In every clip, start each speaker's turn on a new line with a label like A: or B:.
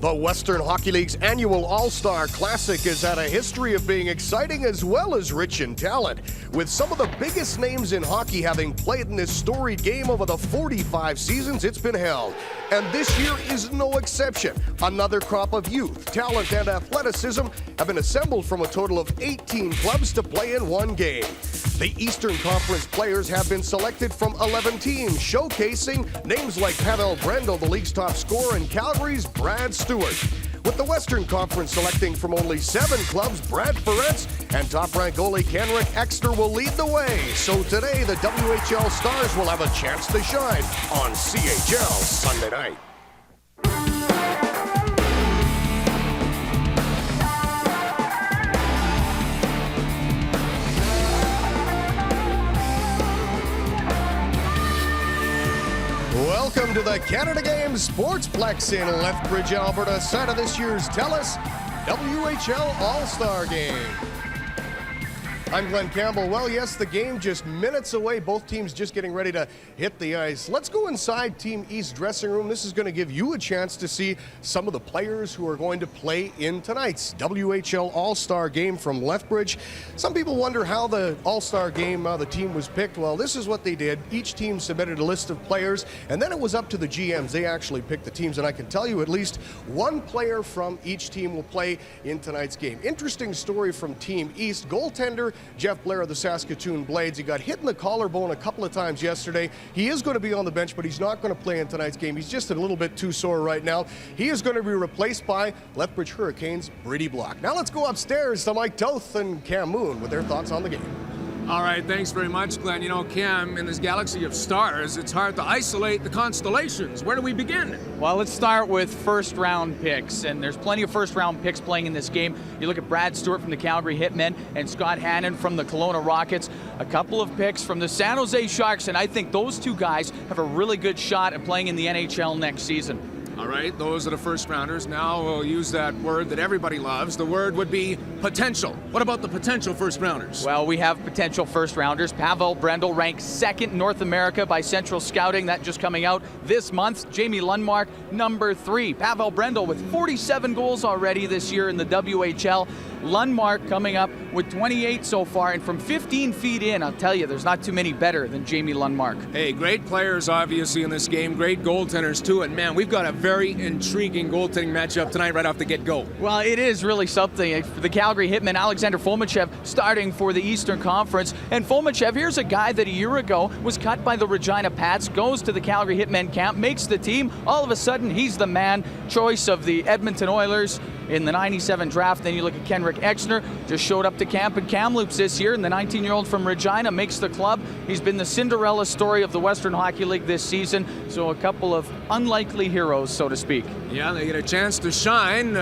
A: The Western Hockey League's annual All-Star Classic has had a history of being exciting as well as rich in talent, with some of the biggest names in hockey having played in this storied game over the 45 seasons it's been held. And this year is no exception. Another crop of youth, talent, and athleticism have been assembled from a total of 18 clubs to play in one game. The Eastern Conference players have been selected from 11 teams, showcasing names like Pavel Brendel, the league's top scorer, and Calgary's Brad Stewart. With the Western Conference selecting from only 7 clubs, Brad Ferentz and top-ranked goalie Henrik Ekstner will lead the way. So today, the WHL Stars will have a chance to shine on CHL Sunday night. Welcome to the Canada Games Sportsplex in Lethbridge, Alberta, site of this year's TELUS WHL All-Star Game. I'm Glenn Campbell. Well, yes, the game just minutes away. Both teams just getting ready to hit the ice. Let's go inside Team East dressing room. This is going to give you a chance to see some of the players who are going to play in tonight's WHL All-Star Game from Lethbridge. Some people wonder how the All-Star Game, the team was picked. Well, this is what they did. Each team submitted a list of players, and then it was up to the GMs. They actually picked the teams, and I can tell you at least one player from each team will play in tonight's game. Interesting story from Team East. Goaltender Jeff Blair of the Saskatoon Blades. He got hit in the collarbone a couple of times yesterday. He is going to be on the bench, but he's not going to play in tonight's game. He's just a little bit too sore right now. He is going to be replaced by Lethbridge Hurricanes' Brady Block. Now let's go upstairs to Mike Toth and Cam Moon with their thoughts on the game.
B: All right, thanks very much, Glenn. You know, Cam, in this galaxy of stars, it's hard to isolate the constellations. Where do we begin?
C: Well, let's start with first-round picks, and there's plenty of first-round picks playing in this game. You look at Brad Stewart from the Calgary Hitmen and Scott Hannon from the Kelowna Rockets, a couple of picks from the San Jose Sharks, and I think those two guys have a really good shot at playing in the NHL next season.
B: All right, those are the first rounders. Now we'll use that word that everybody loves. The word would be potential. What about the potential first rounders?
C: Well, we have potential first rounders. Pavel Brendel ranked 2nd in North America by Central Scouting. That just coming out this month. Jamie Lundmark, number 3. Pavel Brendel with 47 goals already this year in the WHL. Lundmark coming up with 28 so far, and from 15 feet in, I'll tell you, there's not too many better than Jamie Lundmark.
B: Hey, great players obviously in this game, great goaltenders too, and man, we've got a very intriguing goaltending matchup tonight right off the get-go.
C: Well, it is really something. For the Calgary Hitmen, Alexander Fomichev starting for the Eastern Conference, and Fomichev, here's a guy that a year ago was cut by the Regina Pats, goes to the Calgary Hitmen camp, makes the team. All of a sudden, he's the man, choice of the Edmonton Oilers in the 97 draft. Then you look at Henrik Ekstner, just showed up to camp in Kamloops this year, and the 19-year-old from Regina makes the club. He's been the Cinderella story of the Western Hockey League this season, so a couple of unlikely heroes, so to speak.
B: Yeah, they get a chance to shine.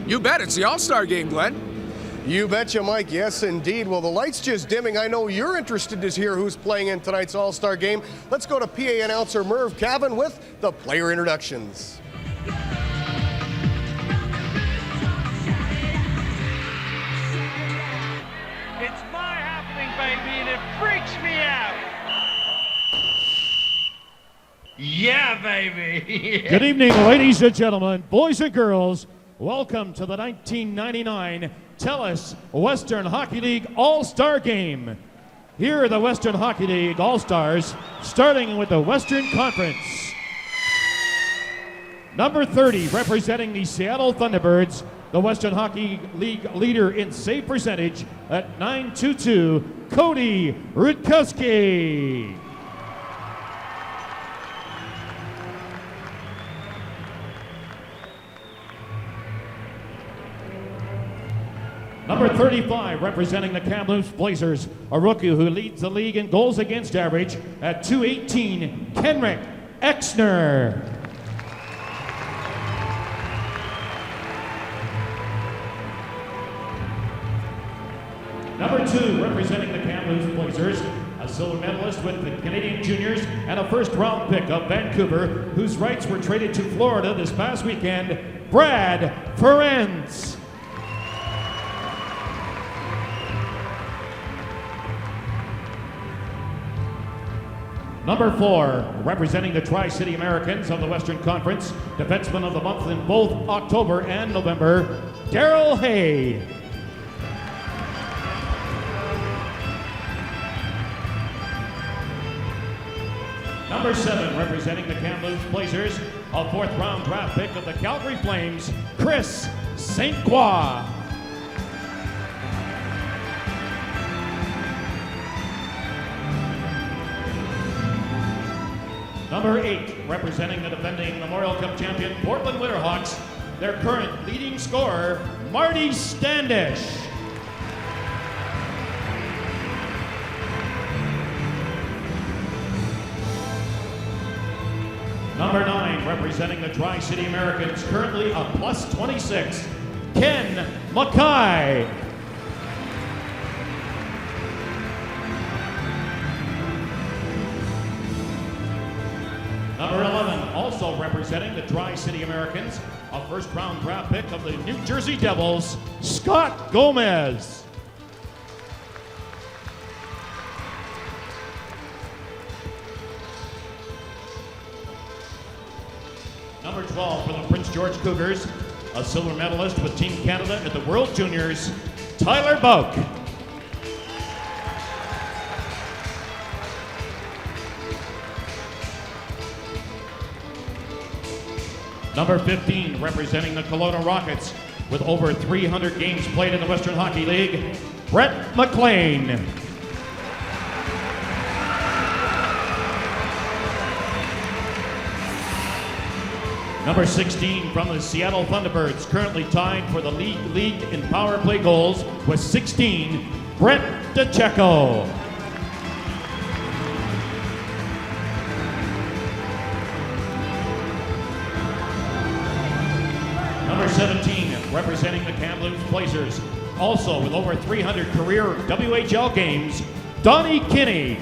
B: You bet, it's the All-Star Game, Glenn.
A: You betcha, Mike. Yes, indeed. Well, the light's just dimming. I know you're interested to hear who's playing in tonight's All-Star Game. Let's go to PA announcer Merv Cavan with the player introductions.
D: And it freaks me out. Yeah, baby.
E: Good evening, ladies and gentlemen, boys and girls. Welcome to the 1999 TELUS Western Hockey League All-Star Game. Here are the Western Hockey League All-Stars, starting with the Western Conference. Number 30, representing the Seattle Thunderbirds, the Western Hockey League leader in save percentage at .922, Cody Rutkowski. Number 35, representing the Kamloops Blazers, a rookie who leads the league in goals against average at .218, Henrik Ekstner. Number 2, representing the Kamloops Blazers, a silver medalist with the Canadian Juniors and a first-round pick of Vancouver, whose rights were traded to Florida this past weekend, Brad Ferentz. Number 4, representing the Tri-City Americans of the Western Conference, Defenseman of the Month in both October and November, Daryl Hay. Number 7, representing the Kamloops Blazers, a 4th round draft pick of the Calgary Flames, Chris St. Croix. Number 8, representing the defending Memorial Cup champion Portland Winterhawks, their current leading scorer, Marty Standish. Number 9, representing the Tri-City Americans, currently a plus 26, Ken Mackay. Number 11, also representing the Tri-City Americans, a 1st round draft pick of the New Jersey Devils, Scott Gomez. Number 12 for the Prince George Cougars, a silver medalist with Team Canada at the World Juniors, Tyler Bouk. Number 15, representing the Kelowna Rockets, with over 300 games played in the Western Hockey League, Brett McLean. Number 16 from the Seattle Thunderbirds, currently tied for the league in power play goals with 16, Brett DeCecco. Number 17, representing the Kamloops Blazers, also with over 300 career WHL games, Donnie Kinney.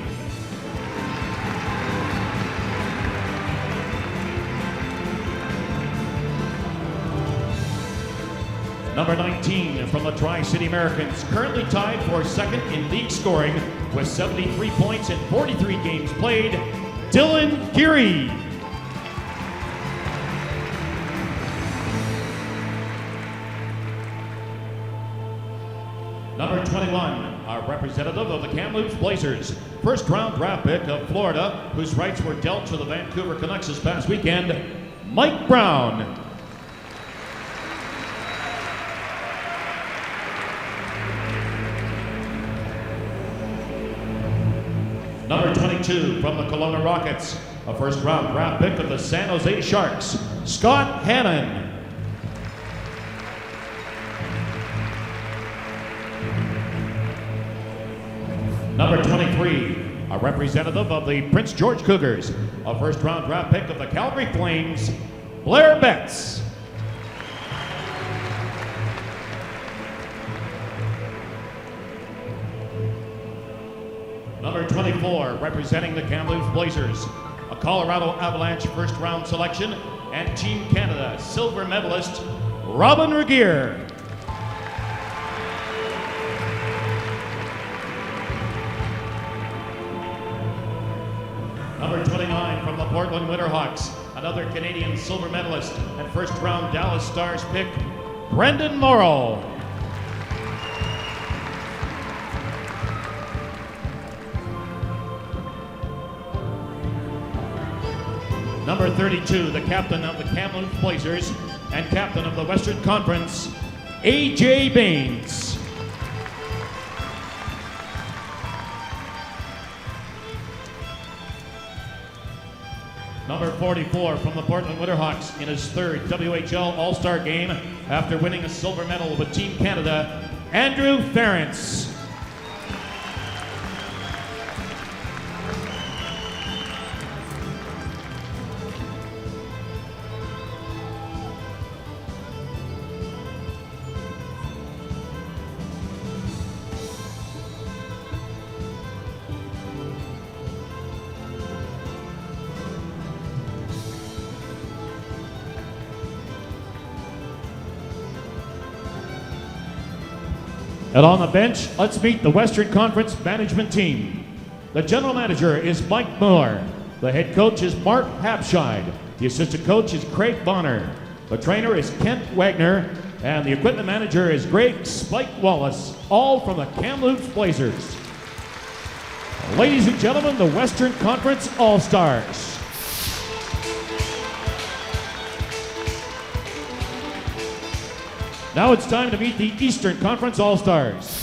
E: Number 19 from the Tri-City Americans, currently tied for 2nd in league scoring with 73 points in 43 games played, Dylan Geary. Number 21, a representative of the Kamloops Blazers, 1st round draft pick of Florida, whose rights were dealt to the Vancouver Canucks this past weekend, Mike Brown. Number 22 from the Kelowna Rockets, a 1st round draft pick of the San Jose Sharks, Scott Hannon. Number 23, a representative of the Prince George Cougars, a 1st round draft pick of the Calgary Flames, Blair Betts. Number 24, representing the Kamloops Blazers, a Colorado Avalanche 1st round selection, and Team Canada silver medalist, Robin Regier. Number 29 from the Portland Winterhawks, another Canadian silver medalist and 1st round Dallas Stars pick, Brendan Morrow. Number 32, the captain of the Kamloops Blazers and captain of the Western Conference, A.J. Baines. Number 44 from the Portland Winterhawks in his 3rd WHL All-Star game after winning a silver medal with Team Canada, Andrew Ference. And on the bench, let's meet the Western Conference management team. The general manager is Mike Mueller. The head coach is Mark Habscheid. The assistant coach is Craig Bonner. The trainer is Kent Wagner. And the equipment manager is Greg Spike Wallace, all from the Kamloops Blazers. Ladies and gentlemen, the Western Conference All-Stars. Now it's time to meet the Eastern Conference All-Stars.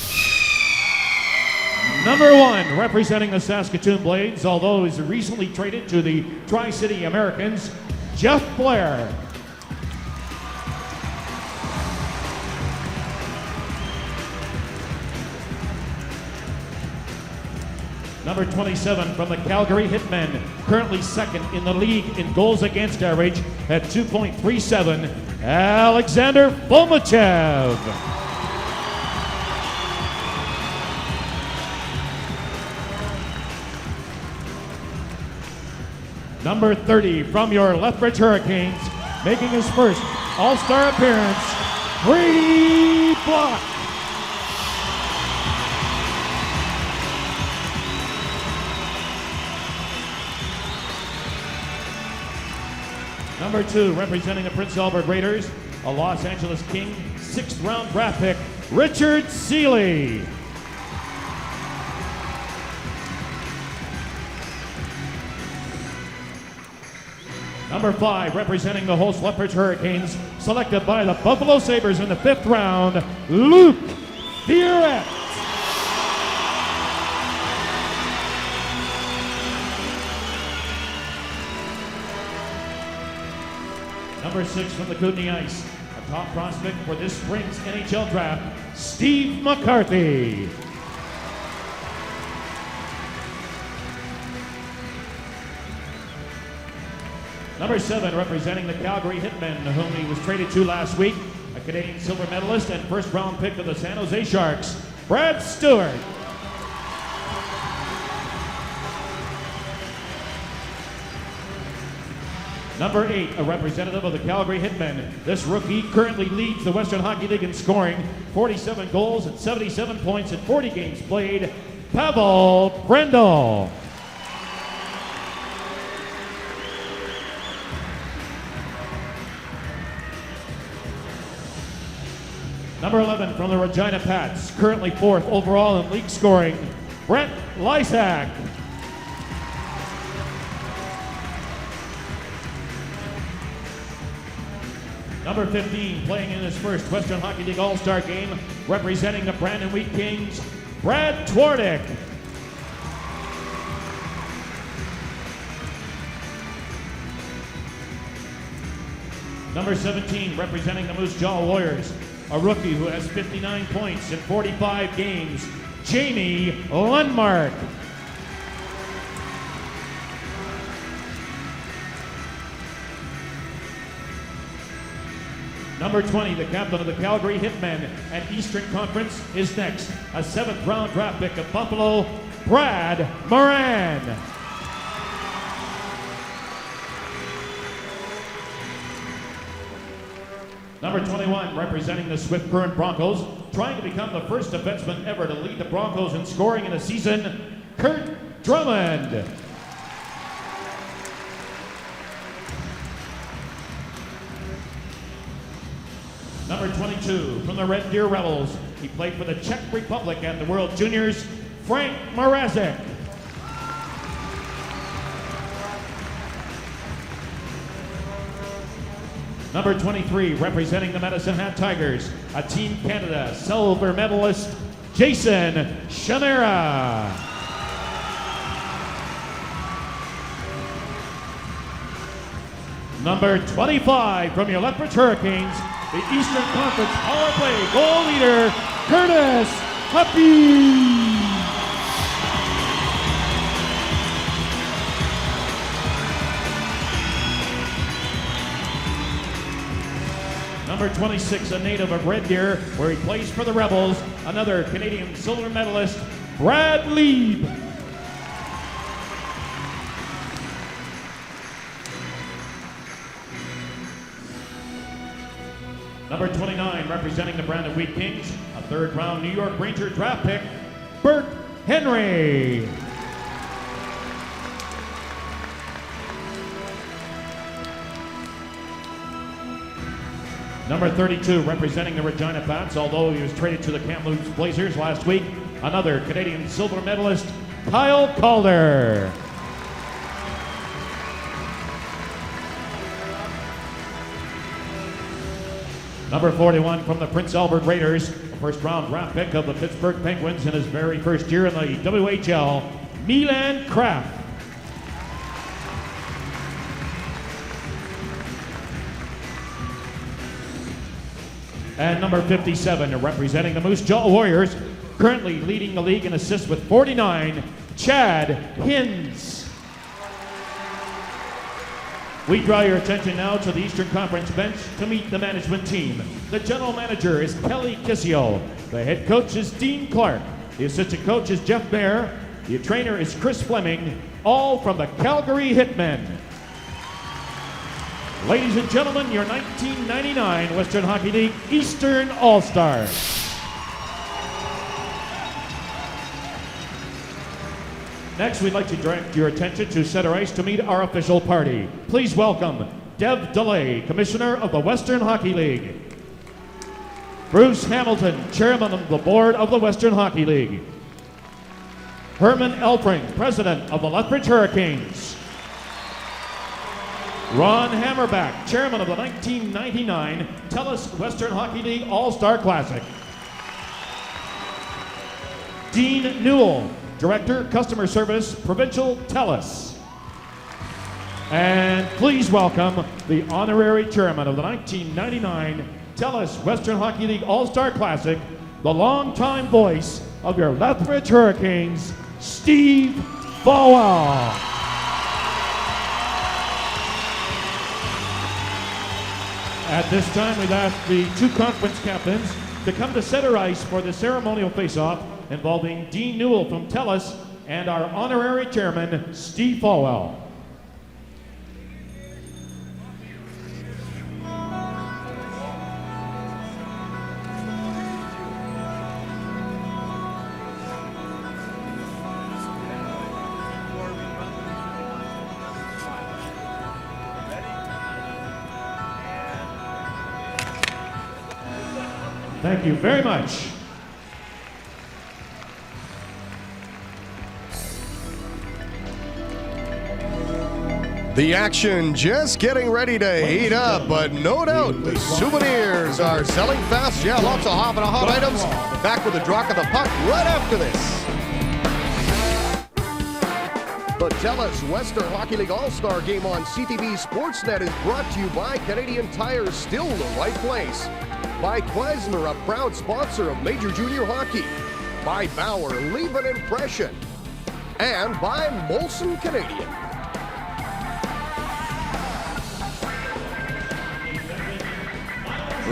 E: Number 1, representing the Saskatoon Blades, although he's recently traded to the Tri-City Americans, Jeff Blair. Number 27 from the Calgary Hitmen, currently second in the league in goals against average at 2.37, Alexander Fomachev. Number 30 from your Lethbridge Hurricanes, making his first All-Star appearance, Brady Block. Number 2, representing the Prince Albert Raiders, a Los Angeles King, 6th round draft pick, Richard Seeley. Number 5, representing the host Lethbridge Hurricanes, selected by the Buffalo Sabres in the 5th round, Luke Thierret. Number 6 from the Kootenay Ice, a top prospect for this spring's NHL draft, Steve McCarthy. Number 7, representing the Calgary Hitmen, whom he was traded to last week, a Canadian silver medalist and first round pick of the San Jose Sharks, Brad Stewart. Number 8, a representative of the Calgary Hitmen. This rookie currently leads the Western Hockey League in scoring, 47 goals and 77 points in 40 games played, Pavel Brendel. Number 11 from the Regina Pats, currently 4th overall in league scoring, Brent Lysak. Number 15, playing in his first Western Hockey League All-Star game, representing the Brandon Wheat Kings, Brad Twardick. Number 17, representing the Moose Jaw Warriors, a rookie who has 59 points in 45 games, Jamie Lundmark. Number 20, the captain of the Calgary Hitmen and Eastern Conference is next. A 7th round draft pick of Buffalo, Brad Moran. Number 21, representing the Swift Current Broncos, trying to become the first defenseman ever to lead the Broncos in scoring in a season, Kurt Drummond. Number 22, from the Red Deer Rebels, he played for the Czech Republic and the World Juniors, Frank Mrazek. Number 23, representing the Medicine Hat Tigers, a Team Canada silver medalist, Jason Shamera. Number 25, from your Lethbridge Hurricanes, the Eastern Conference power play goal leader, Curtis Huppy. Number 26, a native of Red Deer, where he plays for the Rebels, another Canadian silver medalist, Brad Lieb. Number 29, representing the Brandon Wheat Kings, a 3rd round New York Ranger draft pick, Bert Henry. Number 32, representing the Regina Pats, although he was traded to the Kamloops Blazers last week, another Canadian silver medalist, Kyle Calder. Number 41 from the Prince Albert Raiders, a first-round draft pick of the Pittsburgh Penguins in his very first year in the WHL, Milan Kraft. And number 57, representing the Moose Jaw Warriors, currently leading the league in assists with 49, Chad Hins. We draw your attention now to the Eastern Conference bench to meet the management team. The general manager is Kelly Kissio. The head coach is Dean Clark. The assistant coach is Jeff Baer. The trainer is Chris Fleming, all from the Calgary Hitmen. Ladies and gentlemen, your 1999 Western Hockey League Eastern All-Stars. Next, we'd like to direct your attention to center ice to meet our official party. Please welcome Dev DeLay, Commissioner of the Western Hockey League. Bruce Hamilton, Chairman of the Board of the Western Hockey League. Herman Elfring, President of the Lethbridge Hurricanes. Ron Hammerback, Chairman of the 1999 TELUS Western Hockey League All-Star Classic. Dean Newell, Director, Customer Service, Provincial TELUS. And please welcome the Honorary Chairman of the 1999 TELUS Western Hockey League All-Star Classic, the longtime voice of your Lethbridge Hurricanes, Steve Bowell. At this time, we've asked the two conference captains to come to center ice for the ceremonial face-off involving Dean Newell from TELUS and our honorary chairman, Steve Falwell. Thank you very much.
A: The action just getting ready to heat up, but no doubt the souvenirs are selling fast. Yeah, lots of hot items. Back with the drop of the puck right after this. The TELUS Western Hockey League All-Star Game on CTV Sportsnet is brought to you by Canadian Tire, still the right place. By Klesmer, a proud sponsor of Major Junior Hockey. By Bauer, leave an impression. And by Molson Canadian.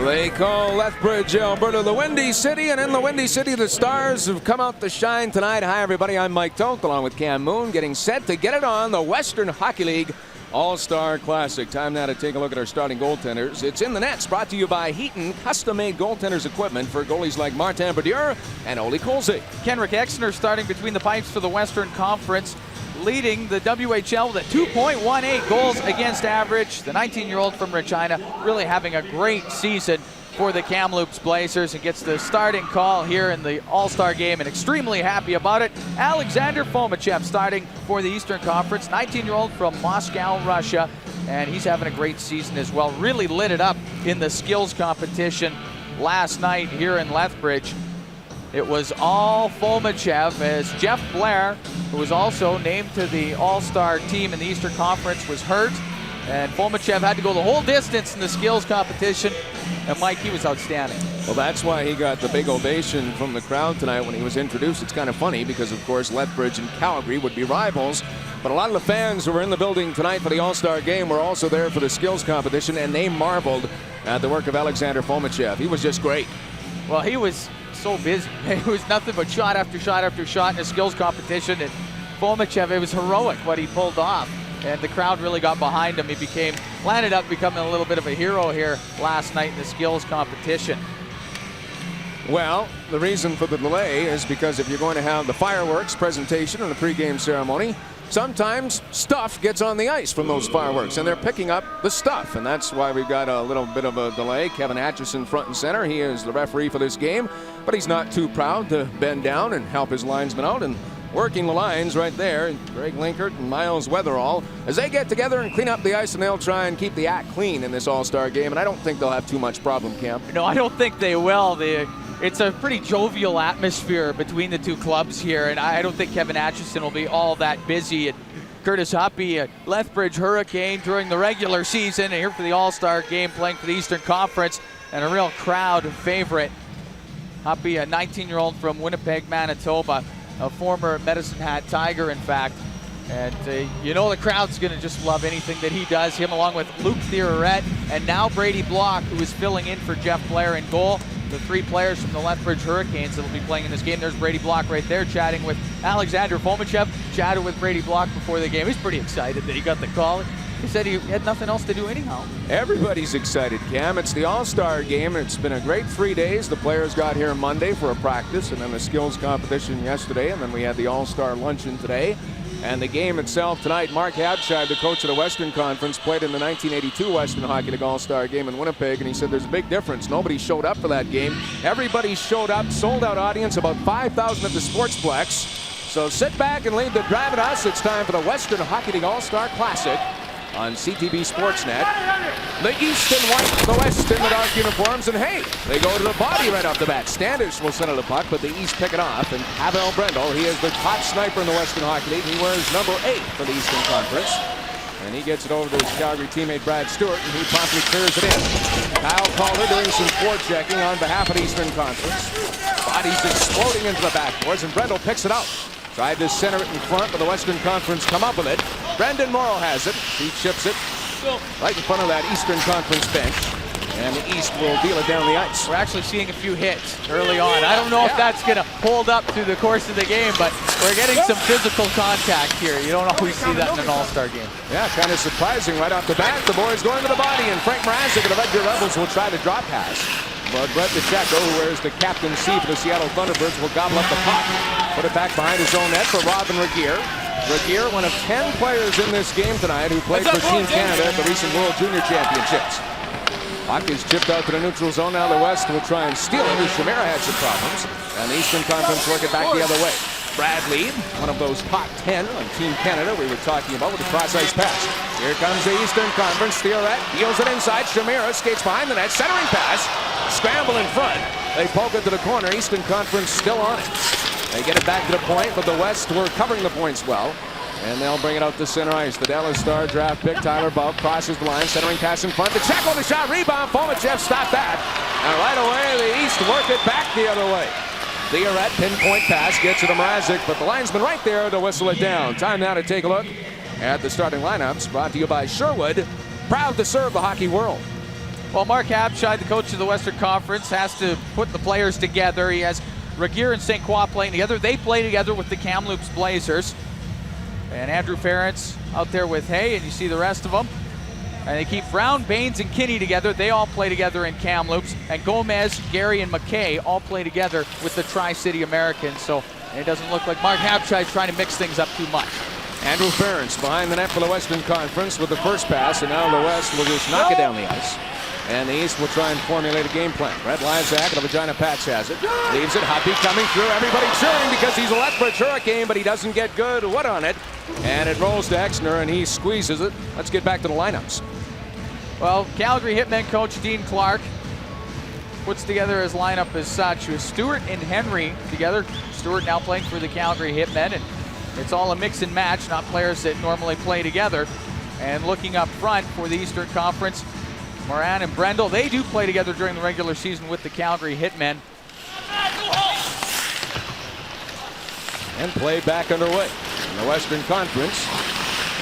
B: They call Lethbridge, Alberta, the Windy City, and in the Windy City, the Stars have come out to shine tonight. Hi, everybody. I'm Mike Toth, along with Cam Moon, getting set to get it on the Western Hockey League All-Star Classic. Time now to take a look at our starting goaltenders. It's in the nets, brought to you by Heaton, custom-made goaltenders equipment for goalies like Martin Brodeur and Oli Kolzig.
C: Kenrick Exner starting between the pipes for the Western Conference, leading the WHL with a 2.18 goals against average. The 19-year-old from Regina really having a great season for the Kamloops Blazers and gets the starting call here in the All-Star Game and extremely happy about it. Alexander Fomichev starting for the Eastern Conference, 19-year-old from Moscow, Russia, and he's having a great season as well. Really lit it up in the skills competition last night here in Lethbridge. It was all Fomichev as Jeff Blair, who was also named to the All-Star team in the Eastern Conference, was hurt. And Fomichev had to go the whole distance in the skills competition. And Mike, he was outstanding.
B: Well, that's why he got the big ovation from the crowd tonight when he was introduced. It's kind of funny because, of course, Lethbridge and Calgary would be rivals. But a lot of the fans who were in the building tonight for the All-Star Game were also there for the skills competition, and they marveled at the work of Alexander Fomichev. He was just great.
C: Well, he was so busy. It was nothing but shot after shot after shot in a skills competition. And Fomichev, it was heroic what he pulled off. And the crowd really got behind him. He landed up becoming a little bit of a hero here last night in the skills competition.
B: Well, the reason for the delay is because if you're going to have the fireworks presentation and the pregame ceremony, sometimes stuff gets on the ice from those fireworks, and they're picking up the stuff, and that's why we've got a little bit of a delay. Kevin Atchison front and center. He is the referee for this game, but he's not too proud to bend down and help his linesmen out, and working the lines right there, Greg Linkert and Miles Weatherall, as they get together and clean up the ice, and they'll try and keep the act clean in this All-Star game, and I don't think they'll have too much problem, Cam.
C: No, I don't think they will. It's a pretty jovial atmosphere between the two clubs here, and I don't think Kevin Atchison will be all that busy. And Curtis Huppy, a Lethbridge Hurricane during the regular season, and here for the All-Star game playing for the Eastern Conference, and a real crowd favorite. Huppy, a 19-year-old from Winnipeg, Manitoba, a former Medicine Hat Tiger, in fact. And you know the crowd's going to just love anything that he does. Him along with Luke Thierret and now Brady Block, who is filling in for Jeff Blair in goal. The three players from the Lethbridge Hurricanes that will be playing in this game. There's Brady Block right there chatting with Alexander Fomichev. Chatted with Brady Block before the game. He's pretty excited that he got the call. He said he had nothing else to do anyhow.
B: Everybody's excited, Cam. It's the All-Star game. It's been a great 3 days. The players got here Monday for a practice, and then the skills competition yesterday, and then we had the All-Star luncheon today. And the game itself tonight, Mark Habscheid, the coach of the Western Conference, played in the 1982 Western Hockey League All-Star game in Winnipeg, and he said there's a big difference. Nobody showed up for that game. Everybody showed up, sold-out audience, about 5,000 at the Sportsplex. So sit back and leave the drive at us. It's time for the Western Hockey League All-Star Classic on CTV Sportsnet. The East in white, the West in the dark uniforms, and hey, they go to the body right off the bat. Standish will center the puck, but the East pick it off, and Havel Brendel, he is the top sniper in the Western Hockey League. He wears number 8 for the Eastern Conference, and he gets it over to his Calgary teammate Brad Stewart, and he promptly clears it in. Kyle Calder doing some forechecking on behalf of the Eastern Conference. Bodies exploding into the backboards, and Brendel picks it out. Tried to center it in front, but the Western Conference come up with it. Brendan Morrow has it. He chips it right in front of that Eastern Conference bench. And the East will deal it down the ice.
C: We're actually seeing a few hits early on. I don't know if that's going to hold up through the course of the game, but we're getting some physical contact here. You don't always see that in an All-Star game.
B: Yeah, kind of surprising right off the bat. The boys going to the body, and Frank Mrazek of the Red Deer Rebels will try to drop pass. But Brett DeCheco, who wears the captain C for the Seattle Thunderbirds, will gobble up the puck. Put it back behind his own net for Robin Regier. Regier, one of 10 players in this game tonight who played for Team Canada at the recent World Junior Championships. Puck is chipped out to the neutral zone. Now the West will try and steal it, as Shamira had some problems. And the Eastern Conference work it back the other way. Brad Lee, one of those top 10 on Team Canada we were talking about with the cross-ice pass. Here comes the Eastern Conference. Thierret deals it inside. Shamira skates behind the net. Centering pass. Scramble in front. They poke it to the corner. Eastern Conference still on it. They get it back to the point, but the West were covering the points well. And they'll bring it out to center ice. The Dallas Star draft pick, Tyler Buck, crosses the line, centering pass in front. The check on the shot, rebound. Fomichev stopped that. And right away, the East work it back the other way. Thierret, pinpoint pass, gets it to Mrazek, but the linesman right there to whistle it down. Time now to take a look at the starting lineups, brought to you by Sherwood, proud to serve the hockey world.
C: Well, Mark Habscheid, the coach of the Western Conference, has to put the players together. He has Regier and St. Croix playing together. They play together with the Kamloops Blazers. And Andrew Ferentz out there with Hay, and you see the rest of them. And they keep Brown, Baines, and Kinney together. They all play together in Kamloops. And Gomez, Gary, and McKay all play together with the Tri-City Americans. So it doesn't look like Mark Habscheid's trying to mix things up too much.
B: Andrew Ferentz behind the net for the Western Conference with the first pass, and now the West will just knock it down the ice. And the East will try and formulate a game plan. Brett Lysak of the Regina Pats has it. Leaves it. Huppy coming through. Everybody cheering because he's a Lethbridge Hurricane, but he doesn't get good wood on it. And it rolls to Exner, and he squeezes it. Let's get back to the lineups.
C: Well, Calgary Hitmen coach Dean Clark puts together his lineup as such, with Stewart and Henry together. Stewart now playing for the Calgary Hitmen, and it's all a mix and match, not players that normally play together. And looking up front for the Eastern Conference, Moran and Brendel, they do play together during the regular season with the Calgary Hitmen.
B: And play back underway in the Western Conference.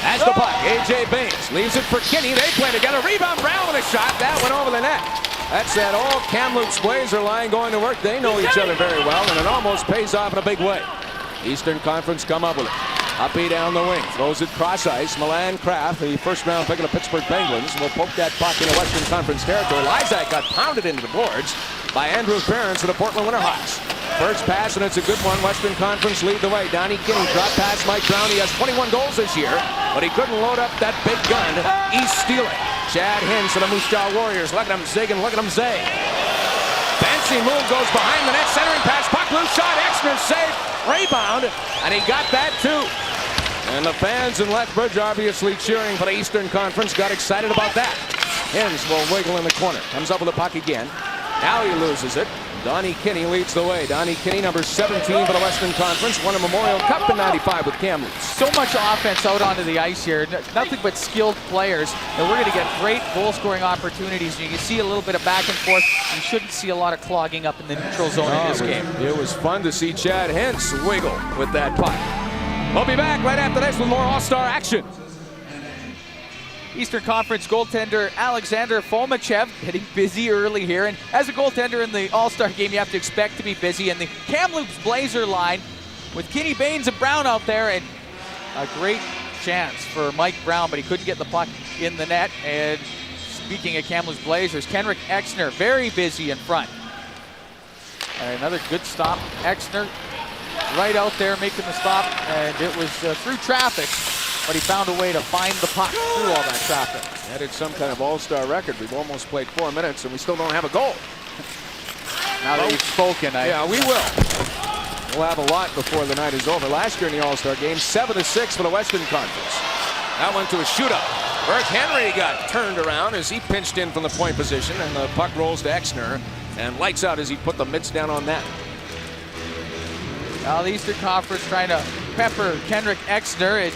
B: Has the puck. A.J. Baines leaves it for Kinney. They play together. Rebound, Brown with a shot. That went over the net. That's that all Kamloops Blazer line going to work. They know each other very well, and it almost pays off in a big way. Eastern Conference come up with it. Huppy down the wing, throws it cross ice. Milan Kraft, the first round pick of the Pittsburgh Penguins, will poke that puck in the Western Conference territory. Lysak got pounded into the boards by Andrew Ferentz of the Portland Winterhawks. First pass, and it's a good one. Western Conference lead the way. Donnie Kinney drop pass Mike Brown. He has 21 goals this year, but he couldn't load up that big gun. East stealing. Chad Hins for the Moose Jaw Warriors. Look at him zig and look at him zag. Fancy move goes behind the net. Centering pass. Puck loose shot. Exner safe. Rebound. And he got that too. And the fans in Lethbridge obviously cheering for the Eastern Conference. Got excited about that. Hins will wiggle in the corner. Comes up with the puck again. Now he loses it. Donnie Kinney leads the way. Donnie Kinney, number 17 for the Western Conference, won a Memorial Cup in '95 with Kamloops.
C: So much offense out onto the ice here. Nothing but skilled players. And we're going to get great goal-scoring opportunities. You can see a little bit of back and forth. You shouldn't see a lot of clogging up in the neutral zone in this game.
B: It was fun to see Chad Hens wiggle with that puck. We'll be back right after this with more All-Star action.
C: Eastern Conference goaltender Alexander Fomichev getting busy early here. And as a goaltender in the All-Star game, you have to expect to be busy. And the Kamloops Blazer line with Kenny Baines and Brown out there. And a great chance for Mike Brown, but he couldn't get the puck in the net. And speaking of Kamloops Blazers, Kenrick Exner very busy in front. And another good stop. Exner right out there making the stop. And it was through traffic, but he found a way to find the puck through all that traffic.
B: That is some kind of all-star record. We've almost played 4 minutes and we still don't have a goal.
C: Now that you've spoken,
B: yeah, we will. We'll have a lot before the night is over. Last year in the All-Star game, 7-6 for the Western Conference. That went to a shootout. Burke Henry got turned around as he pinched in from the point position, and the puck rolls to Exner and lights out as he put the mitts down on that.
C: Now the Eastern Conference trying to pepper Kenrick Exner.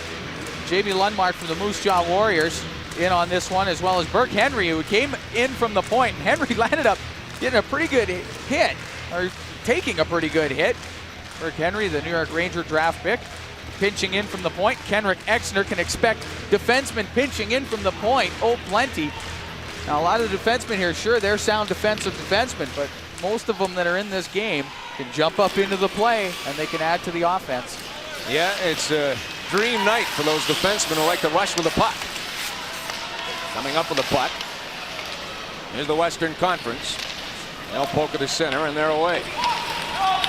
C: Jamie Lundmark from the Moose Jaw Warriors in on this one, as well as Burke Henry, who came in from the point. Henry landed up getting a pretty good hit, or taking a pretty good hit. Burke Henry, the New York Ranger draft pick, pinching in from the point. Kenrick Exner can expect defensemen pinching in from the point. Oh, plenty. Now, a lot of the defensemen here, sure, they're sound defensive defensemen, but most of them that are in this game can jump up into the play, and they can add to the offense.
B: Yeah, it's a dream night for those defensemen who like to rush with the puck. Coming up with the puck. Here's the Western Conference. They'll poke at the center, and they're away.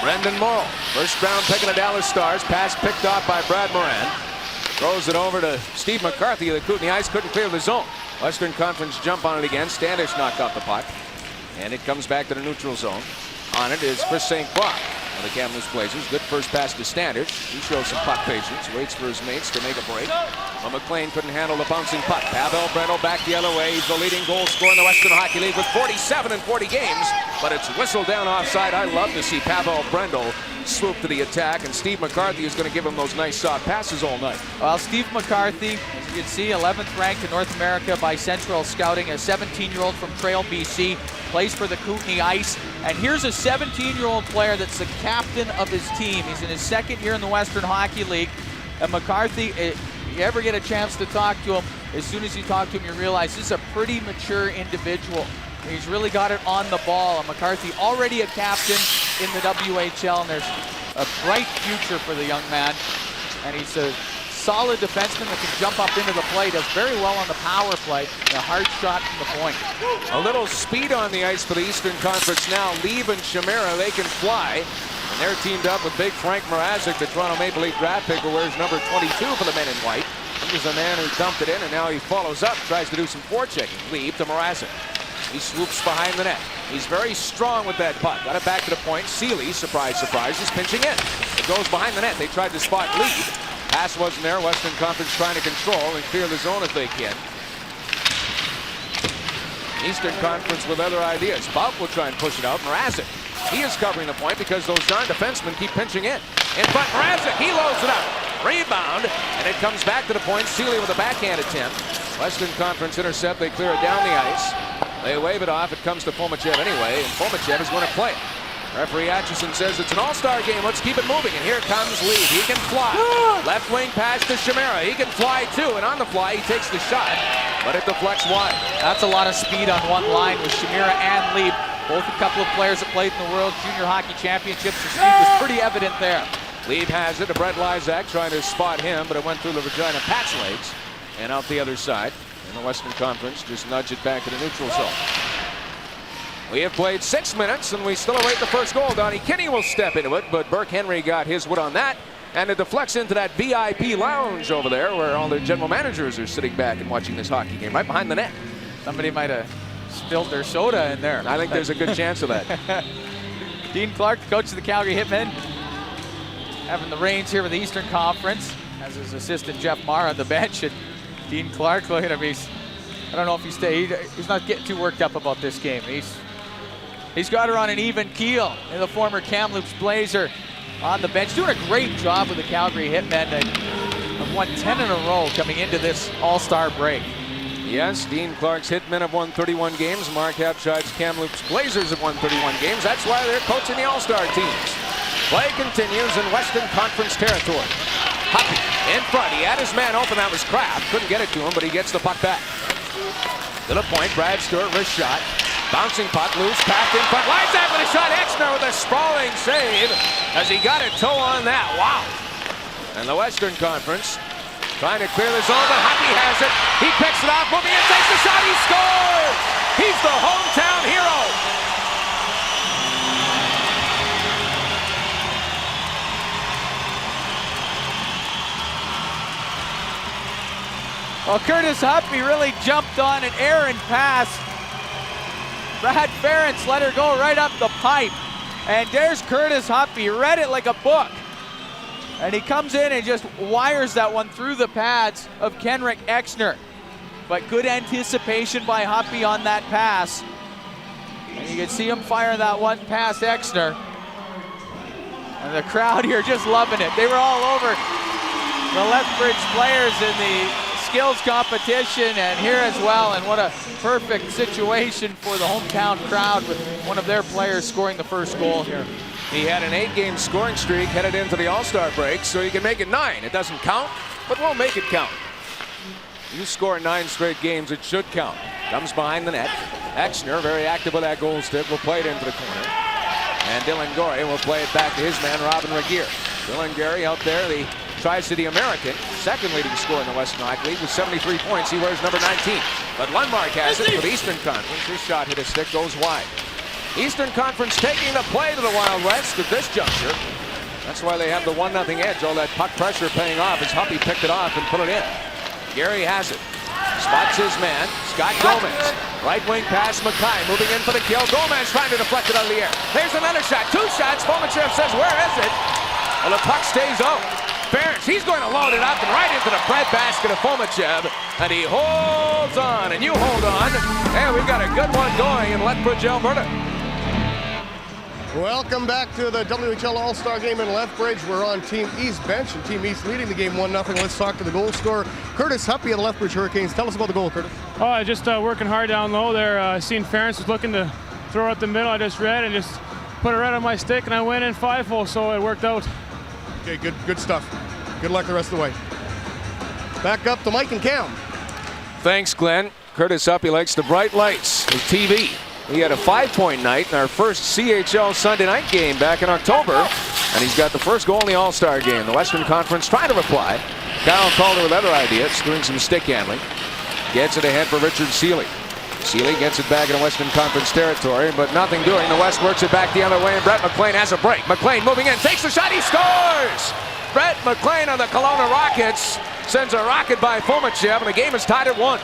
B: Brendan Morrow, first round pick of the Dallas Stars. Pass picked off by Brad Moran. Throws it over to Steve McCarthy of the Kootenai Ice. Couldn't clear the zone. Western Conference jump on it again. Standish knocked off the puck. And it comes back to the neutral zone. On it is Chris St. Croix of the Kamloops Blazers. Good first pass to Standish. He shows some puck patience. Waits for his mates to make a break. But McLean couldn't handle the bouncing puck. Pavel Brendel back the other way. He's the leading goal scorer in the Western Hockey League with 47 in 40 games. But it's whistled down offside. I love to see Pavel Brendel swoop to the attack. And Steve McCarthy is going to give him those nice soft passes all night.
C: Well, Steve McCarthy, as you can see, 11th ranked in North America by Central Scouting. A 17-year-old from Trail, BC. Plays for the Kootenai Ice. And here's a 17-year-old player that's the captain of his team. He's in his second year in the Western Hockey League. And McCarthy, if you ever get a chance to talk to him, as soon as you talk to him, you realize this is a pretty mature individual. He's really got it on the ball. And McCarthy already a captain in the WHL, and there's a bright future for the young man. And he's a solid defenseman that can jump up into the play. Does very well on the power play. A hard shot from the point.
B: A little speed on the ice for the Eastern Conference now. Leib and Chimera, they can fly. And they're teamed up with big Frank Mrazek, the Toronto Maple Leaf draft pick, who wears number 22 for the men in white. He was the man who dumped it in, and now he follows up, tries to do some forechecking. Leib to Mrazek. He swoops behind the net. He's very strong with that puck. Got it back to the point. Seeley, surprise, surprise, is pinching in. It goes behind the net. They tried to spot Leib. Pass wasn't there. Western Conference trying to control and clear the zone if they can. Eastern Conference with other ideas. Bob will try and push it out. Mrazek, he is covering the point because those darn defensemen keep pinching in. In front, Mrazek, he loads it up. Rebound, and it comes back to the point. Seeley with a backhand attempt. Western Conference intercept. They clear it down the ice. They wave it off. It comes to Fomichev anyway, and Fomichev is going to play it. Referee Atchison says it's an all-star game. Let's keep it moving. And here comes Leib. He can fly. Left wing pass to Chimera. He can fly too. And on the fly, he takes the shot, but it deflects wide.
C: That's a lot of speed on one line with Chimera and Leib. Both a couple of players that played in the World Junior Hockey Championships. The speed was pretty evident there.
B: Leib has it to Brett Lysak, trying to spot him, but it went through the Regina Pat's legs and out the other side. And the Western Conference just nudge it back to the neutral zone. We have played 6 minutes, and we still await the first goal. Donnie Kinney will step into it, but Burke Henry got his wood on that. And it deflects into that VIP lounge over there where all the general managers are sitting back and watching this hockey game, right behind the net.
C: Somebody might have spilled their soda in there.
B: I think there's a good chance of that.
C: Dean Clark, coach of the Calgary Hitmen, having the reins here with the Eastern Conference, as his assistant Jeff Marr on the bench. And Dean Clark, look at him. I don't know if he's not getting too worked up about this game. He's got her on an even keel. And the former Kamloops Blazer on the bench, doing a great job with the Calgary Hitmen. They have won 10 in a row coming into this All-Star break.
B: Yes, Dean Clark's Hitmen have won 31 games. Mark Hapshide's Kamloops Blazers have won 31 games. That's why they're coaching the All-Star teams. Play continues in Western Conference territory. Hoppy in front. He had his man open. That was Kraft. Couldn't get it to him, but he gets the puck back. To the point, Brad Stewart, wrist shot. Bouncing puck, loose, packed in front. Lines that with a shot. Exner with a sprawling save as he got a toe on that. Wow. And the Western Conference trying to clear the zone, but Hoppy has it. He picks it off, moving in, takes the shot. He scores. He's the hometown hero.
C: Well, Curtis Hoppy really jumped on an errant pass. Brad Ferentz let her go right up the pipe. And there's Curtis Hoppy, read it like a book. And he comes in and just wires that one through the pads of Kenrick Exner. But good anticipation by Hoppy on that pass. And you can see him fire that one past Exner. And the crowd here just loving it. They were all over the Lethbridge players in the skills competition and here as well, and what a perfect situation for the hometown crowd with one of their players scoring the first goal here.
B: He had an 8-game scoring streak headed into the All-Star break, so you can make it 9. It doesn't count, but we'll make it count. You score 9 straight games, it should count. Comes behind the net. Exner, very active with that goal stick, will play it into the corner. And Dylan Gorey will play it back to his man, Robin Regier. Dylan Gorey out there, the Tri-City American, second leading scorer in the Western Hockey League with 73 points. He wears number 19. But Lundmark has it for the Eastern Conference. His shot hit a stick, goes wide. Eastern Conference taking the play to the Wild West at this juncture. That's why they have the 1-0 edge. All that puck pressure paying off as Hoppy picked it off and put it in. Gary has it. Spots his man, Scott Gomez. Right wing pass, Mackay moving in for the kill. Gomez trying to deflect it out of the air. There's another shot. 2 shots. Fomachev says, where is it? Well, the puck stays out. Ferentz, he's going to load it up and right into the breadbasket of Fomachev. And he holds on, and you hold on. And we've got a good one going in Lethbridge, Alberta.
A: Welcome back to the WHL All-Star Game in Lethbridge. We're on Team East bench, and Team East leading the game 1-0. Let's talk to the goal scorer, Curtis Hoppy of the Lethbridge Hurricanes. Tell us about the goal, Curtis.
F: Oh, just working hard down low there. Seen Ferentz was looking to throw it the middle. I just read and just put it right on my stick, and I went in 5-hole, so it worked out.
A: Okay, good stuff. Good luck the rest of the way. Back up to Mike and Cam.
B: Thanks, Glenn. Curtis Hoppy likes the bright lights, the TV. He had a 5-point night in our first CHL Sunday night game back in October, and he's got the first goal in the All-Star game. The Western Conference trying to reply. Kyle Calder with other ideas, doing some stick handling. Gets it ahead for Richard Seeley. Seeley gets it back in Western Conference territory, but nothing doing. The West works it back the other way, and Brett McLean has a break. McLean moving in, takes the shot, he scores! Brett McLean on the Kelowna Rockets sends a rocket by Fomachev, and the game is tied at 1.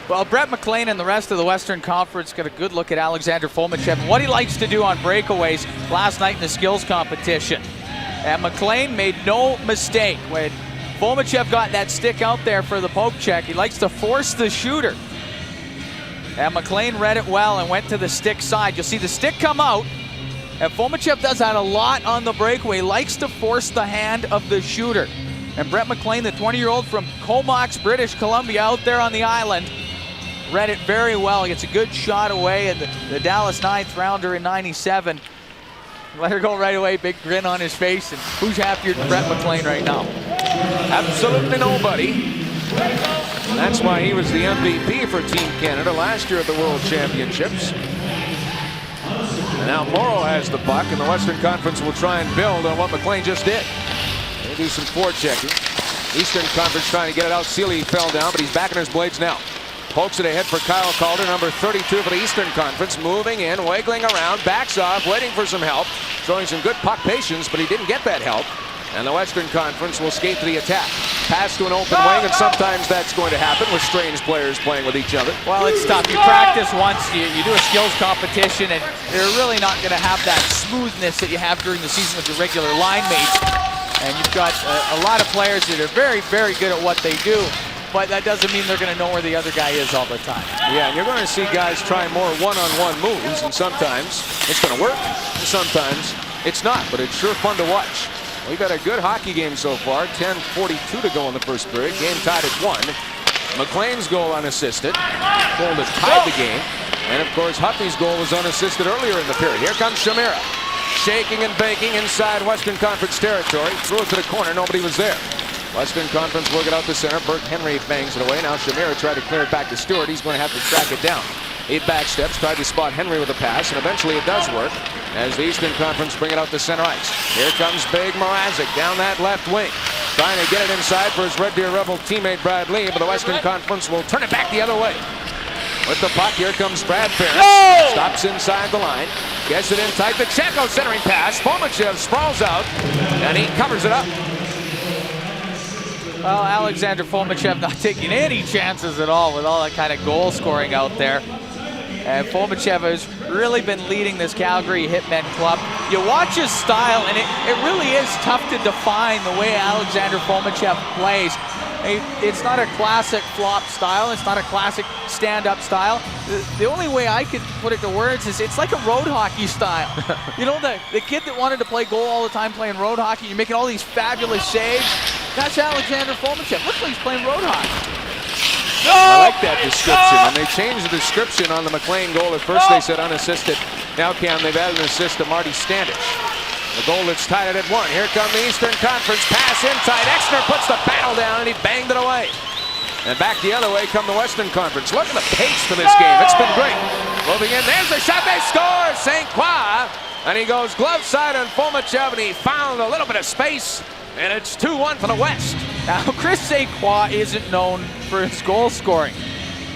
C: Well, Brett McLean and the rest of the Western Conference got a good look at Alexander Fomachev and what he likes to do on breakaways last night in the skills competition. And McLean made no mistake. When Fomachev got that stick out there for the poke check, he likes to force the shooter. And McLean read it well and went to the stick side. You'll see the stick come out. And Fomachev does that a lot on the breakaway, likes to force the hand of the shooter. And Brett McLean, the 20-year-old from Comox, British Columbia, out there on the island, read it very well. He gets a good shot away, and the Dallas 9th rounder in 97 let her go right away. Big grin on his face. And who's happier than Brett McLean right now?
B: Absolutely nobody. That's why he was the MVP for Team Canada last year at the World Championships. And now Morrow has the puck, and the Western Conference will try and build on what McLean just did. They'll do some forechecking. Eastern Conference trying to get it out. Seeley fell down, but he's back in his blades now. Pokes it ahead for Kyle Calder, number 32 for the Eastern Conference. Moving in, wiggling around, backs off, waiting for some help. Showing some good puck patience, but he didn't get that help. And the Western Conference will skate to the attack. Pass to an open wing, and sometimes that's going to happen with strange players playing with each other.
C: Well, it's tough. You practice once, you do a skills competition, and you're really not going to have that smoothness that you have during the season with your regular line mates. And you've got a lot of players that are very, very good at what they do, but that doesn't mean they're going to know where the other guy is all the time. Yeah, and you're going to see guys try more one-on-one moves, and sometimes it's going to work, and sometimes it's not, but it's sure fun to watch. We've had a good hockey game so far. 10:42 to go in the first period. Game tied at 1. McLean's goal unassisted. Goal that tied the game. And of course, Huffy's goal was unassisted earlier in the period. Here comes Shamira. Shaking and baking inside Western Conference territory. Threw it to the corner. Nobody was there. Western Conference will get out the center. Bert Henry bangs it away. Now Shamira tried to clear it back to Stewart. He's going to have to track it down. 8 back steps, tried to spot Henry with a pass, and eventually it does work as the Eastern Conference bring it out to center ice. Here comes Big Mrazek down that left wing, trying to get it inside for his Red Deer Rebel teammate Brad Lee, but the Western Conference will turn it back the other way. With the puck, here comes Brad Ferris. Stops inside the line, gets it in tight. The Checo centering pass. Fomachev sprawls out, and he covers it up. Well, Alexander Fomachev not taking any chances at all with all that kind of goal scoring out there. And Fomachev has really been leading this Calgary Hitmen club. You watch his style, and it really is tough to define the way Alexander Fomachev plays. It's not a classic flop style. It's not a classic stand-up style. The only way I could put it to words is it's like a road hockey style. You know, the kid that wanted to play goal all the time playing road hockey, you're making all these fabulous saves. That's Alexander Fomachev. Looks like he's playing road hockey. I like that description, and they changed the description on the McLean goal. At first they said unassisted. Now, Cam, they've added an assist to Marty Standish. The goal that's tied it at 1. Here come the Eastern Conference. Pass in tight. Exner puts the battle down, and he banged it away. And back the other way come the Western Conference. Look at the pace for this game. It's been great. Moving in. There's the shot. They score. St. Croix. And he goes glove side on Fomachev, and he found a little bit of space. And it's 2-1 for the West. Now, Chris St. Croix isn't known for his goal scoring.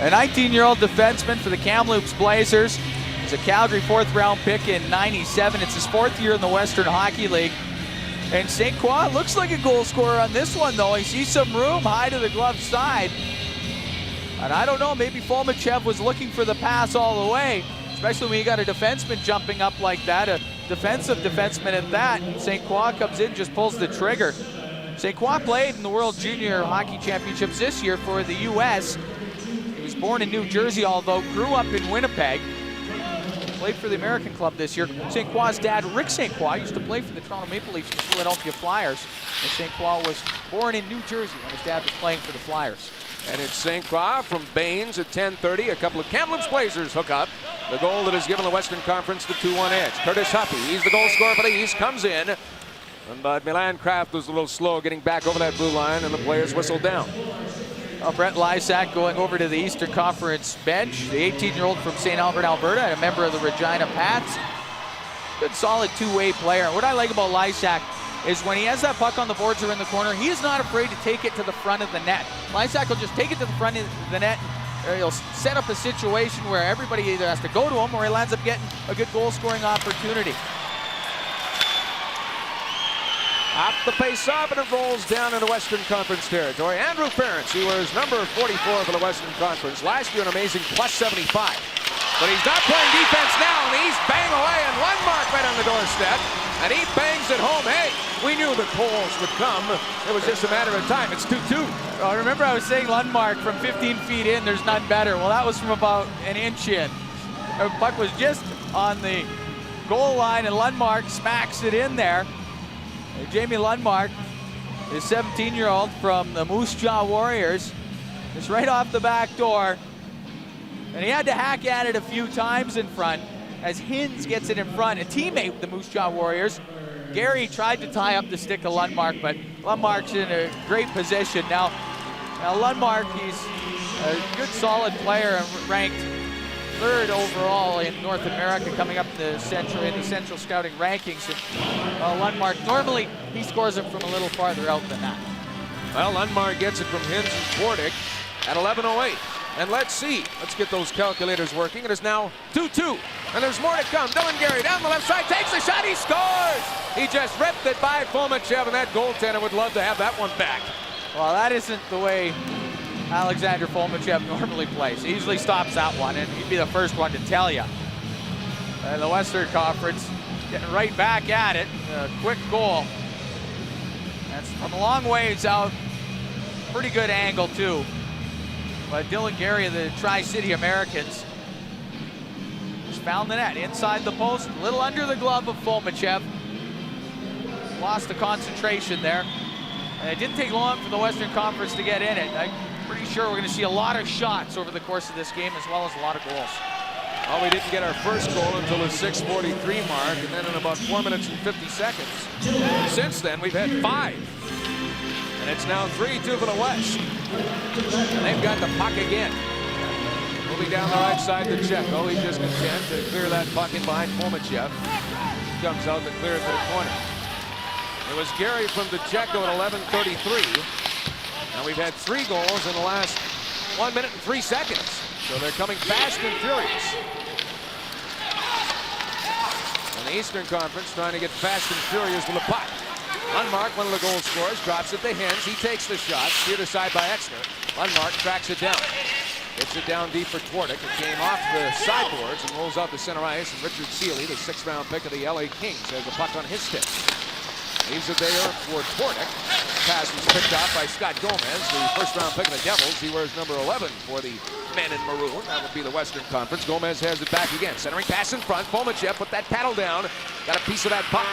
C: A 19-year-old defenseman for the Kamloops Blazers. He's a Calgary 4th-round pick in '97. It's his 4th year in the Western Hockey League. And St. Croix looks like a goal scorer on this one, though. He sees some room high to the glove side. And I don't know, maybe Fomachev was looking for the pass all the way, especially when you got a defenseman jumping up like that, a defensive defenseman at that. St. Croix comes in, just pulls the trigger. St. Croix played in the World Junior Hockey Championships this year for the U.S. He was born in New Jersey, although grew up in Winnipeg. Played for the American club this year. St. Croix's dad, Rick St. Croix, used to play for the Toronto Maple Leafs and Philadelphia Flyers. And St. Croix was born in New Jersey when his dad was playing for the Flyers. And it's St. Croix from Baines at 10:30. A couple of Kamloops Blazers hook up. The goal that has given the Western Conference the 2-1 edge. Curtis Huffy, he's the goal scorer for the East, comes in. But Milan Kraft was a little slow getting back over that blue line, and the players whistled down. Well, Brent Lysak going over to the Eastern Conference bench. The 18-year-old from St. Albert, Alberta, and a member of the Regina Pats. Good, solid two-way player. What I like about Lysak is when he has that puck on the boards or in the corner, he is not afraid to take it to the front of the net. Lysak will just take it to the front of the net, or he'll set up a situation where everybody either has to go to him or he ends up getting a good goal-scoring opportunity. Up the face-off, and it rolls down into Western Conference territory. Andrew Ferentz, he was number 44 for the Western Conference. Last year, an amazing +75. But he's not playing defense now, and he's bang away, and Lundmark right on the doorstep. And he bangs it home. Hey, we knew the goals would come. It was just a matter of time. It's 2-2. Oh, remember I was saying Lundmark from 15 feet in, there's none better. Well, that was from about an inch in. The puck was just on the goal line, and Lundmark smacks it in there. Jamie Lundmark, the 17-year-old from the Moose Jaw Warriors, is right off the back door. And he had to hack at it a few times in front as Hins gets it in front. A teammate with the Moose Jaw Warriors, Gary, tried to tie up the stick of Lundmark, but Lundmark's in a great position. Now Lundmark, he's a good solid player and ranked 3rd overall in North America, coming up in the central scouting rankings. And Lundmark, normally he scores them from a little farther out than that. Well, Lundmark gets it from Hins and Twardick at 11:08.
B: And let's see. Let's get those calculators working. It is now 2-2. And there's more to come. Dylan Gary down the left side takes the shot. He scores! He just ripped it by Fomichev, and that goaltender would love to have that one back.
C: Well, that isn't the way Alexander Fomichev normally plays. He usually stops that one, and he'd be the first one to tell you. And the Western Conference getting right back at it. A quick goal. That's from a long ways out. Pretty good angle, too. But Dylan Gary of the Tri-City Americans just found the net inside the post, a little under the glove of Fomichev. Lost the concentration there. And it didn't take long for the Western Conference to get in it. I'm pretty sure we're going to see a lot of shots over the course of this game, as well as a lot of goals.
B: Well, we didn't get our first goal until the 6:43 mark, and then in about 4 minutes and 50 seconds. Since then, we've had 5. And it's now 3-2 for the West. And they've got the puck again. Moving down the right side to Checo. He's just content to clear that puck in behind Fomichev. Comes out to clear it to the corner. It was Gary from Checo at 11:33. And we've had 3 goals in the last 1 minute and 3 seconds. So they're coming fast and furious. And the Eastern Conference trying to get fast and furious with the puck. Unmarked, one of the goal scorers, drops it to Hens. He takes the shot, steered aside by Exner. Unmarked tracks it down. Gets it down deep for Twardek. It came off the sideboards and rolls out to center ice. And Richard Seeley, the 6th-round pick of the LA Kings, has the puck on his stick. Leaves it there for Twardek. Pass was picked off by Scott Gomez, the 1st-round pick of the Devils. He wears number 11 for the men in maroon. That would be the Western Conference. Gomez has it back again. Centering pass in front. Fomichev put that paddle down. Got a piece of that puck.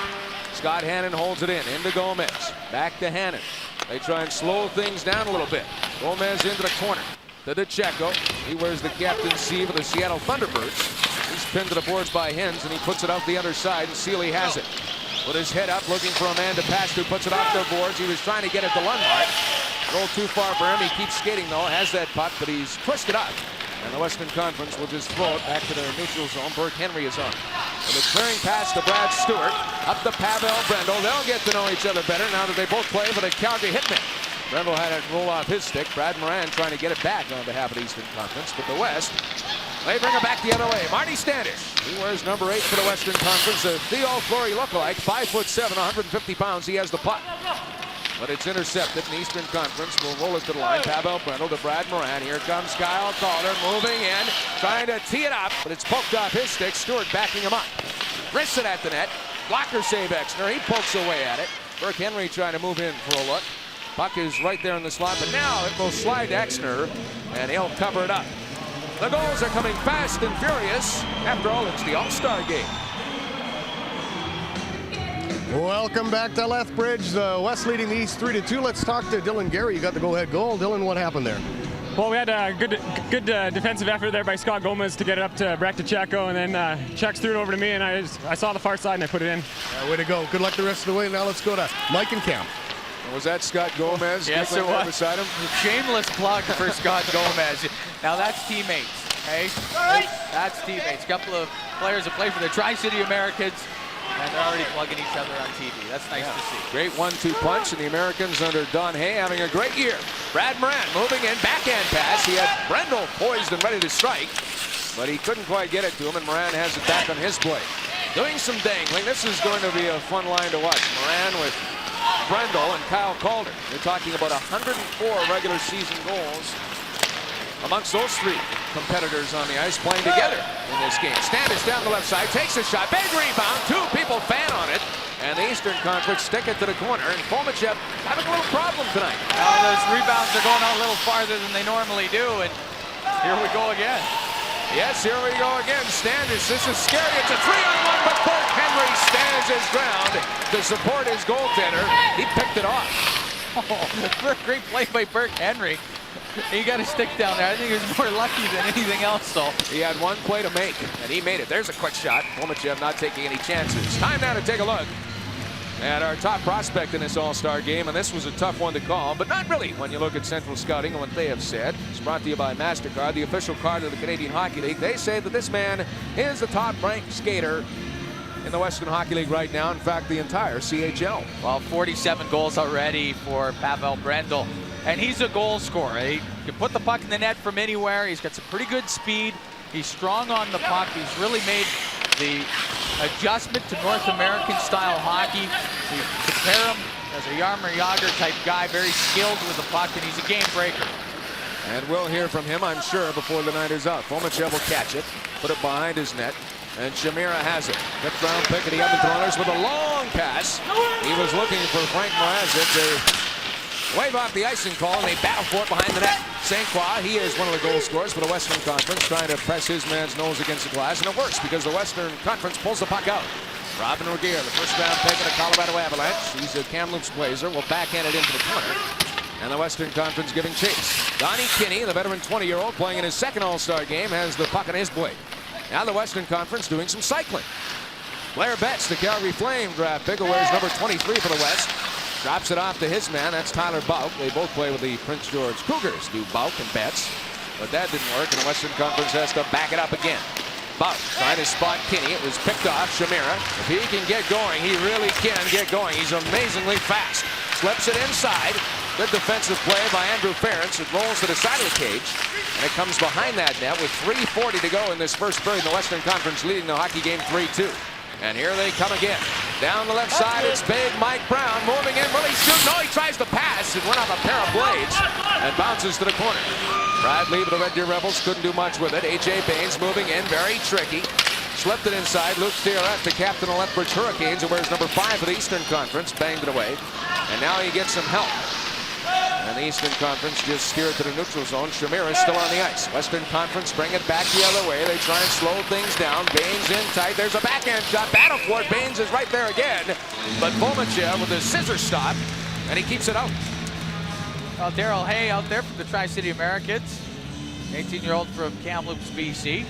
B: Scott Hannon holds it in. Into Gomez. Back to Hannon. They try and slow things down a little bit. Gomez into the corner. To Checo. He wears the captain's C for the Seattle Thunderbirds. He's pinned to the boards by Hens, and he puts it out the other side, and Seeley has it. With his head up, looking for a man to pass to, puts it off the boards. He was trying to get it to Lundmark. Rolled too far for him. He keeps skating, though. Has that puck, but he's twisted up. And the Western Conference will just throw it back to the neutral zone. Burke Henry is on. And the clearing pass to Brad Stewart. Up to Pavel Brendel. They'll get to know each other better now that they both play for the Calgary Hitmen. Brendel had it roll off his stick. Brad Moran trying to get it back on behalf of the Eastern Conference. But the West, they bring it back the other way. Marty Standish. He wears number 8 for the Western Conference. A Theo Fleury lookalike. 5'7", 150 pounds. He has the puck. But it's intercepted in the Eastern Conference. We'll roll it to the line. Pavel Brendel to Brad Moran. Here comes Kyle Calder moving in. Trying to tee it up. But it's poked off his stick. Stewart backing him up. Wrists it at the net. Blocker save Exner. He pokes away at it. Burke Henry trying to move in for a look. Puck is right there in the slot, but now it will slide to Exner, and he'll cover it up. The goals are coming fast and furious. After all, it's the All-Star game.
A: Welcome back to Lethbridge. The West leading the East 3-2. Let's talk to Dylan Gary. You got the go-ahead goal. Dylan, what happened there?
F: Well, we had a good defensive effort there by Scott Gomez to get it up to Brett Checo, and then Chex threw it over to me, and I saw the far side and I put it in.
A: Way to go. Good luck the rest of the way. Now let's go to Mike and Cam.
B: Was that Scott Gomez?
C: Yes, it was.
B: Beside him?
C: Shameless plug for Scott Gomez. Now that's teammates, hey? That's teammates. A couple of players that play for the Tri-City Americans, and they're already plugging each other on TV. That's nice to see.
B: Great 1-2 punch, and the Americans under Don Hay having a great year. Brad Moran moving in, backhand pass. He had Brendel poised and ready to strike, but he couldn't quite get it to him, and Moran has it back on his play. Doing some dangling. This is going to be a fun line to watch. Moran with Brendel and Kyle Calder. They're talking about 104 regular season goals amongst those 3 competitors on the ice playing together in this game. Standish down the left side, takes a shot, big rebound, 2 people fan on it, and the Eastern Conference stick it to the corner, and Fomichev having a little problem tonight.
C: Those rebounds are going out a little farther than they normally do, and here we go again.
B: Yes, here we go again. Standish, this is scary. It's a 3-on-1, but Burke Henry stands his ground to support his goaltender. He picked it off.
C: Oh, great play by Burke Henry. He got a stick down there. I think he was more lucky than anything else, though.
B: He had one play to make, and he made it. There's a quick shot. Fomichev not taking any chances. Time now to take a look at our top prospect in this All-Star game, and this was a tough one to call, but not really when you look at Central Scouting and what they have said. It's brought to you by MasterCard, the official card of the Canadian Hockey League. They say that this man is the top-ranked skater in the Western Hockey League right now. In fact, the entire CHL.
C: Well, 47 goals already for Pavel Brendel, and he's a goal scorer. He can put the puck in the net from anywhere. He's got some pretty good speed. He's strong on the puck. He's really made the adjustment to North American style hockey. You compare him as a Jaromir Jagr type guy, very skilled with the puck, and he's a game breaker.
B: And we'll hear from him, I'm sure, before the night is up. Fomichev will catch it, put it behind his net, and Shamira has it. 5th round pick of the Edmonton Oilers with a long pass. He was looking for Frank Mrazek. They wave off the icing call, and they battle for it behind the net. St. Croix, he is one of the goal scorers for the Western Conference, trying to press his man's nose against the glass, and it works because the Western Conference pulls the puck out. Robin Regeer, the 1st round pick of the Colorado Avalanche. He's a Kamloops Blazer, will backhand it into the corner. And the Western Conference giving chase. Donnie Kinney, the veteran 20-year-old, playing in his 2nd All-Star game, has the puck in his blade. Now the Western Conference doing some cycling. Blair Betts, the Calgary Flame draft pick, who wears number 23 for the West, drops it off to his man. That's Tyler Bouk. They both play with the Prince George Cougars, do Bouk and Betts. But that didn't work, and the Western Conference has to back it up again. Bouk trying to spot Kinney. It was picked off. Shamira, if he can get going, he really can get going. He's amazingly fast. Slips it inside. Good defensive play by Andrew Ferentz. It rolls to the side of the cage, and it comes behind that net with 3:40 to go in this first period. The Western Conference leading the hockey game 3-2. And here they come again. Down the left side, it's big Mike Brown moving in. Will he shoot? No, he tries to pass. It went off a pair of blades and bounces to the corner. Brad Lee of the Red Deer Rebels couldn't do much with it. A.J. Baines moving in, very tricky. Slipped it inside. Luke Theoret, the captain of the Lethbridge Hurricanes, who wears number 5 for the Eastern Conference, banged it away. And now he gets some help. And the Eastern Conference just steered to the neutral zone. Shamira is still on the ice. Western Conference bring it back the other way. They try and slow things down. Baines in tight. There's a backhand shot. Battle for it. Baines is right there again. But Fomichev with a scissor stop, and he keeps it out.
C: Well, Daryl Hay out there from the Tri-City Americans, 18-year-old from Kamloops, BC.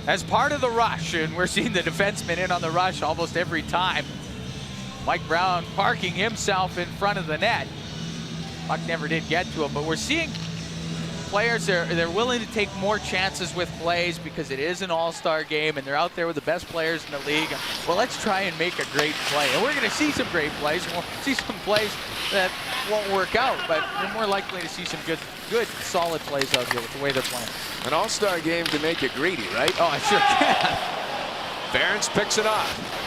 C: As part of the rush, and we're seeing the defenseman in on the rush almost every time. Mike Brown parking himself in front of the net. Puck never did get to him, but we're seeing players, they're willing to take more chances with plays because it is an all-star game and they're out there with the best players in the league. Well, let's try and make a great play. And we're going to see some great plays, and we'll see some plays that won't work out, but we're more likely to see some good solid plays out here with the way they're playing.
B: An all-star game can make you greedy, right?
C: Oh, I sure can.
B: Ferentz picks it off.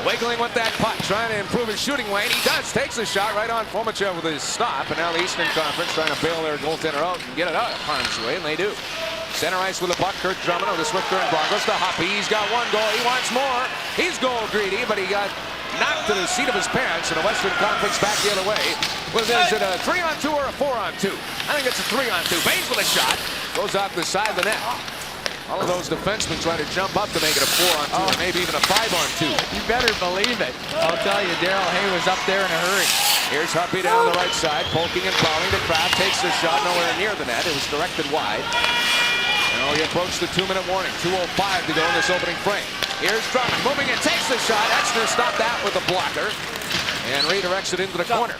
B: Wiggling with that puck, trying to improve his shooting lane. He does, takes a shot right on Fomichev with his stop, and now the Eastern Conference trying to bail their goaltender out and get it out of harm's way, and they do. Center ice with the puck, Kurt Drummond of the Swift Current Broncos to Hoppy. He's got 1 goal, he wants more. He's goal greedy, but he got knocked to the seat of his pants, and the Western Conference back the other way. Is it a 3-on-2 or a 4-on-2? I think it's a 3-on-2. Baines with a shot, goes off the side of the net. All of those defensemen trying to jump up to make it a 4-on-2 or maybe even a 5-on-2.
C: You better believe it. I'll tell you, Daryl Hay was up there in a hurry.
B: Here's Hoppy down the right side, poking and fouling. The Kraft takes the shot nowhere near the net. It was directed wide. Now he approached the 2-minute warning. 2:05 to go in this opening frame. Here's Drummond moving and takes the shot. Exner stopped that with a blocker and redirects it into the corner.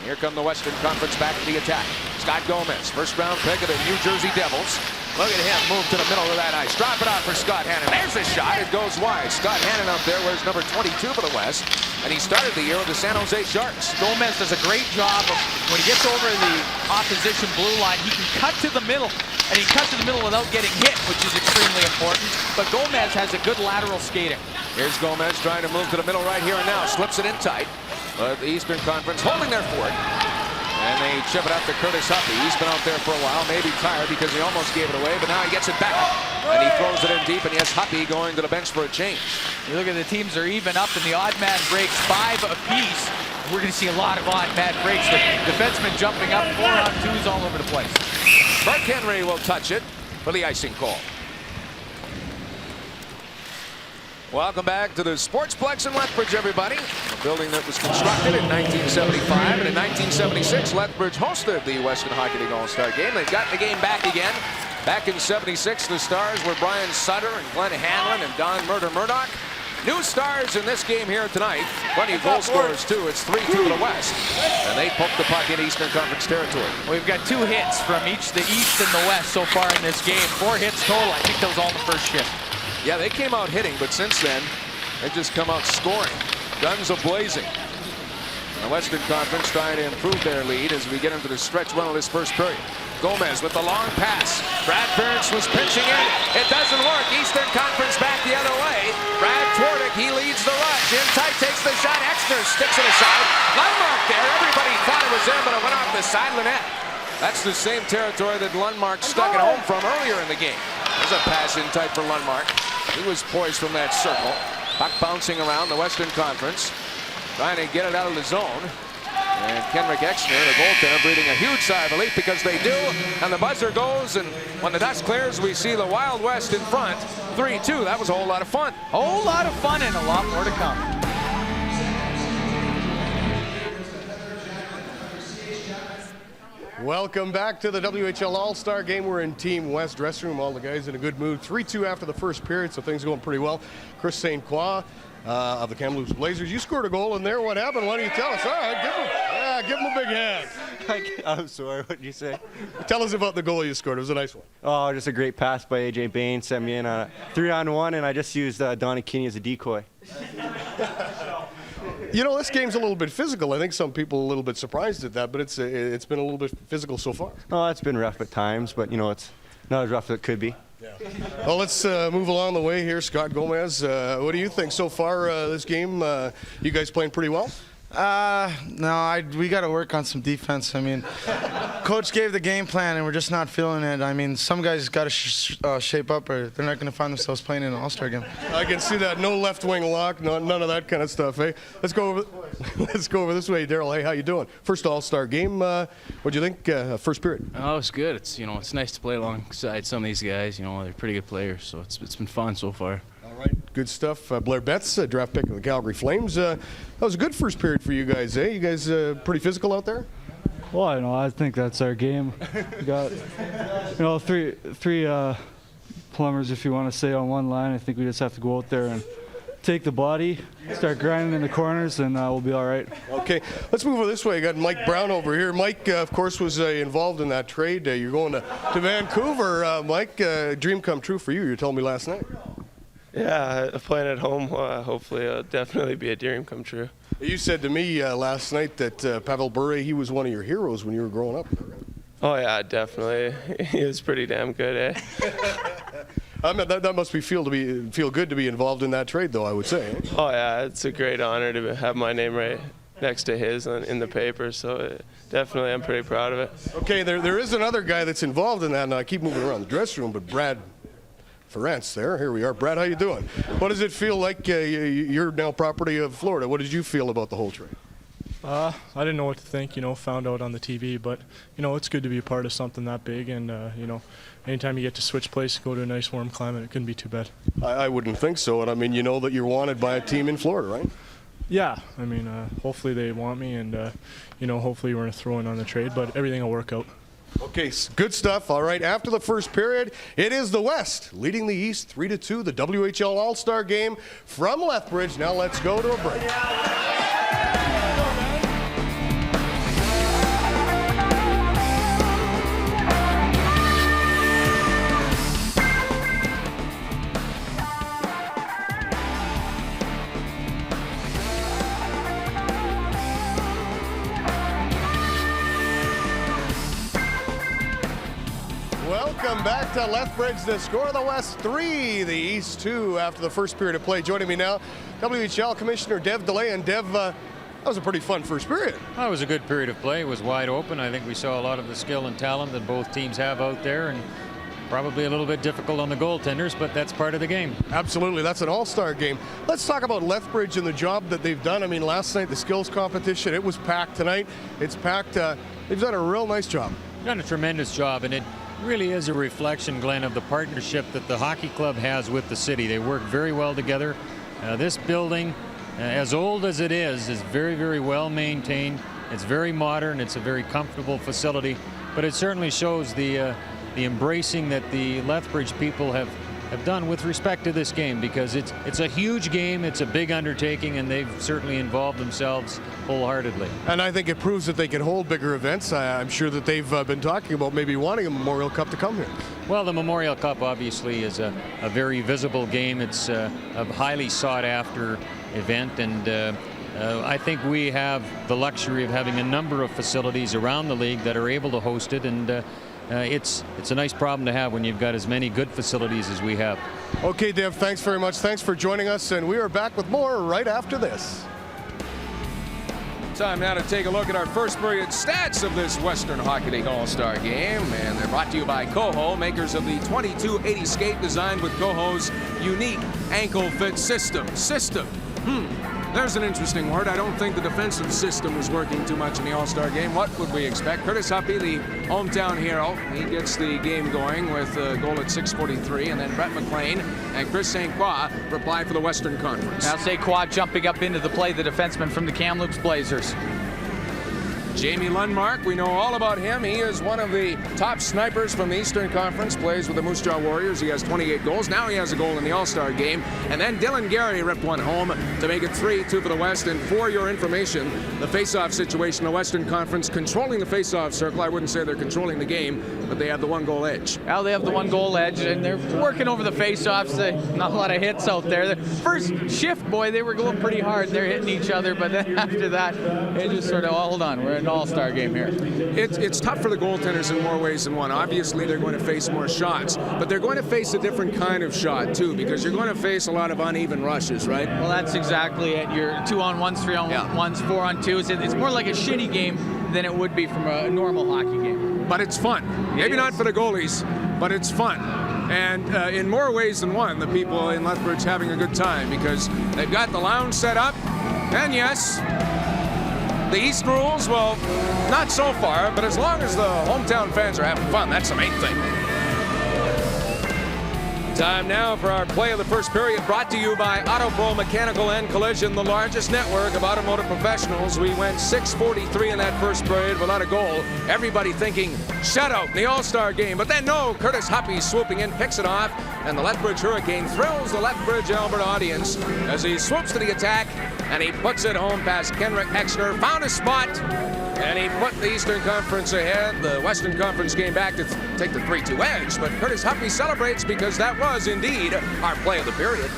B: Here come the Western Conference back to the attack. Scott Gomez, 1st round pick of the New Jersey Devils. Look at him move to the middle of that ice. Drop it off for Scott Hannon. There's the shot. It goes wide. Scott Hannon up there wears number 22 for the West, and he started the year with the San Jose Sharks.
C: Gomez does a great job of, when he gets over the opposition blue line, he can cut to the middle, and he cuts to the middle without getting hit, which is extremely important. But Gomez has a good lateral skating.
B: Here's Gomez trying to move to the middle right here and now. Slips it in tight. But the Eastern Conference holding their fort. And they chip it out to Curtis Huppy. He's been out there for a while, maybe tired because he almost gave it away, but now he gets it back. And he throws it in deep, and he has Huppy going to the bench for a change.
C: You look at the teams are even up, and the odd man breaks 5 apiece. We're going to see a lot of odd man breaks. The defensemen jumping up, 4-on-2s all over the place.
B: Mark Henry will touch it for the icing call. Welcome back to the Sportsplex in Lethbridge, everybody. A building that was constructed in 1975, and in 1976, Lethbridge hosted the Western Hockey League All-Star Game. They've gotten the game back again. Back in 76, the stars were Brian Sutter and Glenn Hanlon and Don Murdoch. New stars in this game here tonight. Plenty of goal scorers, too. It's 3-2 to the West. And they poke the puck in Eastern Conference territory.
C: We've got 2 hits from each the East and the West so far in this game. 4 hits total. I think that was all in the first shift.
B: Yeah, they came out hitting, but since then, they just come out scoring. Guns a-blazing. The Western Conference trying to improve their lead as we get into the stretch run of this first period. Gomez with the long pass. Brad Ferentz was pinching in. It doesn't work. Eastern Conference back the other way. Brad Twardick, he leads the rush. In tight, takes the shot. Exner sticks it aside. Lundmark there. Everybody thought it was in, but it went off the side of the net. That's the same territory that Lundmark stuck it home from earlier in the game. There's a pass in tight for Lundmark. He was poised from that circle. Puck bouncing around the Western Conference, trying to get it out of the zone. And Kenrick Exner, the goaltender, breathing a huge sigh of relief because they do. And the buzzer goes, and when the dust clears, we see the Wild West in front. 3-2. That was a whole lot of fun.
C: Whole lot of fun and a lot more to come.
A: Welcome back to the WHL All-Star Game. We're in Team West dressing room. All the guys in a good mood. 3-2 after the first period, so things are going pretty well. Chris St. Croix of the Kamloops Blazers. You scored a goal in there. What happened? Why don't you tell us? All right, give him a big hand.
G: I'm sorry, what did you say?
A: Tell us about the goal you scored. It was a nice one.
G: Oh, just a great pass by A.J. Bain. Sent me in on a 3-on-1, and I just used Donnie Kinney as a decoy.
A: You know, this game's a little bit physical. I think some people are a little bit surprised at that, but it's been a little bit physical so far.
G: Oh, it's been rough at times, but, you know, it's not as rough as it could be.
A: Yeah. Well, let's move along the way here. Scott Gomez, what do you think so far this game? You guys playing pretty well?
H: No, we got to work on some defense. I mean, coach gave the game plan, and we're just not feeling it. I mean, some guys got to shape up, or they're not going to find themselves playing in an All-Star game.
A: I can see that. No left wing lock, none of that kind of stuff. Hey, let's go over this way, Daryl. Hey, how you doing? First All-Star game. What do you think? First period.
I: Oh, it's good. It's nice to play alongside some of these guys. You know, they're pretty good players, so it's been fun so far.
A: All right, good stuff. Blair Betts, draft pick of the Calgary Flames. That was a good first period for you guys, eh? You guys pretty physical out there?
J: Well, I think that's our game. We got, three plumbers, if you want to say, on one line. I think we just have to go out there and take the body, start grinding in the corners, and we'll be all right.
A: Okay, let's move over this way. I got Mike Brown over here. Mike, of course, was involved in that trade. You're going to Vancouver. Mike, dream come true for you. You told me last night.
K: Yeah, playing at home, hopefully it'll definitely be a dream come true.
A: You said to me last night that Pavel Bure, he was one of your heroes when you were growing up.
K: Oh yeah, definitely. He was pretty damn good, eh?
A: I mean, that must feel good to be involved in that trade, though, I would say.
K: Oh yeah, it's a great honor to have my name right next to his in the paper, so definitely I'm pretty proud of it.
A: Okay, there is another guy that's involved in that, and I keep moving around the dressing room, but Brad Ferentz there. Here we are. Brad, how you doing? What does it feel like you're now property of Florida? What did you feel about the whole trade?
L: I didn't know what to think, found out on the TV, but, it's good to be a part of something that big, and, anytime you get to switch place, go to a nice warm climate, it couldn't be too bad.
A: I wouldn't think so, and I mean, you know that you're wanted by a team in Florida, right?
L: Yeah, I mean, hopefully they want me, and, hopefully we're going to throw in on the trade, but everything will work out.
A: Okay, good stuff. All right, after the first period, it is the West leading the East 3-2, the WHL All-Star Game from Lethbridge. Now let's go to a break. Welcome back to Lethbridge. The score of the West 3, the East 2 after the first period of play. Joining me now, WHL Commissioner Dev DeLay. And Dev, that was a pretty fun first period.
M: That was a good period of play. It was wide open. I think we saw a lot of the skill and talent that both teams have out there, and probably a little bit difficult on the goaltenders, but that's part of the game.
A: Absolutely. That's an all-star game. Let's talk about Lethbridge and the job that they've done. I mean, last night, the skills competition, it was packed. Tonight, it's packed. They've done a real nice job.
M: Done a tremendous job, and it really is a reflection, Glenn, of the partnership that the hockey club has with the city. They work very well together. This building, as old as it is very, very well maintained. It's very modern. It's a very comfortable facility, but it certainly shows the embracing that the Lethbridge people have done with respect to this game, because it's a huge game, it's a big undertaking, and they've certainly involved themselves wholeheartedly.
A: And I think it proves that they can hold bigger events. I'm sure that they've been talking about maybe wanting a Memorial Cup to come here.
M: Well, the Memorial Cup obviously is a very visible game. It's a highly sought after event, and I think we have the luxury of having a number of facilities around the league that are able to host it, and it's a nice problem to have when you've got as many good facilities as we have.
A: Okay, Dev, thanks very much. Thanks for joining us, and we are back with more right after this.
B: Time now to take a look at our first period stats of this Western Hockey League All-Star Game, and they're brought to you by Koho, makers of the 2280 skate designed with Koho's unique ankle fit system. There's an interesting word. I don't think the defensive system was working too much in the All-Star Game. What would we expect? Curtis Huppy, the hometown hero, he gets the game going with a goal at 6:43, and then Brett McLean and Chris St. Croix reply for the Western Conference.
C: Now St. Croix jumping up into the play, the defenseman from the Kamloops Blazers.
B: Jamie Lundmark, we know all about him. He is one of the top snipers from the Eastern Conference, plays with the Moose Jaw Warriors. He has 28 goals. Now he has a goal in the All-Star Game. And then Dylan Gary ripped one home to make it 3-2 for the West. And for your information, the face-off situation in the Western Conference, controlling the face-off circle. I wouldn't say they're controlling the game, but they have the one-goal edge.
C: Well, they have the one-goal edge, and they're working over the face-offs. Not a lot of hits out there. The first shift, boy, they were going pretty hard. They're hitting each other, but then after that, they just sort of, oh, hold on, we're in an all-star game here.
B: It's tough for the goaltenders in more ways than one. Obviously, they're going to face more shots, but they're going to face a different kind of shot, too, because you're going to face a lot of uneven rushes, right?
C: Well, that's exactly it. Your 2-on-1s, 3-on-1s, 4-on-2s. It's more like a shinny game than it would be from a normal hockey game.
B: But it's fun. Maybe not for the goalies, but it's fun. And in more ways than one, the people in Lethbridge having a good time because they've got the lounge set up. And yes, the East rules, well, not so far, but as long as the hometown fans are having fun, that's the main thing. Time now for our play of the first period, brought to you by AutoPro Mechanical and Collision, the largest network of automotive professionals. We went 6:43 in that first period without a goal. Everybody thinking shutout in the All-Star game, but then no, Curtis Huppy swooping in, picks it off, and the Lethbridge Hurricane thrills the Lethbridge, Alberta audience as he swoops to the attack, and he puts it home past Kenrick Exner, found a spot, and he put the Eastern Conference ahead. The Western Conference came back to take the 3-2 edge, but Curtis Huppy celebrates because that was indeed our play of the period.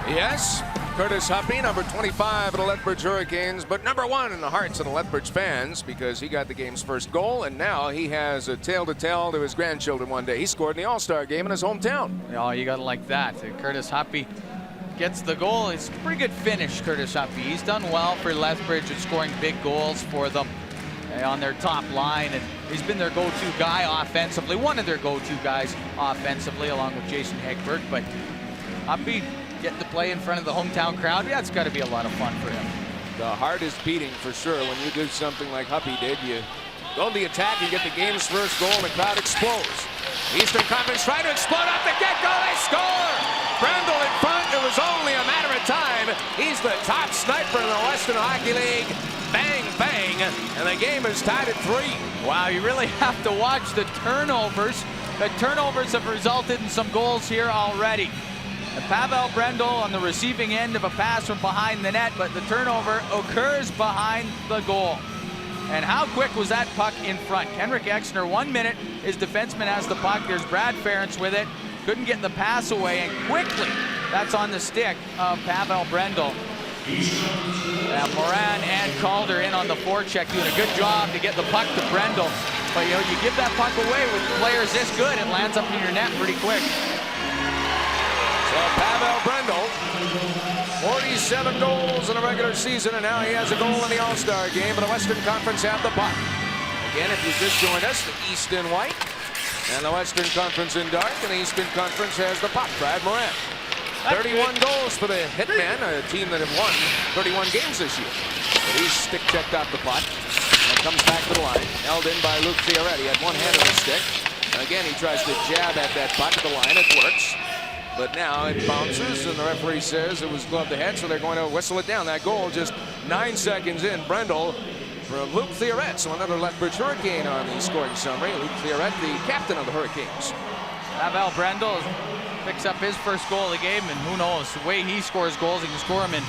B: Yes, Curtis Huppy, number 25 of the Lethbridge Hurricanes, but number 1 in the hearts of the Lethbridge fans because he got the game's first goal, and now he has a tale to tell to his grandchildren one day. He scored in the All-Star game in his hometown.
C: Oh, you gotta like that. Curtis Huppy gets the goal. It's a pretty good finish, Curtis Huppy. He's done well for Lethbridge in scoring big goals for them on their top line, and he's been their go-to guy offensively, one of their go-to guys offensively, along with Jason Hegberg. But Huppy getting to play in front of the hometown crowd, yeah, it's got to be a lot of fun for him.
B: The heart is beating for sure when you do something like Huppy did. You go to the attack, you get the game's first goal, and the crowd explodes. Eastern Conference trying to explode off the get-go. They score! Brendel in front. It was only a matter of time. He's the top sniper in the Western Hockey League. Bang, bang, and the game is tied at 3.
C: Wow, you really have to watch the turnovers. The turnovers have resulted in some goals here already. And Pavel Brendel on the receiving end of a pass from behind the net, but the turnover occurs behind the goal. And how quick was that puck in front? Kenrick Exner, 1 minute. His defenseman has the puck. There's Brad Ferentz with it. Couldn't get the pass away, and quickly, that's on the stick of Pavel Brendel. Moran and Calder in on the forecheck, doing a good job to get the puck to Brendel. But you know, you give that puck away with players this good, it lands up in your net pretty quick.
B: So Pavel Brendel, 47 goals in a regular season, and now he has a goal in the All-Star game, but the Western Conference have the puck. Again, if you just joined us, the East in white, and the Western Conference in dark, and the Eastern Conference has the puck. Brad Moran. 31 goals for the Hitmen, a team that have won 31 games this year. But he's stick-checked off the puck, and comes back to the line. Held in by Luke Fioretti, had one hand on the stick. And again, he tries to jab at that puck at the line. It works. But now it bounces, and the referee says it was gloved ahead, so they're going to whistle it down. That goal just 9 seconds in. Brendel from Luke Fioretti, so another Lethbridge Hurricane on the scoring summary. Luke Fioretti, the captain of the Hurricanes.
C: Pavel Brendel picks up his first goal of the game, and who knows, the way he scores goals, he can score them in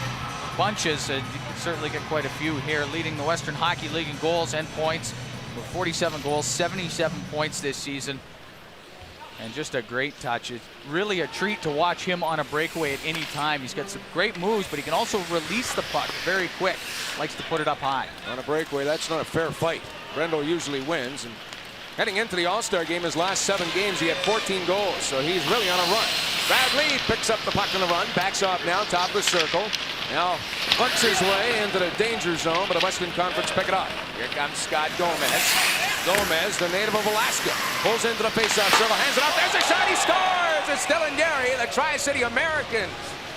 C: bunches. You can certainly get quite a few here, leading the Western Hockey League in goals and points with 47 goals, 77 points this season. And just a great touch. It's really a treat to watch him on a breakaway at any time. He's got some great moves, but he can also release the puck very quick. Likes to put it up high.
B: On a breakaway, that's not a fair fight. Brendel usually wins. And heading into the All-Star game, his last 7 games, he had 14 goals, so he's really on a run. Bradley picks up the puck on the run, backs off now, top of the circle. Now punts his way into the danger zone, but the Western Conference pick it up. Here comes Scott Gomez. Gomez, the native of Alaska, pulls into the faceoff circle, hands it up. There's a shot, he scores! It's Dylan Gary, the Tri-City Americans,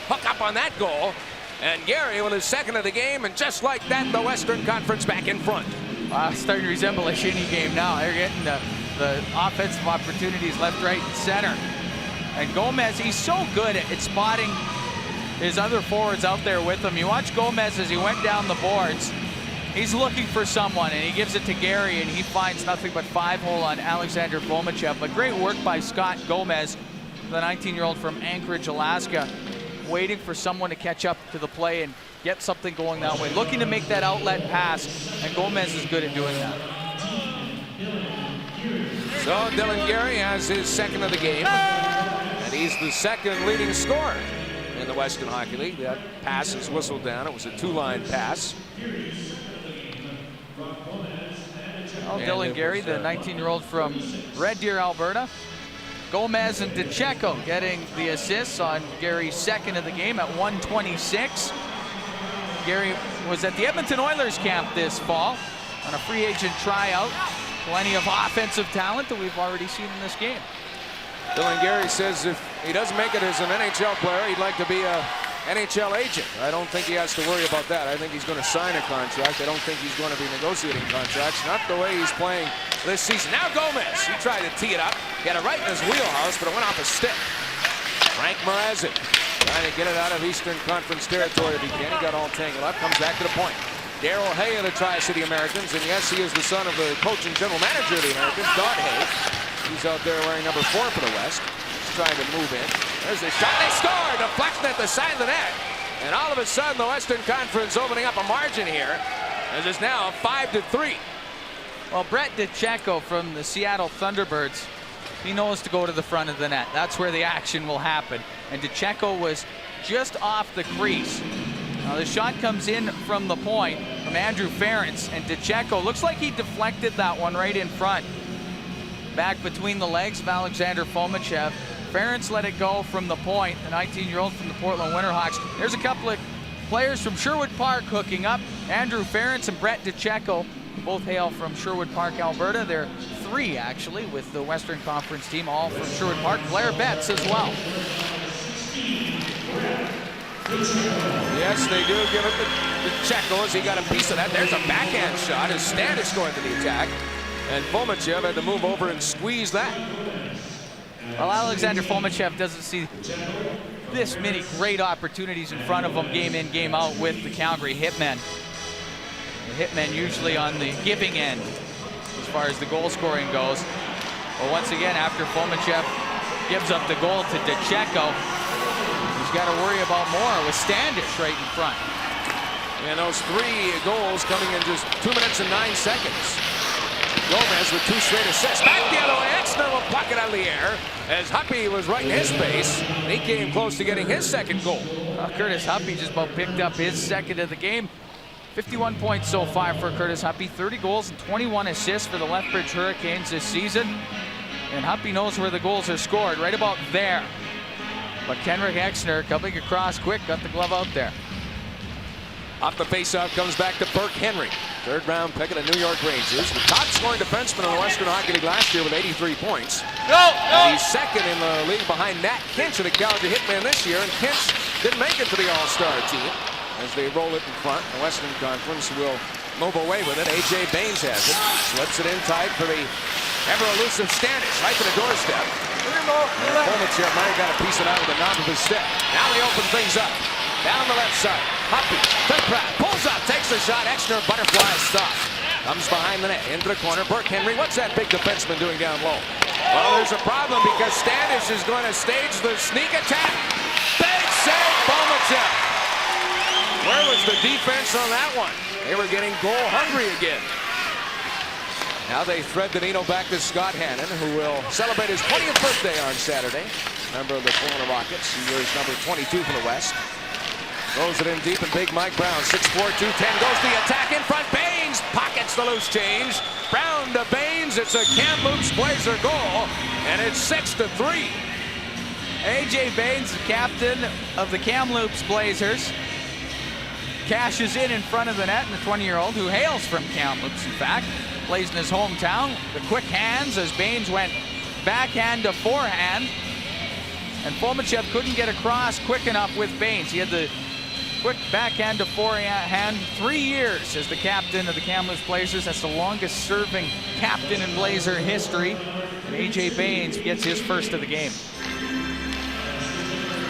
B: hook up on that goal. And Gary with his 2nd of the game, and just like that, the Western Conference back in front.
C: Starting to resemble a shinny game now. They're getting the offensive opportunities left, right, and center. And Gomez, he's so good at spotting his other forwards out there with him. You watch Gomez as he went down the boards. He's looking for someone, and he gives it to Gary, and he finds nothing but 5-hole on Alexander Fomichev. But great work by Scott Gomez, the 19-year-old from Anchorage, Alaska, waiting for someone to catch up to the play and get something going that way. Looking to make that outlet pass, and Gomez is good at doing that.
B: So Dylan Gary has his 2nd of the game, and he's the 2nd leading scorer in the Western Hockey League. That pass is whistled down. It was a 2-line pass.
C: Well, Dylan Gary, the 19-year-old from Red Deer, Alberta. Gomez and DeCecco getting the assists on Gary's 2nd of the game at 1:26. Gary was at the Edmonton Oilers camp this fall on a free agent tryout. Plenty of offensive talent that we've already seen in this game.
B: Dylan Gary says if he doesn't make it as an NHL player, he'd like to be a NHL agent. I don't think he has to worry about that. I think he's going to sign a contract. I don't think he's going to be negotiating contracts. Not the way he's playing this season. Now Gomez, he tried to tee it up. He had it right in his wheelhouse, but it went off his stick. Frank Mrazek trying to get it out of Eastern Conference territory if he can. He got all tangled up, comes back to the point. Daryl Hay of the Tri-City Americans, and yes, he is the son of the coach and general manager of the Americans, Don Hay. He's out there wearing number 4 for the West. He's trying to move in. There's the shot. They score! Deflection at the side of the net. And all of a sudden, the Western Conference opening up a margin here, as it's now 5-3.
C: Well, Brett DeCecco from the Seattle Thunderbirds, he knows to go to the front of the net. That's where the action will happen. And DeCecco was just off the crease. Now the shot comes in from the point from Andrew Ferentz, and DeCecco looks like he deflected that one right in front. Back between the legs of Alexander Fomichev. Ferentz let it go from the point, the 19-year-old from the Portland Winterhawks. There's a couple of players from Sherwood Park hooking up. Andrew Ferentz and Brett DeCecco both hail from Sherwood Park, Alberta. They're 3 actually with the Western Conference team, all from Sherwood Park. Blair Betts as well.
B: Yes, they do give it to DeCecco as he got a piece of that. There's a backhand shot as Standish going to the attack. And Fomichev had to move over and squeeze that.
C: Well, Alexander Fomichev doesn't see this many great opportunities in front of him game in, game out with the Calgary Hitmen. The Hitmen usually on the giving end as far as the goal scoring goes. But once again, after Fomichev gives up the goal to DeCecco, he's got to worry about more with Standish right in front.
B: And those 3 goals coming in just 2 minutes and 9 seconds. Gomez with 2 straight assists. Back the other way. Exner will pluck it out of the air as Huppy was right in his face. He came close to getting his 2nd goal.
C: Curtis Huppy just about picked up his 2nd of the game. 51 points so far for Curtis Huppy. 30 goals and 21 assists for the Lethbridge Hurricanes this season. And Huppy knows where the goals are scored, right about there. But Kenrick Exner coming across quick, got the glove out there.
B: Off the faceoff comes back to Burke Henry. 3rd round pick of the New York Rangers. The top scoring defenseman in the Western Hockey League last year with 83 points. And he's 2nd in the league behind Nat Kinch of the Calgary Hitmen this year. And Kinch didn't make it to the All-Star team. As they roll it in front, the Western Conference will move away with it. A.J. Baines has it. Slips it in tight for the ever-elusive Standish right to the doorstep. Fomichev might have got a piece of that with the knob of his stick. Now they open things up. Down the left side. Huppy, to Pratt, pulls up, takes the shot. Exner butterfly stop. Comes behind the net, into the corner. Burke Henry, what's that big defenseman doing down low? Well, there's a problem because Standish is going to stage the sneak attack. Big save, Fomichev. Where was the defense on that one? They were getting goal hungry again. Now they thread the needle back to Scott Hannon, who will celebrate his 20th birthday on Saturday. Member of the Kelowna Rockets. He wears number 22 for the West. Throws it in deep, and big Mike Brown, 6'4", 210, goes the attack in front. Baines pockets the loose change. Brown to Baines. It's a Kamloops Blazer goal, and it's 6-3.
C: A.J. Baines, the captain of the Kamloops Blazers, cashes in front of the net, and the 20-year-old, who hails from Kamloops, in fact, plays in his hometown. The quick hands as Baines went backhand to forehand, and Fomichev couldn't get across quick enough with Baines. He had the quick backhand to forehand. 3 years as the captain of the Kamloops Blazers. That's the longest serving captain in Blazer history. And A.J. Baines gets his first of the game.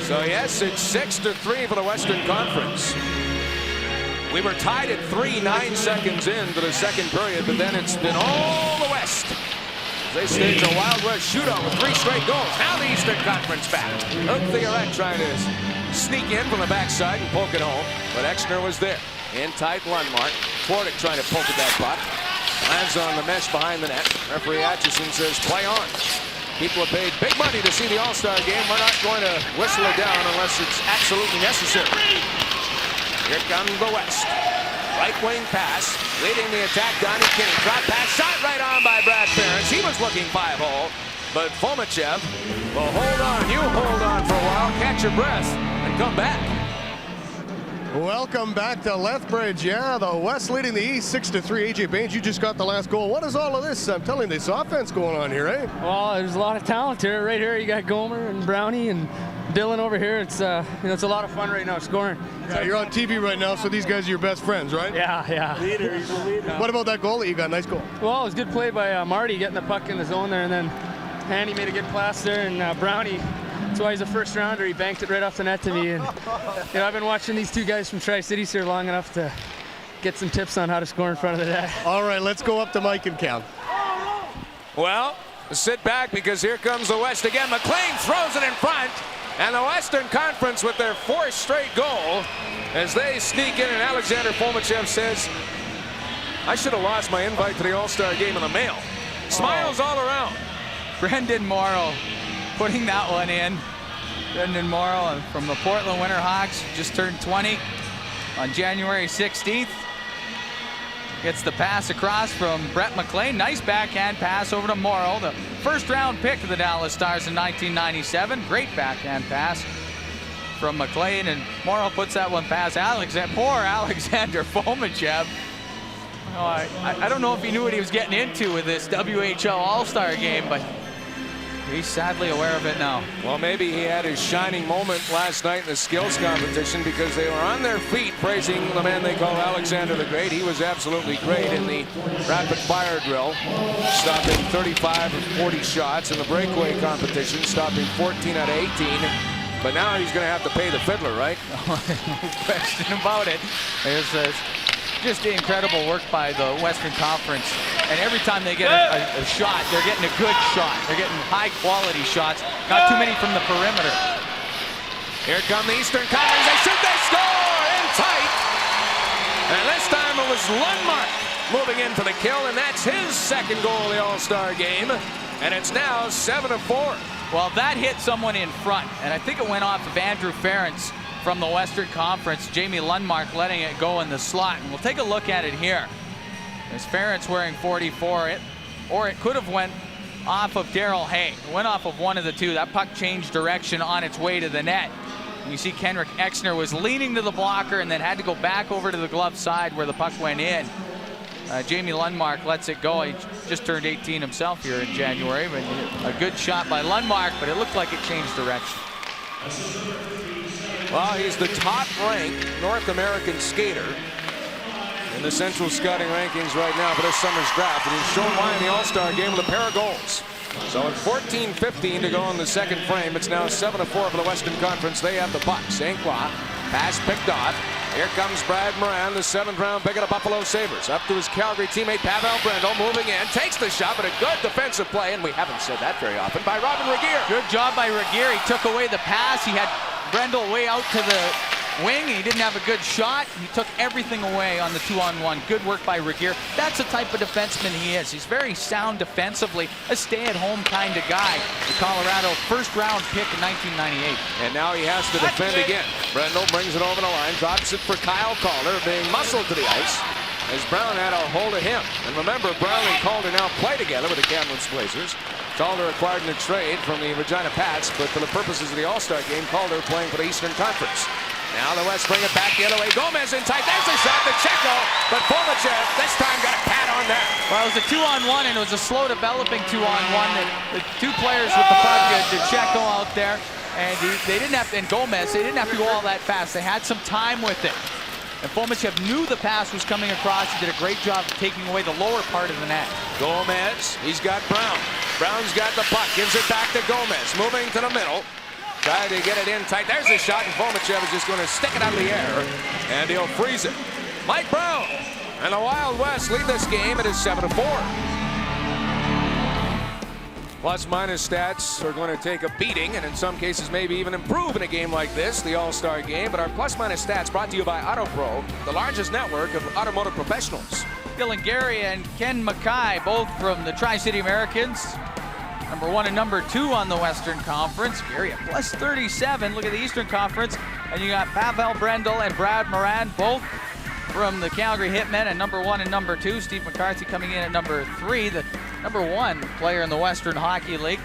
B: So yes, it's 6-3 for the Western Conference. We were tied at 3, 9 seconds into the second period, but then it's been all the West. They stage a Wild West shootout with 3 straight goals. Now the Eastern Conference back. Luke Theoret trying to sneak in from the backside and poke it home, but Exner was there. In tight, Lundmark. Twardick trying to poke at that puck. Lands on the mesh behind the net. Referee Atchison says play on. People have paid big money to see the All-Star game. We're not going to whistle it down unless it's absolutely necessary. Here comes the West. Right wing pass, leading the attack, Donnie Kinney. Drop pass, shot right on by Brad Ferentz. He was looking 5-hole, but Fomichev will hold on. You hold on for a while, catch your breath, and come back.
A: Welcome back to Lethbridge. Yeah, the West leading the East 6-3. A.J. Baines, you just got the last goal. What is all of this? I'm telling you, this offense going on here, eh?
N: Well, there's a lot of talent here. Right here, you got Gomer and Brownie and Dylan over here. It's it's a lot of fun right now scoring.
A: Yeah, you're on TV right now, so these guys are your best friends, right?
N: Yeah. Leader, he's the leader.
A: What about that goal that you got? Nice goal.
N: Well, it was a good play by Marty getting the puck in the zone there, and then Hanny made a good pass there, and Brownie, that's why he's a first rounder. He banked it right off the net to me, and I've been watching these two guys from Tri-Cities here long enough to get some tips on how to score in front of the net.
A: All right, let's go up to Mike and count.
B: Well, sit back because here comes the West again. McLean throws it in front. And the Western Conference with their 4th straight goal as they sneak in, and Alexander Fomichev says, I should have lost my invite to the All-Star game in the mail. Smiles all around.
C: Brendan Morrow putting that one in. Brendan Morrow from the Portland Winterhawks, just turned 20 on January 16th. Gets the pass across from Brett McLean. Nice backhand pass over to Morrow, the first-round pick of the Dallas Stars in 1997. Great backhand pass from McLean, and Morrow puts that one past poor Alexander Fomichev. Oh, I don't know if he knew what he was getting into with this WHL All-Star game, but he's sadly aware of it now.
B: Well, maybe he had his shining moment last night in the skills competition because they were on their feet praising the man they call Alexander the Great. He was absolutely great in the rapid fire drill, stopping 35 of 40 shots. In the breakaway competition, stopping 14 out of 18. But now he's going to have to pay the fiddler, right?
C: No question about it. It's just incredible work by the Western Conference. And every time they get a shot, they're getting a good shot. They're getting high-quality shots. Not too many from the perimeter.
B: Here come the Eastern Conference. They shoot, they score in tight. And this time it was Lundmark moving in for the kill, and that's his 2nd goal of the All-Star game. And it's now 7-4.
C: Well, that hit someone in front, and I think it went off of Andrew Ferentz from the Western Conference. Jamie Lundmark letting it go in the slot, and we'll take a look at it here. There's Ferentz wearing 44, or it could have went off of Darrell Hay. It went off of one of the two. That puck changed direction on its way to the net. And you see Kenrick Exner was leaning to the blocker and then had to go back over to the glove side where the puck went in. Jamie Lundmark lets it go. He just turned 18 himself here in January, but a good shot by Lundmark, but it looked like it changed direction.
B: Well, he's the top-ranked North American skater in the Central Scouting rankings right now for this summer's draft, and he's shown why in the All-Star game with a pair of goals. So at 14:15 to go in the 2nd frame, it's now 7-4 for the Western Conference. They have the puck. St. Croix, pass picked off. Here comes Brad Moran, the 7th-round pick of the Buffalo Sabres. Up to his Calgary teammate Pavel Brendel, moving in, takes the shot, but a good defensive play, and we haven't said that very often, by Robin Regeer.
C: Good job by Regeer. He took away the pass. He had Brendel way out to the wing. He didn't have a good shot. He took everything away on the 2-on-1. Good work by Regier. That's the type of defenseman he is. He's very sound defensively, a stay-at-home kind of guy. The Colorado first-round pick in 1998.
B: And now he has to defend again. Brendel brings it over the line, drops it for Kyle Calder, being muscled to the ice as Brown had a hold of him. And remember, Brown and Calder now play together with the Kamloops Blazers. Calder acquired in a trade from the Regina Pats, but for the purposes of the All-Star game, Calder playing for the Eastern Conference. Now the West bring it back the other way. Gomez in tight. There's a shot to Checo, but Formachev this time got a pat on that.
C: Well, it was a 2-on-1, and it was a slow developing 2-on-1. The two players with the puck, Checo out there, and they didn't have to, and Gomez, they didn't have to go all that fast. They had some time with it. And Formachev knew the pass was coming across. He did a great job of taking away the lower part of the net.
B: Gomez, he's got Brown. Brown's got the puck, gives it back to Gomez, moving to the middle. Trying to get it in tight. There's a shot, and Formachev is just going to stick it out of the air, and he'll freeze it. Mike Brown and the Wild West lead this game. It is 7-4. Plus-minus stats are going to take a beating, and in some cases maybe even improve in a game like this, the All-Star game. But our plus-minus stats brought to you by AutoPro, the largest network of automotive professionals.
C: Dylan Gary and Ken Mackay, both from the Tri-City Americans. Number 1 and number 2 on the Western Conference. Gary at plus 37. Look at the Eastern Conference. And you got Pavel Brendel and Brad Moran, both from the Calgary Hitmen, and number 1 and number 2. Steve McCarthy coming in at number 3. The number 1 player in the Western Hockey League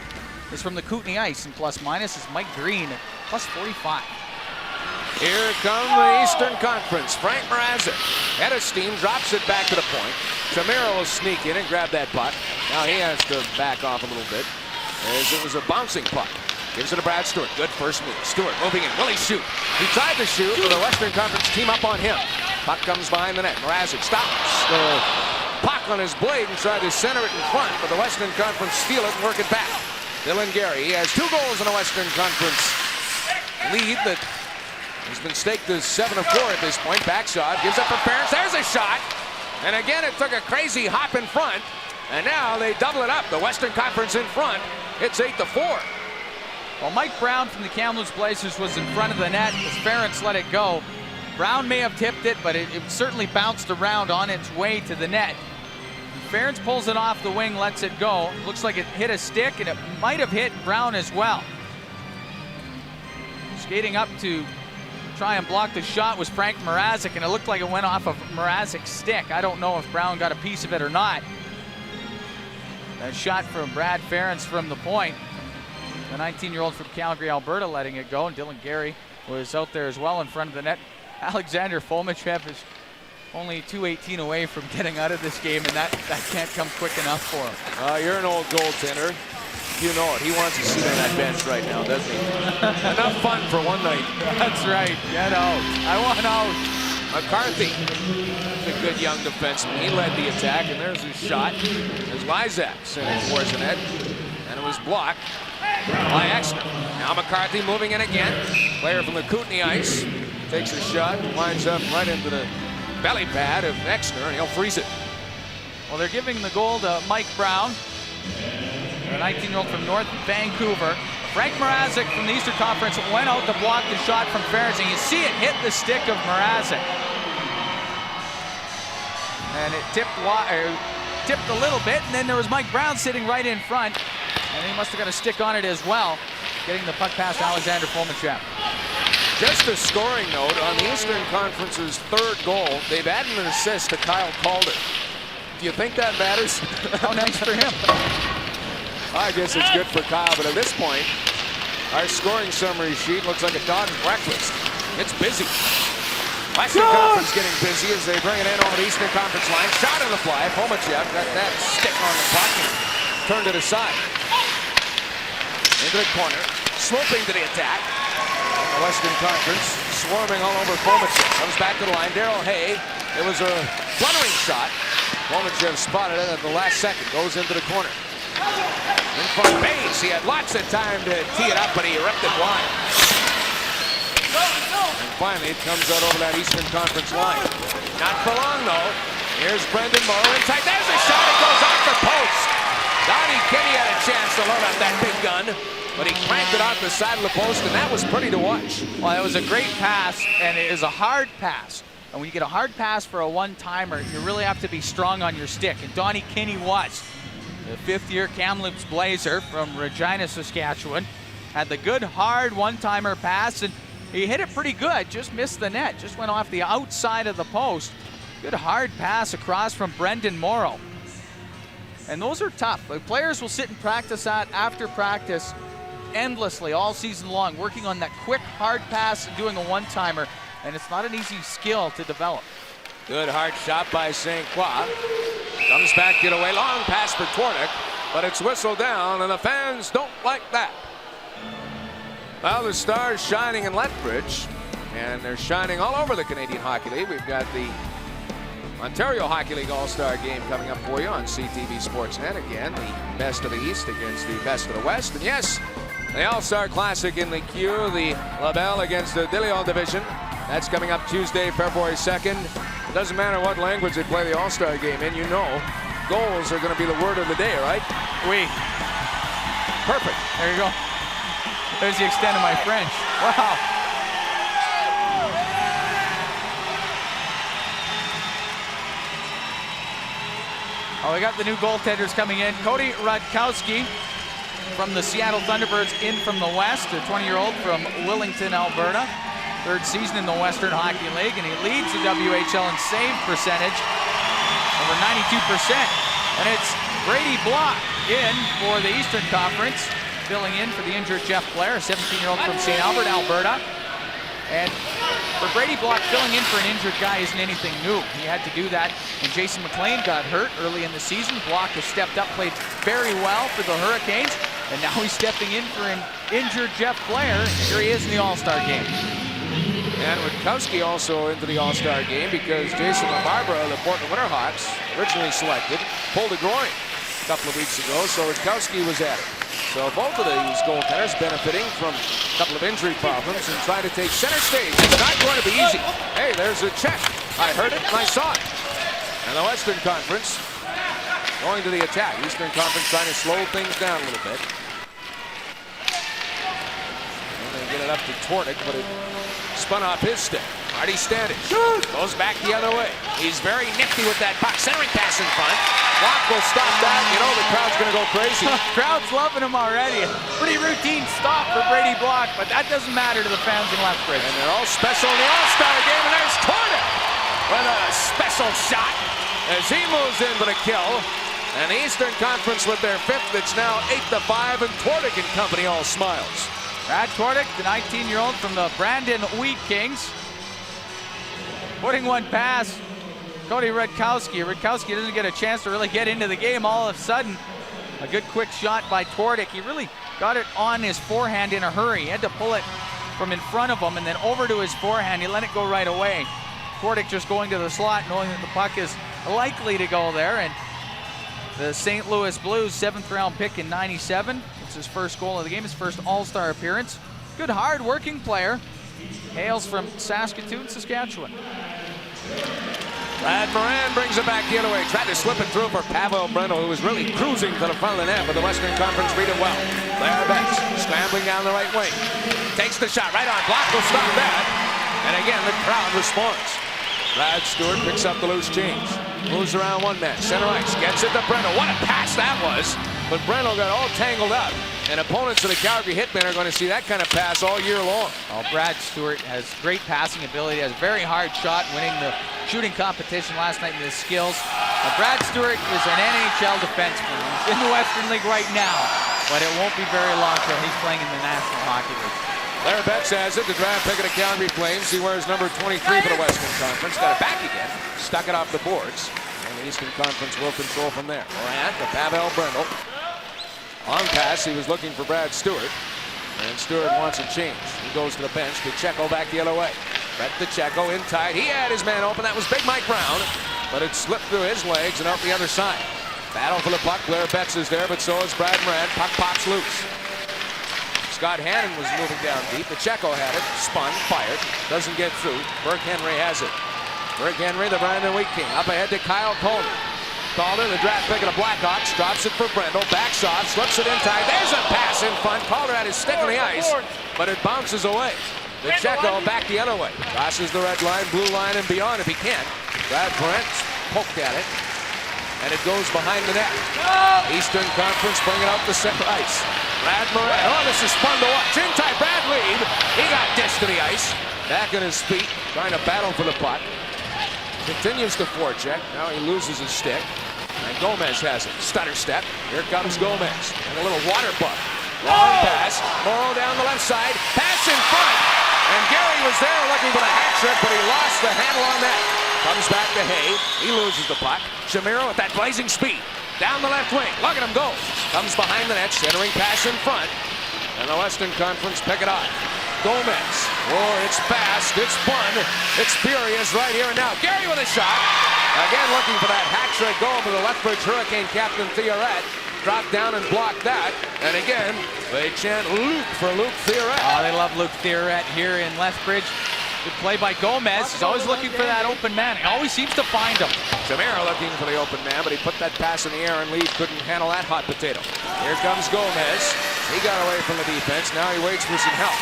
C: is from the Kootenay Ice, and plus-minus is Mike Green at plus 45.
B: Here come the Eastern Conference. Frank Mrazek, head of steam, drops it back to the point. Shamiro will sneak in and grab that puck. Now he has to back off a little bit, as it was a bouncing puck. Gives it to Brad Stewart. Good first move. Stewart moving in. Will he shoot? He tried to shoot, but the Western Conference team up on him. Puck comes behind the net. Mrazek stops the puck on his blade and tried to center it in front, but the Western Conference steal it and work it back. Dylan Gary, he has 2 goals in the Western Conference lead that has been staked as 7-4 at this point. Back shot, gives up for Ference. There's a shot. And again, it took a crazy hop in front. And now they double it up. The Western Conference in front. It's 8-4.
C: Well, Mike Brown from the Kamloops Blazers was in front of the net as Ference let it go. Brown may have tipped it, but it certainly bounced around on its way to the net. Ference pulls it off the wing, lets it go. Looks like it hit a stick, and it might have hit Brown as well. Skating up to try and block the shot was Frank Mrazek, and it looked like it went off of Mrazek's stick. I don't know if Brown got a piece of it or not. That shot from Brad Ference from the point. The 19-year-old from Calgary, Alberta, letting it go, and Dylan Gary was out there as well in front of the net. Alexander Formachev is only 2:18 away from getting out of this game, and that can't come quick enough for him.
B: You're an old goaltender. You know it. He wants to sit on that bench right now, doesn't he? Enough fun for one night.
C: That's right. Get out. I want out.
B: McCarthy, a good young defenseman. He led the attack, and there's his shot. There's Lysak sending towards the net, and it was blocked by Exner. Now McCarthy moving in again. Player from the Kootenay Ice takes a shot, winds up right into the belly pad of Exner, and he'll freeze it.
C: Well, they're giving the goal to Mike Brown, the 19-year-old from North Vancouver. Frank Mrazek from the Eastern Conference went out to block the shot from Ference, and you see it hit the stick of Mrazek. And it tipped a little bit, and then there was Mike Brown sitting right in front, and he must have got a stick on it as well, getting the puck past Alexander Formachev.
B: Just a scoring note, on the Eastern Conference's 3rd goal, they've added an assist to Kyle Calder. Do you think that matters?
C: How nice for him.
B: I guess it's good for Kyle, but at this point, our scoring summary sheet looks like a dog's breakfast. It's busy. Western Conference getting busy as they bring it in over the Eastern Conference line. Shot on the fly. Formachev got that stick on the puck and turned it aside. Into the corner, swooping to the attack. The Western Conference swarming all over Formachev. Comes back to the line. Darrell Hay. It was a fluttering shot. Formachev spotted it at the last second. Goes into the corner. In front of Bays. He had lots of time to tee it up, but he ripped it wide. And finally, it comes out over that Eastern Conference line. Not for long, though. Here's Brendan Morrow in tight. There's a shot. It goes off the post. Donnie Kenny had a chance to load up that big gun. but he cranked it off the side of the post, and that was pretty to watch.
C: Well, it was a great pass, and it is a hard pass. And when you get a hard pass for a one-timer, you really have to be strong on your stick. And Donnie Kinney was. The fifth-year Kamloops Blazer from Regina, Saskatchewan, had the good, hard one-timer pass, and he hit it pretty good. Just missed the net. Just went off the outside of the post. Good hard pass across from Brendan Morrow. And those are tough. Like, players will sit and practice that after practice endlessly all season long, working on that quick, hard pass and doing a one-timer. And it's not an easy skill to develop.
B: Good hard shot by St. Croix. Comes back, get away, long pass for Twardek, but it's whistled down, and the fans don't like that. Well, the Stars shining in Lethbridge, and they're shining all over the Canadian Hockey League. We've got the Ontario Hockey League All-Star Game coming up for you on CTV Sportsnet. Again, the best of the East against the best of the West. And yes, the All-Star Classic in the queue, the Labelle against the Dilion Division. That's coming up Tuesday, February 2nd. It doesn't matter what language they play the All-Star Game in, you know goals are going to be the word of the day, right?
C: Oui.
B: Perfect.
C: There you go. There's the extent of my French. Wow. Oh, we got the new goaltenders coming in. Cody Rutkowski from the Seattle Thunderbirds in from the West, a 20-year-old from Willington, Alberta. Third season in the Western Hockey League, and he leads the WHL in save percentage, over 92%. And it's Brady Block in for the Eastern Conference, filling in for the injured Jeff Blair, a 17-year-old from St. Albert, Alberta. And for Brady Block, filling in for an injured guy isn't anything new. He had to do that when Jason McLean got hurt early in the season. Block has stepped up, played very well for the Hurricanes, and now he's stepping in for an injured Jeff Blair. Here he is in the All-Star game.
B: And Rutkowski also into the All-Star game because Jason LaBarbera of the Portland Winterhawks, originally selected, pulled a groin a couple of weeks ago, so Rutkowski was at it. So both of these goaltenders benefiting from a couple of injury problems and trying to take center stage. It's not going to be easy. Hey, there's a check. I heard it and I saw it. And the Western Conference going to the attack. Eastern Conference trying to slow things down a little bit. And they get it up to Twardek, but it spun off his stick. Marty Standish goes back the other way. He's very nifty with that puck. Centering pass in front. Block will stop that. You know the crowd's going to go crazy.
C: Crowd's loving him already. Pretty routine stop for Brady Block, but that doesn't matter to the fans in Lethbridge.
B: And they're all special in the All-Star game, and there's Twardek with a special shot as he moves in for the kill. And the Eastern Conference with their fifth, it's now 8-5, and Twardek and company all smiles.
C: Brad Twardek, the 19-year-old from the Brandon Wheat Kings, putting one past Cody Rutkowski. Rutkowski doesn't get a chance to really get into the game. All of a sudden, a good quick shot by Twardek. He really got it on his forehand in a hurry. He had to pull it from in front of him and then over to his forehand. He let it go right away. Twardek just going to the slot, knowing that the puck is likely to go there. And the St. Louis Blues 7th-round pick in '97. It's his first goal of the game, his first All-Star appearance. Good, hard-working player. Hails from Saskatoon, Saskatchewan.
B: Brad Moran brings it back the other way. Tried to slip it through for Pavel Breno, who was really cruising to the front of the net, but the Western Conference read it well. Blair Betts scrambling down the right wing. Takes the shot right on. Block will stop that. And again, the crowd responds. Brad Stewart picks up the loose change. Moves around one man. Center ice. Gets it to Breno. What a pass that was. But Breno got all tangled up. And opponents of the Calgary Hitmen are going to see that kind of pass all year long.
C: Oh, Brad Stewart has great passing ability, has a very hard shot, winning the shooting competition last night with his skills. Brad Stewart is an NHL defenseman. He's in the Western League right now, but it won't be very long till he's playing in the National Hockey League.
B: Blair Betts has it, the draft pick of the Calgary Flames. He wears number 23 for the Western Conference. Got it back again, stuck it off the boards. And the Eastern Conference will control from there. Morant to Pavel Breno. On pass, he was looking for Brad Stewart. And Stewart wants a change. He goes to the bench. Pacheco back the other way. Brett Pacheco in tight. He had his man open. That was Big Mike Brown. But it slipped through his legs and out the other side. Battle for the puck. Blair Betts is there, but so is Brad Moran. Puck pops loose. Scott Hannon was moving down deep. Pacheco had it. Spun. Fired. Doesn't get through. Burke Henry has it. Burke Henry, the Brandon Wheat King. Up ahead to Kyle Coleman. Calder, the draft pick of the Blackhawks, drops it for Brendel, backs off, slips it in tight. There's a pass in front. Calder had his stick on the ice, but it bounces away. The Checo back the other way. Crosses the red line, blue line, and beyond if he can. Brad Brent poked at it, and it goes behind the net. Eastern Conference bringing up the center ice. Brad Moran. Oh, this is fun to watch. In tight, Brad Lead. He got dished to the ice. Back on his feet, trying to battle for the puck. Continues to forecheck. Now he loses his stick. And Gomez has it. Stutter step. Here comes Gomez. And a little water buck. Long pass. Morrow down the left side. Pass in front. And Gary was there looking for the hat trick, but he lost the handle on that. Comes back to Hay. He loses the puck. Shamiro with that blazing speed. Down the left wing. Look at him go. Comes behind the net. Centering pass in front. And the Western Conference pick it up. Gomez. Oh, it's fast. It's fun. It's furious right here and now. Gary with a shot. Again looking for that hat trick goal for the Lethbridge Hurricane captain Theoret. Dropped down and blocked that. And again, they chant Luke for Luke Theoret.
C: Oh, they love Luke Theoret here in Lethbridge. Good play by Gomez. He's always looking for that open man. He always seems to find him.
B: Shamiro looking for the open man, but he put that pass in the air and Lee couldn't handle that hot potato. Here comes Gomez. He got away from the defense. Now he waits for some help.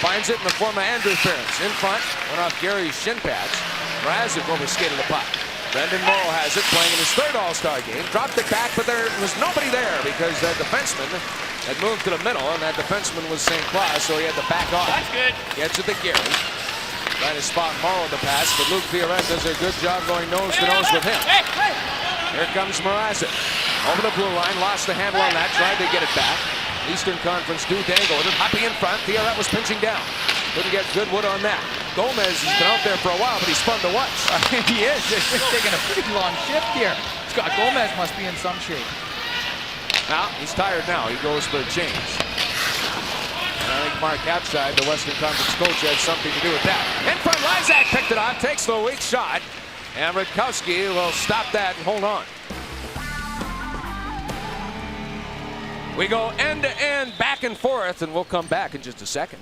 B: Finds it in the form of Andrew Ferentz. In front, went off Gary's shin pads. Mrazek overskated the puck. Brendan Morrow has it, playing in his third All-Star game. Dropped it back, but there was nobody there because that defenseman had moved to the middle, and that defenseman was St. Claus, so he had to back off.
D: That's good.
B: Gets it to Gary. Trying to spot Morrow the pass, but Luke Theoret does a good job going nose to nose with him. Here comes Mrazek. Over the blue line, lost the handle on that, tried to get it back. Eastern Conference do dangle with it. Hoppy in front. Theoret was pinching down. Couldn't get good wood on that. Gomez has been out there for a while, but he's fun to watch.
C: He is. He's taking a pretty long shift here. Scott Gomez must be in some shape.
B: Now, he's tired now. He goes for a change. And I think Mark Capside, the Western Conference coach, had something to do with that. In front, Lysak picked it up, takes the weak shot. And Rutkowski will stop that and hold on. We go end to end, back and forth, and we'll come back in just a second.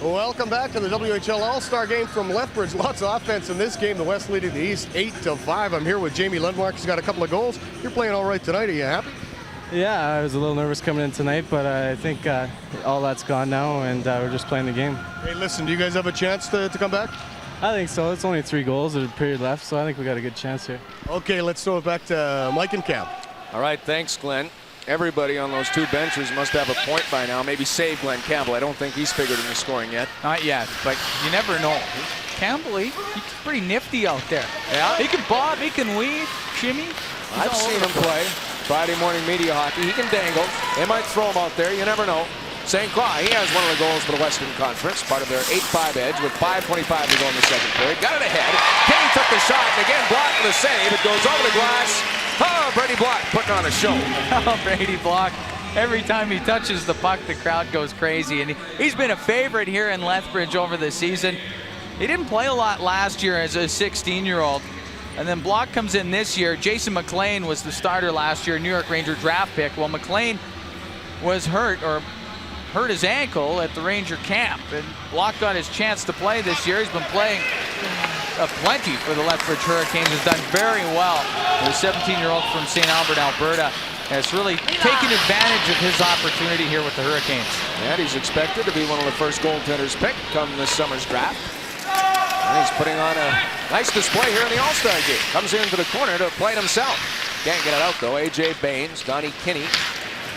A: Welcome back to the WHL All-Star Game from Lethbridge. Lots of offense in this game. The West leading the East 8-5. I'm here with Jamie Lundmark. He's got a couple of goals. You're playing all right tonight. Are you happy?
O: Yeah, I was a little nervous coming in tonight, but I think all that's gone now, and we're just playing the game.
A: Hey, listen, do you guys have a chance to come back?
O: I think so. It's only 3 goals. There's a period left, so I think we got a good chance here.
A: Okay, let's throw it back to Mike and Cam.
B: All right, thanks, Glenn. Everybody on those 2 benches must have a point by now. Maybe save Glenn Campbell. I don't think he's figured in the scoring yet.
C: Not yet, but you never know. Campbell, he's pretty nifty out there.
B: Yeah?
C: He can bob, he can weave, shimmy.
B: I've seen him play. Friday morning media hockey. He can dangle. They might throw him out there. You never know. St. Clair, he has one of the goals for the Western Conference, part of their 8-5 edge with 5:25 to go in the second period. Got it ahead. Kenny took the shot, and again blocked for the save. It goes over the glass. Oh, Brady Block putting on a show.
C: Oh, Brady Block. Every time he touches the puck, the crowd goes crazy. And he's been a favorite here in Lethbridge over the season. He didn't play a lot last year as a 16-year-old. And then Block comes in this year. Jason McLean was the starter last year, New York Ranger draft pick. Well, McLean was hurt his ankle at the Ranger camp. And Block got his chance to play this year. He's been playing plenty for the Lethbridge Hurricanes. Has done very well. The 17-year-old from St. Albert, Alberta, has really taken advantage of his opportunity here with the Hurricanes.
B: And he's expected to be one of the first goaltenders picked come this summer's draft. And he's putting on a nice display here in the All-Star game. Comes into the corner to play it himself. Can't get it out, though. A.J. Baines, Donnie Kinney,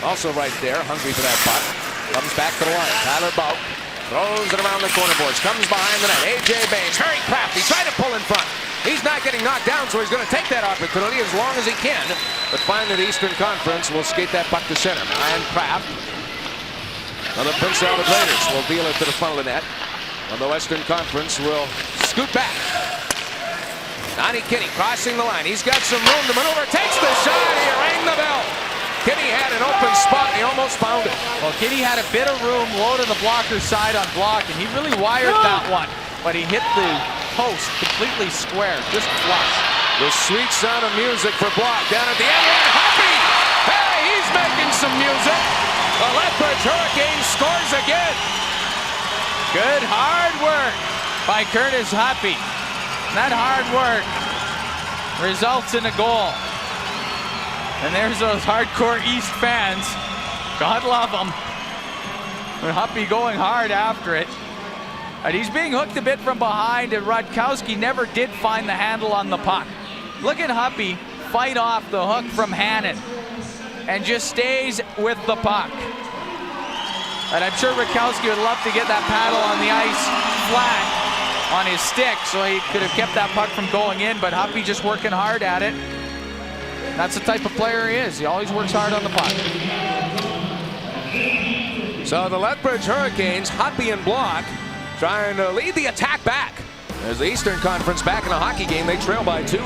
B: also right there, hungry for that puck. Comes back to the line. Tyler Bout throws it around the corner boards. Comes behind the net. A.J. Baines, very crafty, trying to pull in front. He's not getting knocked down, so he's going to take that opportunity as long as he can. But finally, the Eastern Conference will skate that puck to center. Ryan Kraft. Now the Prince Albert Raiders will deal it to the front of the net. And the Western Conference will scoot back. Donnie Kinney crossing the line. He's got some room to maneuver. Takes the shot. He rang the bell. Kinney had an open spot, and he almost found it.
C: Well, Kinney had a bit of room low to the blocker's side on Block, and he really wired that one. But he hit the post completely square, just flush.
B: The sweet sound of music for Block down at the end. Hoppy! Hey, he's making some music. The Lethbridge Hurricanes scores again.
C: Good hard work by Curtis Hoppy. That hard work results in a goal. And there's those hardcore East fans. God love them. And Huppy going hard after it. And he's being hooked a bit from behind, and Rutkowski never did find the handle on the puck. Look at Huppy fight off the hook from Hannon and just stays with the puck. And I'm sure Rutkowski would love to get that paddle on the ice flat on his stick so he could have kept that puck from going in, but Huppy just working hard at it. That's the type of player he is. He always works hard on the puck.
B: So the Lethbridge Hurricanes, Huppy and Block, trying to lead the attack back. As the Eastern Conference back in a hockey game, they trail by 2.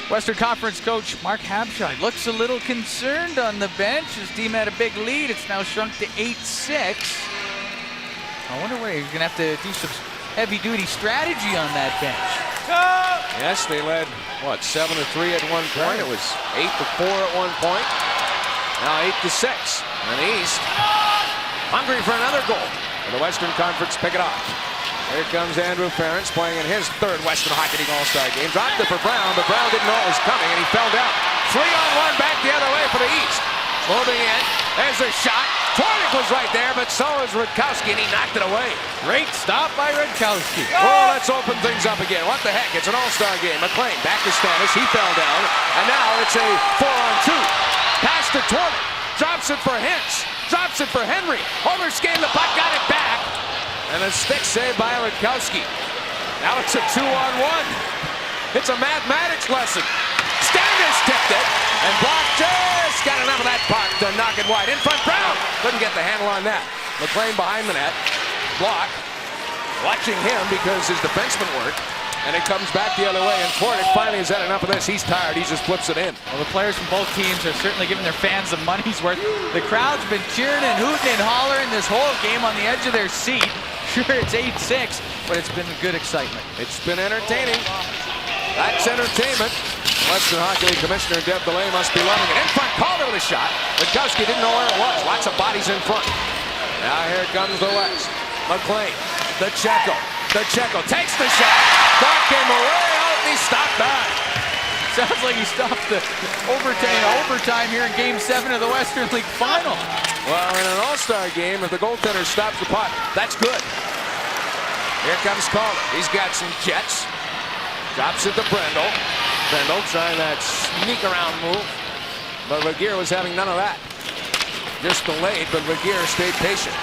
C: Western Conference coach Mark Habshai looks a little concerned on the bench. His team had a big lead. It's now shrunk to 8-6. I wonder where he's going to have to do some heavy-duty strategy on that bench.
B: Yes, they led, what, 7-3 at one point. It was 8-4 at one point. Now 8-6. And the East hungry for another goal. The Western Conference pick it up. Here comes Andrew Ferentz playing in his 3rd Western Hockey League All-Star game. Dropped it for Brown, but Brown didn't know it was coming, and he fell down. 3-on-1 back the other way for the East. Moving in. There's a shot. Tornik was right there, but so is Rutkowski, and he knocked it away.
C: Great stop by Rutkowski.
B: Oh, let's open things up again. What the heck? It's an All-Star game. McLean back to Stanis. He fell down, and now it's a 4-on-2. Pass to Tornik. Drops it for Hintz. Drops it for Henry. Overskated the puck, got it back. And a stick save by Rutkowski. Now it's a 2-on-1. It's a mathematics lesson. Stanis tipped it, and Block just got enough of that puck to knock it wide. In front, Brown couldn't get the handle on that. McLean behind the net. Block watching him because his defenseman worked. And it comes back the other way, and Tornik finally has had enough of this. He's tired. He just flips it in.
C: Well, the players from both teams are certainly giving their fans the money's worth. The crowd's been cheering and hooting and hollering this whole game on the edge of their seat. Sure, it's 8-6, but it's been good excitement.
B: It's been entertaining. That's entertainment. Western Hockey League Commissioner Deb DeLay must be loving it. In front, Calder with a shot. Rutkowski didn't know where it was. Lots of bodies in front. Now here comes the West. McLean, the Checo takes the shot. Puck came away out, and he stopped back.
C: Sounds like he stopped the overtime here in Game 7 of the Western League Final.
B: Well, in an All-Star game, if the goaltender stops the puck, that's good. Here comes Calder. He's got some jets. Drops it to Brendel. Brendel trying that sneak around move. But Regier was having none of that. Just delayed, but Regier stayed patient.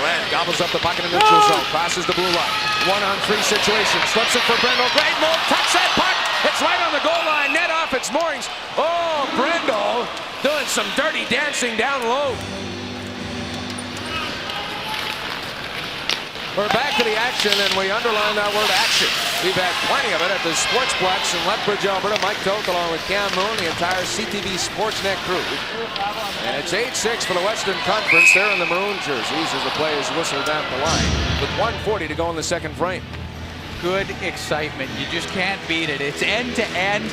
B: Moran gobbles up the puck in the neutral zone. Crosses the blue line. 1-on-3 situation. Slips it for Brendel. Great move. Touch that puck. It's right on the goal line. Net off its moorings. Oh, Brendel doing some dirty dancing down low. We're back to the action, and we underline that word action. We've had plenty of it at the Sportsplex in Lethbridge, Alberta. Mike Toth along with Cam Moon, the entire CTV Sportsnet crew. And it's 8-6 for the Western Conference. They're in the maroon jerseys as the play is whistled down the line with 1:40 to go in the second frame.
C: Good excitement. You just can't beat it. It's end-to-end.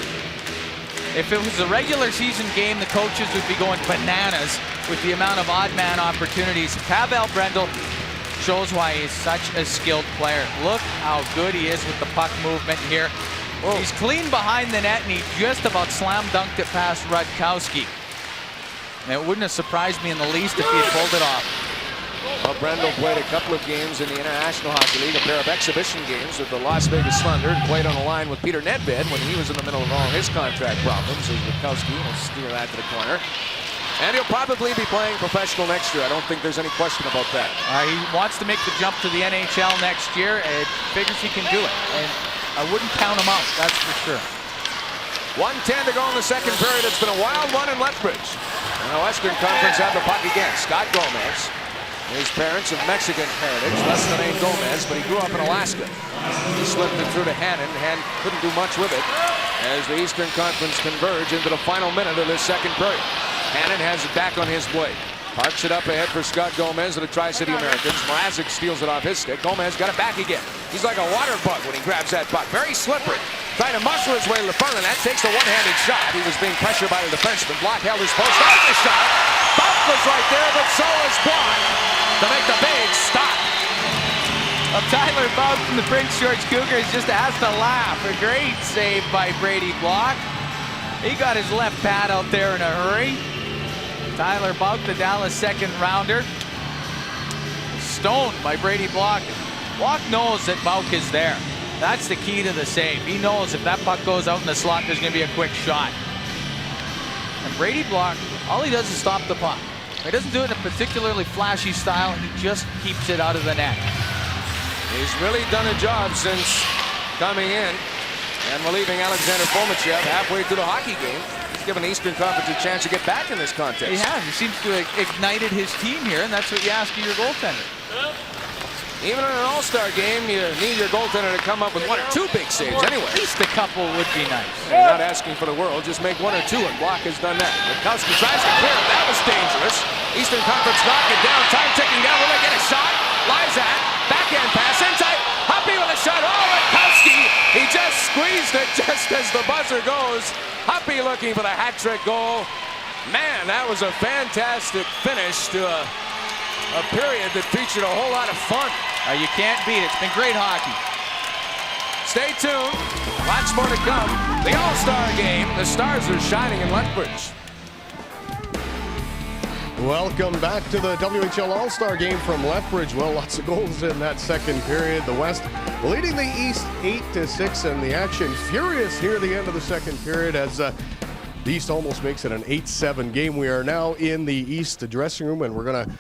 C: If it was a regular season game, the coaches would be going bananas with the amount of odd man opportunities. Pavel Brendel shows why he's such a skilled player. Look how good he is with the puck movement here. Oh. He's clean behind the net, and he just about slam dunked it past Rutkowski. And it wouldn't have surprised me in the least if he had pulled it off.
B: Well, Brendel played a couple of games in the International Hockey League, a pair of exhibition games with the Las Vegas Thunder, and played on a line with Peter Nedved when he was in the middle of all his contract problems. As Rutkowski will steer that to the corner. And he'll probably be playing professional next year. I don't think there's any question about that.
C: He wants to make the jump to the NHL next year, and figures he can do it. And I wouldn't count him out, that's for sure.
B: 1:10 to go in the second period. It's been a wild one in Lethbridge. And the Western Conference have the puck again. Scott Gomez. His parents of Mexican heritage, less than named Gomez, but he grew up in Alaska. He slipped it through to Hannon. Hannon couldn't do much with it as the Eastern Conference converge into the final minute of this second period. Hannon has it back on his blade. Parks it up ahead for Scott Gomez of the Tri-City Americans. Mrazek steals it off his stick. Gomez got it back again. He's like a water bug when he grabs that puck. Very slippery. Trying to muscle his way to the front, and that takes the one-handed shot. He was being pressured by the defenseman. Block held his post. Out the shot. Buck was right there, but so was Block to make the big stop. A
C: Tyler Bout from the Prince George Cougars just has to laugh. A great save by Brady Block. He got his left pad out there in a hurry. Tyler Bout, the Dallas second rounder. Stoned by Brady Block. Block knows that Bout is there. That's the key to the save. He knows if that puck goes out in the slot, there's going to be a quick shot. And Brady Block, all he does is stop the puck. He doesn't do it in a particularly flashy style. He just keeps it out of the net.
B: He's really done a job since coming in and relieving Alexander Fomichev halfway through the hockey game. He's given the Eastern Conference a chance to get back in this contest.
C: He has. He seems to have ignited his team here, and that's what you ask of your goaltender.
B: Even in an all-star game, you need your goaltender to come up with 1 or 2 big saves anyway.
C: At least a couple would be nice.
B: You're not asking for the world, just make 1 or 2, and Block has done that. Witkowski tries to clear it. That was dangerous. Eastern Conference knock it down. Time ticking down. Will they get a shot? Lizak, backhand pass inside. Huppy with a shot. Oh, Witkowski! He just squeezed it just as the buzzer goes. Huppy looking for the hat-trick goal. Man, that was a fantastic finish to a period that featured a whole lot of fun.
C: You can't beat it. It's been great hockey.
B: Stay tuned. Lots more to come. The All-Star Game. The Stars are shining in Lethbridge.
A: Welcome back to the WHL All-Star Game from Lethbridge. Well, lots of goals in that second period. The West leading the East 8-6, and the action furious near the end of the second period as the East almost makes it an 8-7 game. We are now in the East dressing room, and we're going to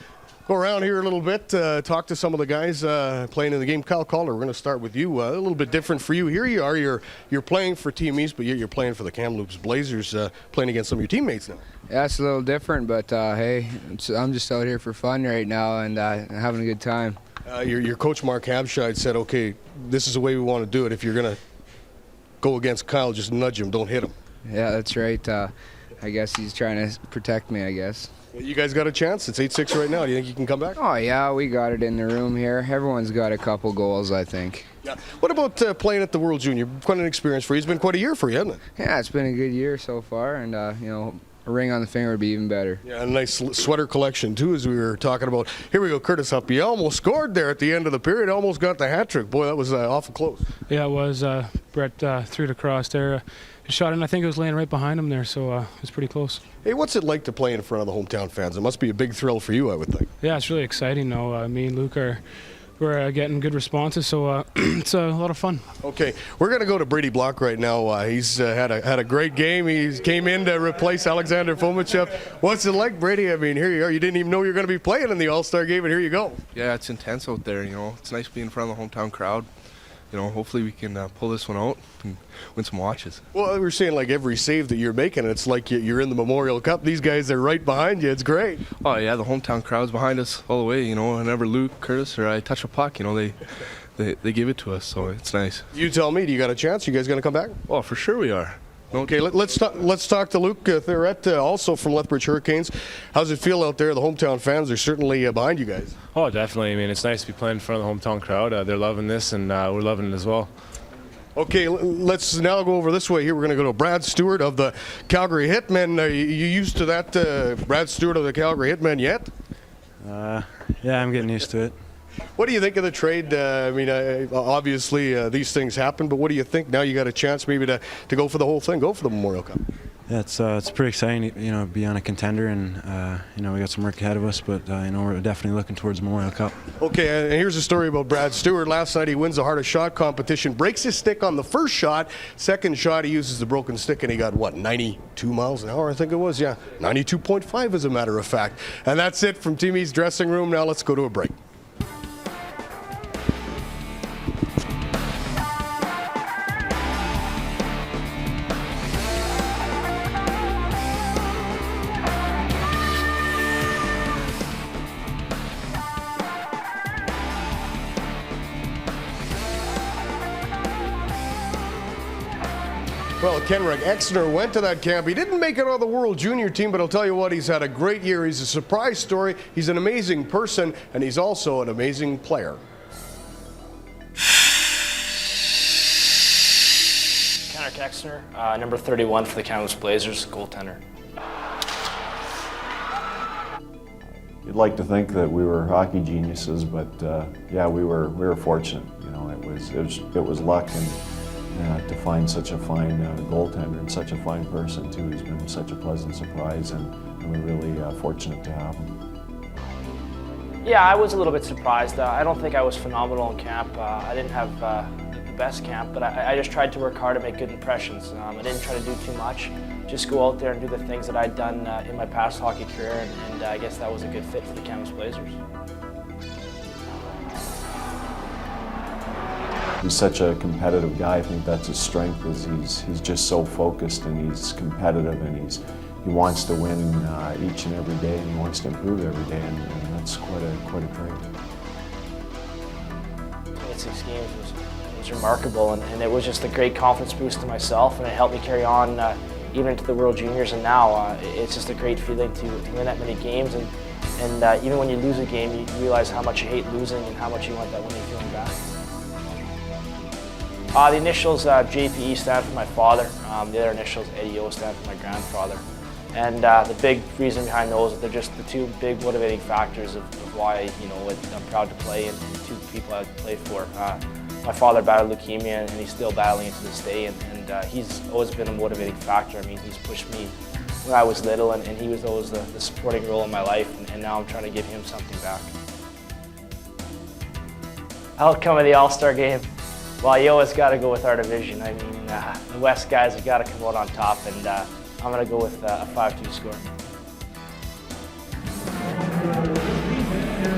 A: go around here a little bit, talk to some of the guys playing in the game. Kyle Calder, we're going to start with you. A little bit different for you. Here you are, you're playing for Team East, but you're playing for the Kamloops Blazers, playing against some of your teammates now.
P: Yeah, it's a little different, but hey, I'm just out here for fun right now and having a good time.
A: Your coach, Mark Habscheid, said, okay, this is the way we want to do it. If you're going to go against Kyle, just nudge him, don't hit him.
P: Yeah, that's right. I guess he's trying to protect me, I guess.
A: You guys got a chance? It's 8-6 right now. Do you think you can come back?
P: Oh, yeah, we got it in the room here. Everyone's got a couple goals, I think.
A: Yeah. What about playing at the World Junior? Quite an experience for you. It's been quite a year for you, hasn't it?
P: Yeah, it's been a good year so far, and, you know, a ring on the finger would be even better.
A: Yeah, a nice sweater collection, too, as we were talking about. Here we go, Curtis Huppy. Almost scored there at the end of the period. Almost got the hat trick. Boy, that was awful close.
F: Yeah, it was. Brett threw it across there. Shot, and I think it was laying right behind him there, so it was pretty close.
A: Hey, what's it like to play in front of the hometown fans? It must be a big thrill for you, I would think.
F: Yeah, it's really exciting. Me and Luke we're getting good responses, so it's a lot of fun.
A: Okay, we're going to go to Brady Block right now. He's had a great game. He came in to replace Alexander Fomichev. What's it like, Brady? I mean, here you are. You didn't even know you were going to be playing in the All-Star game, and here you go.
Q: Yeah, it's intense out there. You know, it's nice being in front of the hometown crowd. You know, hopefully we can pull this one out and win some watches.
A: Well, we're saying like every save that you're making, it's like you're in the Memorial Cup. These guys are right behind you. It's great.
Q: Oh yeah, the hometown crowd's behind us all the way. You know, whenever Luke, Curtis, or I touch a puck, you know, they give it to us, so it's nice.
A: You tell me, do you got a chance? You guys going to come back?
Q: Oh, for sure we are.
A: Okay, let's talk to Luke Thurett, also from Lethbridge Hurricanes. How's it feel out there? The hometown fans are certainly behind you guys.
R: Oh, definitely. I mean, it's nice to be playing in front of the hometown crowd. They're loving this, and we're loving it as well.
A: Okay, let's now go over this way here. We're going to go to Brad Stewart of the Calgary Hitmen. Are you used to that, Brad Stewart of the Calgary Hitmen, yet?
S: Yeah, I'm getting used to it.
A: What do you think of the trade? I mean, obviously these things happen, but what do you think? Now you got a chance maybe to go for the whole thing, go for the Memorial Cup.
S: Yeah, it's pretty exciting, you know, be on a contender, and you know, we got some work ahead of us, but you know, we're definitely looking towards Memorial Cup.
A: Okay, and here's a story about Brad Stewart. Last night he wins the hardest shot competition, breaks his stick on the first shot. Second shot he uses the broken stick, and he got what, 92 miles an hour, I think it was. Yeah, 92.5 as a matter of fact. And that's it from Team East dressing room. Now let's go to a break. Well, Kenrick Exner went to that camp. He didn't make it on the World Junior team, but I'll tell you what, he's had a great year. He's a surprise story. He's an amazing person, and he's also an amazing player.
T: Kenrick Exner, number 31 for the Kamloops Blazers, goaltender.
U: You'd like to think that we were hockey geniuses, but yeah, we were fortunate. You know, it was luck, and to find such a fine goaltender and such a fine person too. He's been such a pleasant surprise, and we're really fortunate to have him.
T: Yeah, I was a little bit surprised. I don't think I was phenomenal in camp. I didn't have the best camp, but I just tried to work hard and make good impressions. I didn't try to do too much. Just go out there and do the things that I'd done in my past hockey career, and I guess that was a good fit for the Kamloops Blazers.
U: He's such a competitive guy. I think that's his strength. Is he's just so focused, and he's competitive, and he wants to win each and every day, and he wants to improve every day, and that's quite a trait.
T: 26 games was remarkable, and it was just a great confidence boost to myself, and it helped me carry on even into the World Juniors, and now it's just a great feeling to win that many games, and even when you lose a game, you realize how much you hate losing and how much you want that winning feeling back. The initials JPE stand for my father. The other initials ADO stand for my grandfather. And the big reason behind those is they're just the two big motivating factors of why I'm proud to play and two people I play for. My father battled leukemia, and he's still battling it to this day, and he's always been a motivating factor. I mean, he's pushed me when I was little, and he was always the supporting role in my life, and now I'm trying to give him something back. Outcome of the All-Star game. Well, you always got to go with our division. I mean, the West guys have got to come out on top, and I'm going to go with a 5-2 score.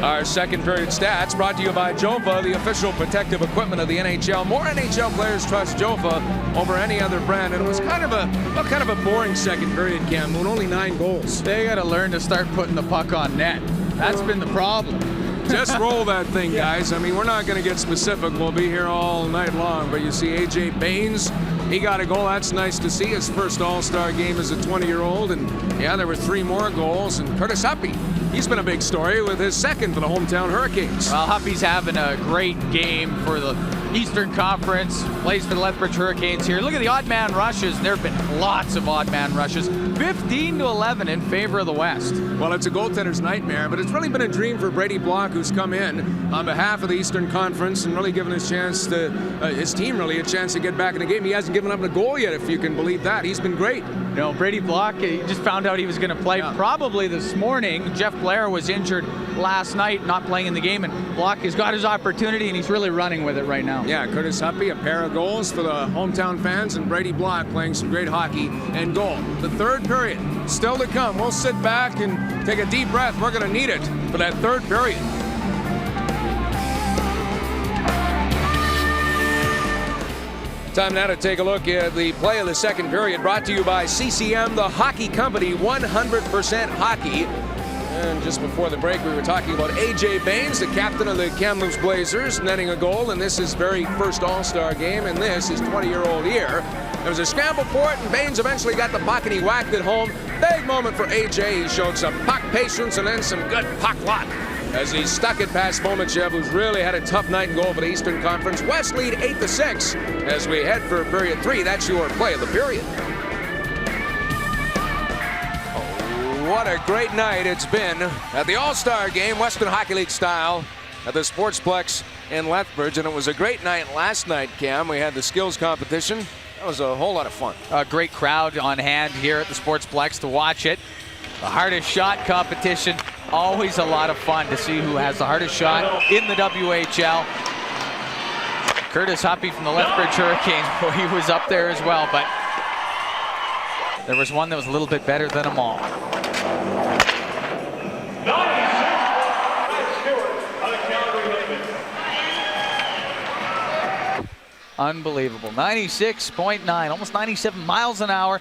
B: Our second period stats brought to you by Jofa, the official protective equipment of the NHL. More NHL players trust Jofa over any other brand, and it was kind of a boring second period, Cam Moon. Only 9 goals.
C: They got to learn to start putting the puck on net. That's been the problem.
B: Just roll that thing, guys. I mean, we're not going to get specific. We'll be here all night long. But you see AJ Baines, he got a goal. That's nice to see. His first All-Star game as a 20-year-old. And, yeah, there were 3 more goals. And Curtis Huppy, he's been a big story with his second for the hometown Hurricanes.
C: Well, Huppy's having a great game for the Eastern Conference. Plays for the Lethbridge Hurricanes here. Look at the odd man rushes. There have been lots of odd man rushes. 15-11 in favor of the West.
B: Well, it's a goaltender's nightmare, but it's really been a dream for Brady Block, who's come in on behalf of the Eastern Conference and really given his team really a chance to get back in the game. He hasn't given up a goal yet, if you can believe that. He's been great.
C: No, Brady Block, he just found out he was going to play probably this morning. Jeff Blair was injured last night, not playing in the game, and Block has got his opportunity, and he's really running with it right now.
B: Yeah, Curtis Huppy, a pair of goals for the hometown fans, and Brady Block playing some great hockey and goal. The third period still to come. We'll sit back and take a deep breath. We're going to need it for that third period. Time now to take a look at the play of the second period, brought to you by CCM, the hockey company, 100% hockey. And just before the break, we were talking about AJ Baines, the captain of the Kamloops Blazers, netting a goal in this his very first All-Star game, and this his 20-year-old year. There was a scramble for it, and Baines eventually got the puck, and he whacked it home. Big moment for AJ. He showed some puck patience and then some good puck luck as he stuck it past Fomichev, who's really had a tough night in goal for the Eastern Conference. West lead 8-6 as we head for period 3. That's your play of the period. What a great night it's been at the All-Star game, Western Hockey League style, at the Sportsplex in Lethbridge. And it was a great night last night, Cam. We had the skills competition. That was a whole lot of fun.
C: A great crowd on hand here at the Sportsplex to watch it. The hardest shot competition, always a lot of fun to see who has the hardest shot in the WHL. Curtis Huppy from the Lethbridge Hurricanes, boy, he was up there as well, but there was one that was a little bit better than them all. Unbelievable. 96.9, almost 97 miles an hour.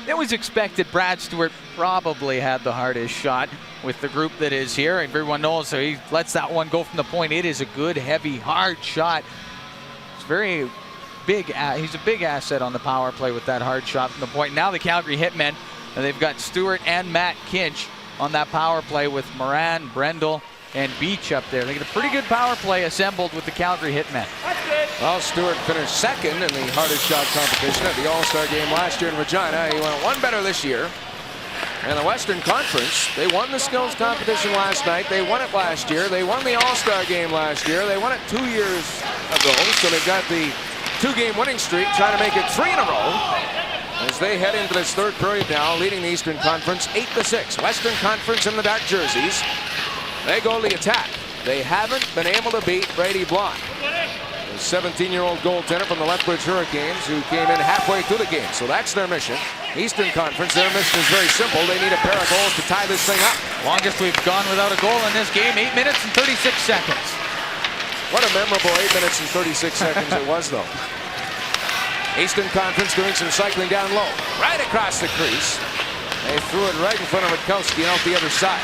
C: It was expected Brad Stewart probably had the hardest shot with the group that is here. Everyone knows, so he lets that one go from the point. It is a good, heavy, hard shot. It's very big. He's a big asset on the power play with that hard shot from the point. Now the Calgary Hitmen, and they've got Stewart and Matt Kinch on that power play with Moran, Brendel, and Beach up there. They get a pretty good power play assembled with the Calgary Hitmen.
B: Well, Stewart finished second in the hardest shot competition at the All-Star game last year in Regina. He went one better this year. And the Western Conference, they won the skills competition last night. They won it last year. They won the All-Star game last year. They won it 2 years ago. So they've got the 2-game winning streak, trying to make it 3 in a row. As they head into this third period now, leading the Eastern Conference 8-6. Western Conference in the dark jerseys. They go to the attack. They haven't been able to beat Brady Blount, the 17-year-old goaltender from the Lethbridge Hurricanes, who came in halfway through the game. So that's their mission. Eastern Conference, their mission is very simple. They need a pair of goals to tie this thing up.
C: Longest we've gone without a goal in this game, 8 minutes and 36 seconds.
B: What a memorable 8 minutes and 36 seconds it was, though. Eastern Conference doing some cycling down low. Right across the crease. They threw it right in front of Witkowski and out the other side.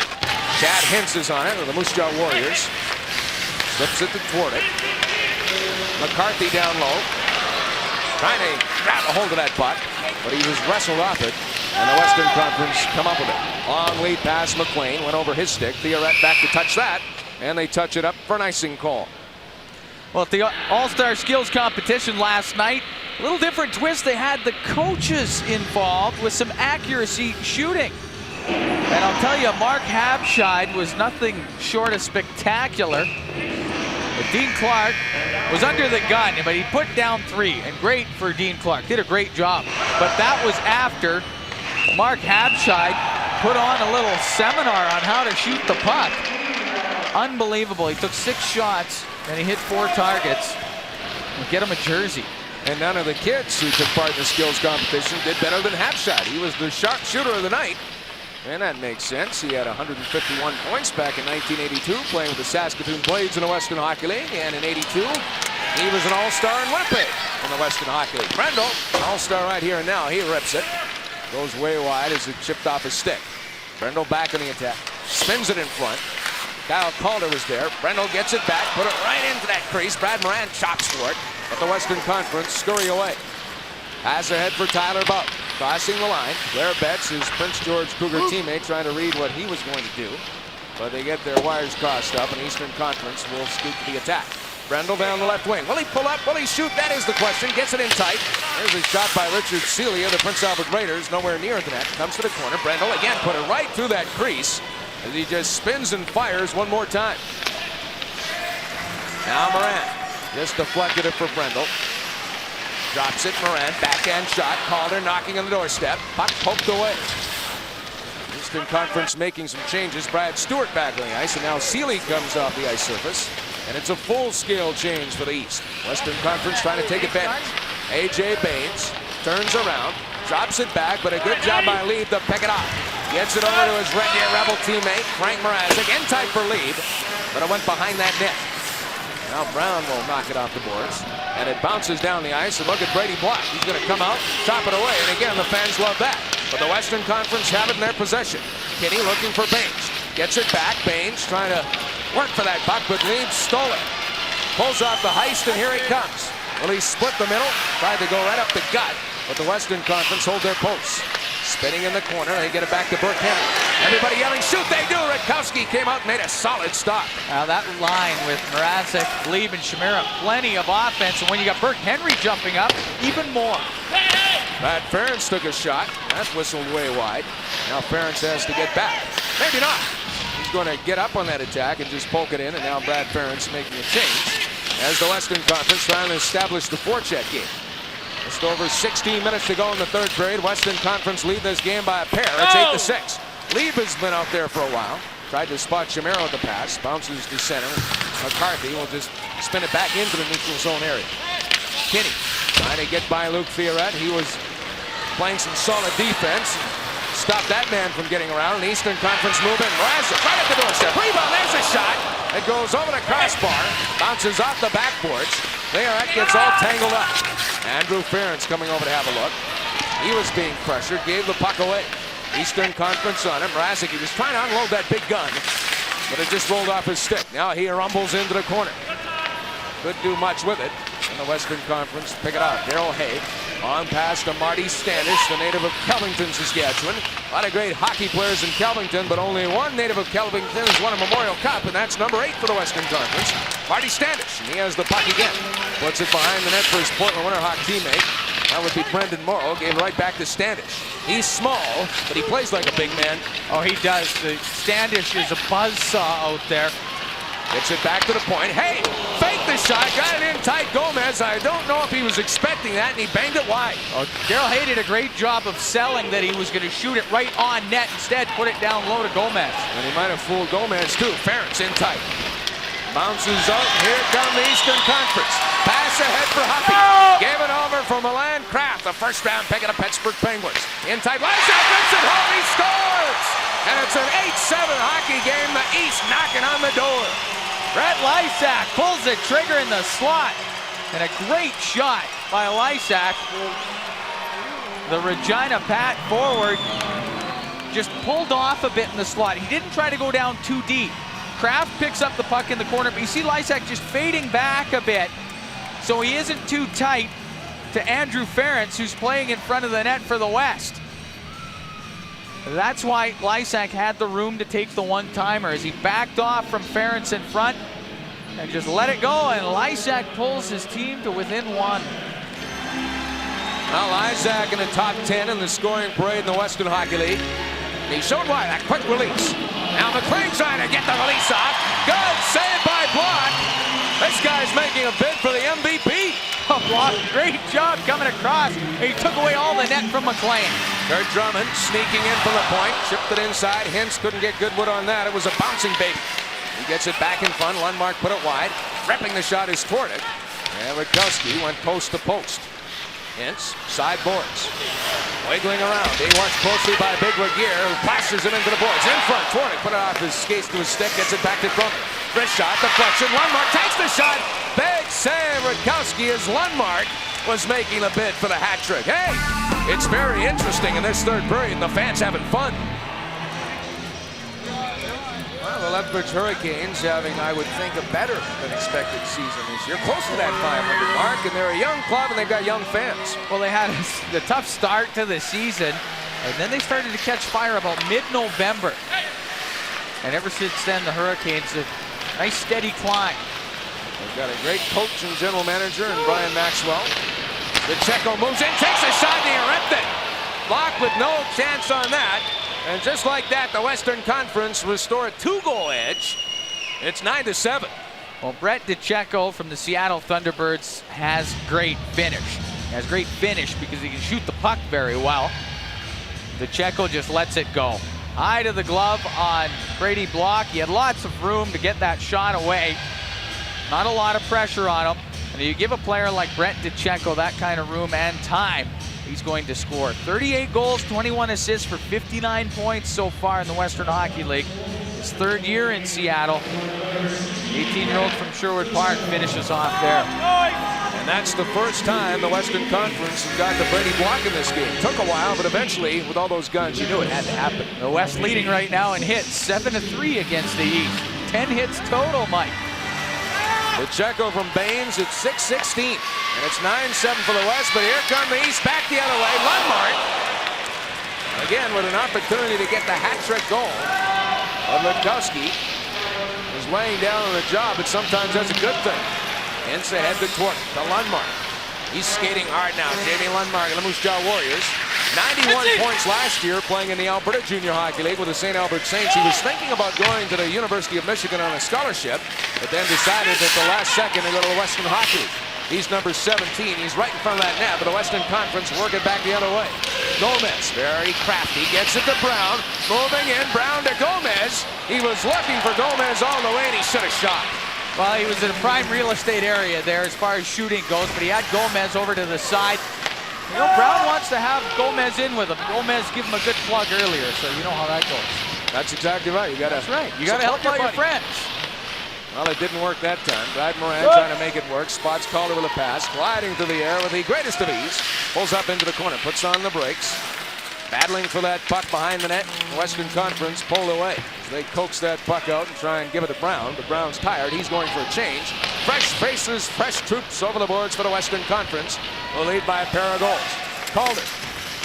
B: Chad Hintz is on it, of the Moose Jaw Warriors. Slips it toward it. McCarthy down low. Trying to grab a hold of that puck, but he was wrestled off it, and the Western Conference come up with it. Long lead pass, McLean went over his stick. Theoret back to touch that, and they touch it up for an icing call.
C: Well, at the All-Star Skills competition last night, a little different twist. They had the coaches involved with some accuracy shooting. And I'll tell you, Mark Habscheid was nothing short of spectacular. But Dean Clark was under the gun, but he put down 3, and great for Dean Clark. Did a great job. But that was after Mark Habscheid put on a little seminar on how to shoot the puck. Unbelievable. He took 6 shots, and he hit 4 targets. We'll get him a jersey.
B: And none of the kids who took part in the skills competition did better than Habscheid. He was the sharpshooter of the night. And that makes sense. He had 151 points back in 1982, playing with the Saskatoon Blades in the Western Hockey League. And in 82, he was an all-star in Winnipeg in the Western Hockey League. Brendel, an all-star right here and now. He rips it. Goes way wide as it chipped off his stick. Brendel back in the attack. Spins it in front. Kyle Calder was there. Brendel gets it back, put it right into that crease. Brad Moran chops for it, but the Western Conference scurry away. Pass ahead for Tyler Boughton. Crossing the line. Blair Betts, his Prince George Cougar teammate, trying to read what he was going to do. But they get their wires crossed up, and Eastern Conference will scoop to the attack. Brendel down the left wing. Will he pull up? Will he shoot? That is the question. Gets it in tight. There's a shot by Richard Seeley of the Prince Albert Raiders. Nowhere near the net. Comes to the corner. Brendel again put it right through that crease as he just spins and fires one more time. Now Moran just deflected it for Brendel. Drops it, Moran, backhand shot. Calder knocking on the doorstep. Puck poked away. Eastern Conference making some changes. Brad Stewart back on the ice, and now Seeley comes off the ice surface. And it's a full-scale change for the East. Western Conference trying to take advantage. A.J. Baines turns around, drops it back, but a good job by Lieb to pick it up. Gets it over to his Red Deer Rebel teammate, Frank Mrazek. In tight for Lieb, but it went behind that net. Now Brown will knock it off the boards, and it bounces down the ice. And look at Brady Blount. He's going to come out, chop it away, and again, the fans love that. But the Western Conference have it in their possession. Kinney looking for Baines. Gets it back. Baines trying to work for that puck, but Lieb stole it. Pulls off the heist, and here he comes. Well, he split the middle, tried to go right up the gut, but the Western Conference hold their posts. Spinning in the corner, they get it back to Burke Henry. Everybody yelling, shoot, they do! Rutkowski came out and made a solid stop.
C: Now that line with Mrazek, Lieb, and Chimera, plenty of offense, and when you got Burke Henry jumping up, even more.
B: Matt Ferentz took a shot. That whistled way wide. Now Ferentz has to get back. Maybe not. He's going to get up on that attack and just poke it in, and now Brad Ferentz making a change as the Western Conference trying to establish the forecheck game. Just over 16 minutes to go in the third period. Western Conference lead this game by a pair. It's 8-6. Lieb has been out there for a while. Tried to spot Chimero at the pass. Bounces to center. McCarthy will just spin it back into the neutral zone area. Kinney trying to get by Luke Theoret. He was playing some solid defense. Stopped that man from getting around. An Eastern Conference move in. Mrazek right at the doorstep. Rebound. There's a shot. It goes over the crossbar. Bounces off the backboards. Theoret gets all tangled up. Andrew Ferentz coming over to have a look. He was being pressured. Gave the puck away. Eastern Conference on him. Mrazek, he was trying to unload that big gun, but it just rolled off his stick. Now he rumbles into the corner. Couldn't do much with it. And the Western Conference pick it out. Darryl Hay on pass to Marty Standish, the native of Kelvington, Saskatchewan. A lot of great hockey players in Kelvington, but only one native of Kelvington has won a Memorial Cup, and that's number 8 for the Western Conference, Marty Standish. And he has the puck again. Puts it behind the net for his Portland Winterhawk teammate. That would be Brendan Morrow. Gave it right back to Standish. He's small, but he plays like a big man.
C: Oh, he does. Standish is a buzzsaw out there.
B: Gets it back to the point. Hey, fake the shot. Got it in tight. Gomez, I don't know if he was expecting that, and he banged it wide.
C: Oh, Daryl Hay did a great job of selling that he was going to shoot it right on net. Instead, put it down low to Gomez.
B: And he might have fooled Gomez, too. Ferentz in tight. Bounces out, and here comes the Eastern Conference. Pass ahead for Huppy. Gave it over for Milan Kraft, the first-round pick of the Pittsburgh Penguins. In tight, Lysak rips it home, he scores! And it's an 8-7 hockey game, the East knocking on the door.
C: Brett Lysak pulls the trigger in the slot. And a great shot by Lysak. The Regina Pat forward just pulled off a bit in the slot. He didn't try to go down too deep. Kraft picks up the puck in the corner, but you see Lysak just fading back a bit, so he isn't too tight to Andrew Ferentz, who's playing in front of the net for the West. That's why Lysak had the room to take the one-timer as he backed off from Ferentz in front and just let it go, and Lysak pulls his team to within one.
B: Well, Lysak in the top 10 in the scoring parade in the Western Hockey League. And he showed why, that quick release. Now McLean trying to get the release off. Good save by Block. This guy's making a bid for the MVP.
C: Oh, Block, great job coming across. He took away all the net from McLean.
B: Kurt Drummond sneaking in from the point, chipped it inside. Hintz couldn't get good wood on that. It was a bouncing baby. He gets it back in front. Lundmark put it wide. Repping the shot is toward it. And Rakowski went post to post. Hintz, side boards. Wiggling around, being watched closely by Big Laguerre, who flashes it into the boards. In front, toward it, put it off his skates to his stick, gets it back to Drummond. Wrist shot, deflection, Lundmark takes the shot. Big save, Rakowski, as Lundmark was making a bid for the hat trick. Hey, it's very interesting in this third period, and the fans having fun. Well, the Lethbridge Hurricanes having, I would think, a better than expected season this year. Close to that 500 mark, and they're a young club, and they've got young fans.
C: Well, they had a tough start to the season, and then they started to catch fire about mid-November. And ever since then, the Hurricanes have a nice steady climb.
B: They've got a great coach and general manager in Brian Maxwell. The Checo moves in, takes a shot, and he ripped it. Block with no chance on that. And just like that, the Western Conference restore a 2-goal edge. It's 9-7.
C: Well, Brett DeCecco from the Seattle Thunderbirds has great finish. He has great finish because he can shoot the puck very well. DeCecco just lets it go. High to the glove on Brady Block. He had lots of room to get that shot away. Not a lot of pressure on him. And you give a player like Brett DeCecco that kind of room and time, he's going to score. 38 goals, 21 assists for 59 points so far in the Western Hockey League. His third year in Seattle. 18-year-old from Sherwood Park finishes off there.
B: And that's the first time the Western Conference has got the Brady Block in this game. Took a while, but eventually, with all those guns, you knew it had to happen.
C: The West leading right now in hits, 7-3 against the East. 10 hits total, Mike.
B: DeCecco from Baines at 6-16. And it's 9-7 for the West, but here come the East back the other way. Lundmark, again, with an opportunity to get the hat-trick goal. But Rakowski is laying down on the job, but sometimes that's a good thing. Hintz ahead to Tort, to Lundmark. He's skating hard now. Jamie Lundmark and the Moose Jaw Warriors. 91 points last year playing in the Alberta Junior Hockey League with the St. Albert Saints. He was thinking about going to the University of Michigan on a scholarship, but then decided at the last second to go to the Western Hockey League. He's number 17. He's right in front of that net, but the Western Conference working back the other way. Gomez, very crafty, gets it to Brown. Moving in, Brown to Gomez. He was looking for Gomez all the way, and he should have shot.
C: Well, he was in a prime real estate area there as far as shooting goes, but he had Gomez over to the side. You know, Brown wants to have Gomez in with him. Gomez gave him a good plug earlier, so you know how that goes.
B: That's exactly right.
C: That's right. You got to help out your friends.
B: Well, it didn't work that time. Brad Moran trying to make it work. Spots Calder with a pass. Gliding through the air with the greatest of ease. Pulls up into the corner. Puts on the brakes. Battling for that puck behind the net. The Western Conference pulled away. So they coax that puck out and try and give it to Brown. But Brown's tired. He's going for a change. Fresh faces, fresh troops over the boards for the Western Conference. Will lead by a pair of goals. Calder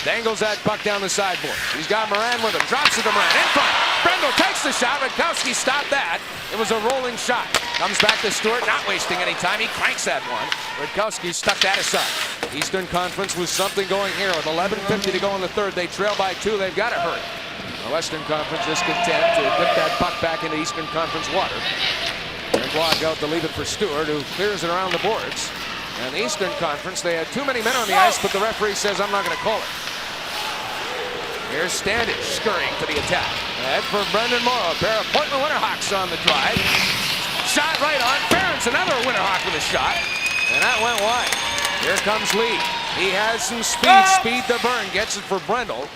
B: dangles that puck down the sideboard. He's got Moran with him. Drops it to Moran. In front. Brendel takes the shot. Rutkowski stopped that. It was a rolling shot. Comes back to Stewart, not wasting any time. He cranks that one. Rutkowski stuck that aside. Eastern Conference with something going here with 11:50 to go in the third. They trail by 2. They've got to hurry. The Western Conference is content to get that puck back into Eastern Conference water. And block out to leave it for Stewart, who clears it around the boards. And the Eastern Conference, they had too many men on the ice, but the referee says, I'm not going to call it. Here's Standish scurrying to the attack. Ahead for Brendan Morrow. A pair of Portland Winterhawks on the drive. Shot right on. Ferentz, another Winterhawk with a shot. And that went wide. Here comes Lee. He has some speed. Speed to burn. Gets it for Brendel.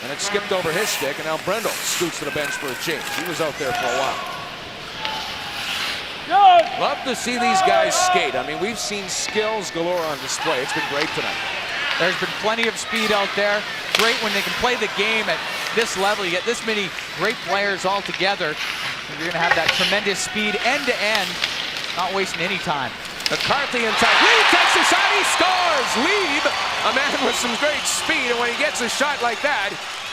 B: And it skipped over his stick. And now Brendel scoots to the bench for a change. He was out there for a while. Love to see these guys skate. I mean, we've seen skills galore on display. It's been great tonight.
C: There's been plenty of speed out there. Great when they can play the game at this level. You get this many great players all together. You're going to have that tremendous speed end to end, not wasting any time.
B: McCarthy in time. Lieb takes the shot. He scores. Lieb, a man with some great speed, and when he gets a shot like that,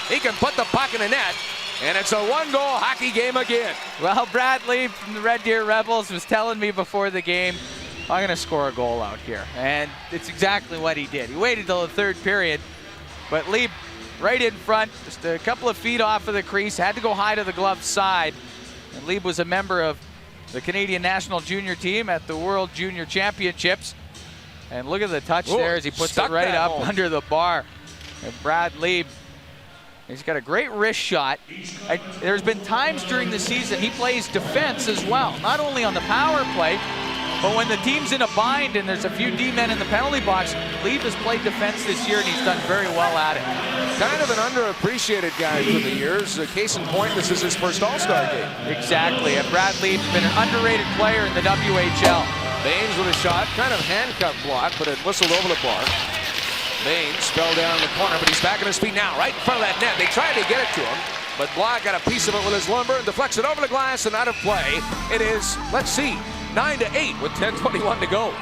B: he can put the puck in the net. And it's a one-goal hockey game again.
C: Well, Brad Lieb from the Red Deer Rebels was telling me before the game, I'm going to score a goal out here. And it's exactly what he did. He waited till the third period, but Lieb right in front, just a couple of feet off of the crease, had to go high to the glove side. And Lieb was a member of the Canadian national junior team at the World Junior Championships. And look at the touch there as he puts it right up under the bar. And Brad Lieb, he's got a great wrist shot. There's been times during the season he plays defense as well, not only on the power play, but when the team's in a bind and there's a few D-men in the penalty box, Lieb has played defense this year and he's done very well at it.
B: Kind of an underappreciated guy through the years. Case in point, this is his first All-Star game.
C: Exactly, and Brad Lieb's been an underrated player in the WHL.
B: Baines with a shot, kind of handcuff block, but it whistled over the bar. Baines fell down the corner, but he's back on his feet now, right in front of that net. They tried to get it to him, but Block got a piece of it with his lumber and deflects it over the glass and out of play. It is, let's see, 9-8 with 10:21 to go.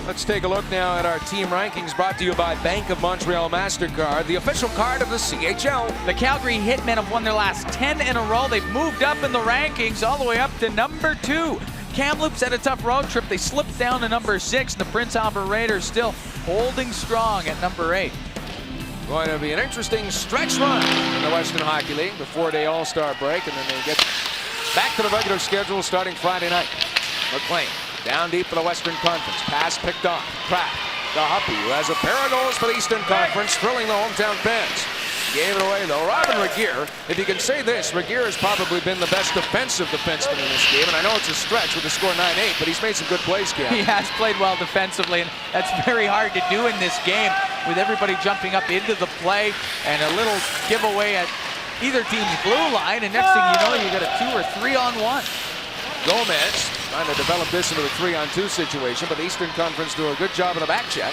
B: Let's take a look now at our team rankings brought to you by Bank of Montreal MasterCard, the official card of the CHL.
C: The Calgary Hitmen have won their last 10 in a row. They've moved up in the rankings all the way up to number 2. Kamloops had a tough road trip. They slipped down to number 6. The Prince Albert Raiders still holding strong at number 8.
B: Going to be an interesting stretch run in the Western Hockey League, the 4-day All-Star break, and then they get back to the regular schedule starting Friday night. McLean down deep for the Western Conference. Pass picked off. Pratt to Huppy, who has a pair of goals for the Eastern Conference, thrilling the hometown fans. Gave it away, though. Robin Regeer, if you can say this, Regeer has probably been the best defensive defenseman in this game, and I know it's a stretch with the score 9-8, but he's made some good plays, Cam.
C: He has played well defensively, and that's very hard to do in this game with everybody jumping up into the play and a little giveaway at either team's blue line, and next thing you know, you got a 2 or 3-on-1.
B: Gomez trying to develop this into a 3-on-2 situation, but the Eastern Conference do a good job of the back check.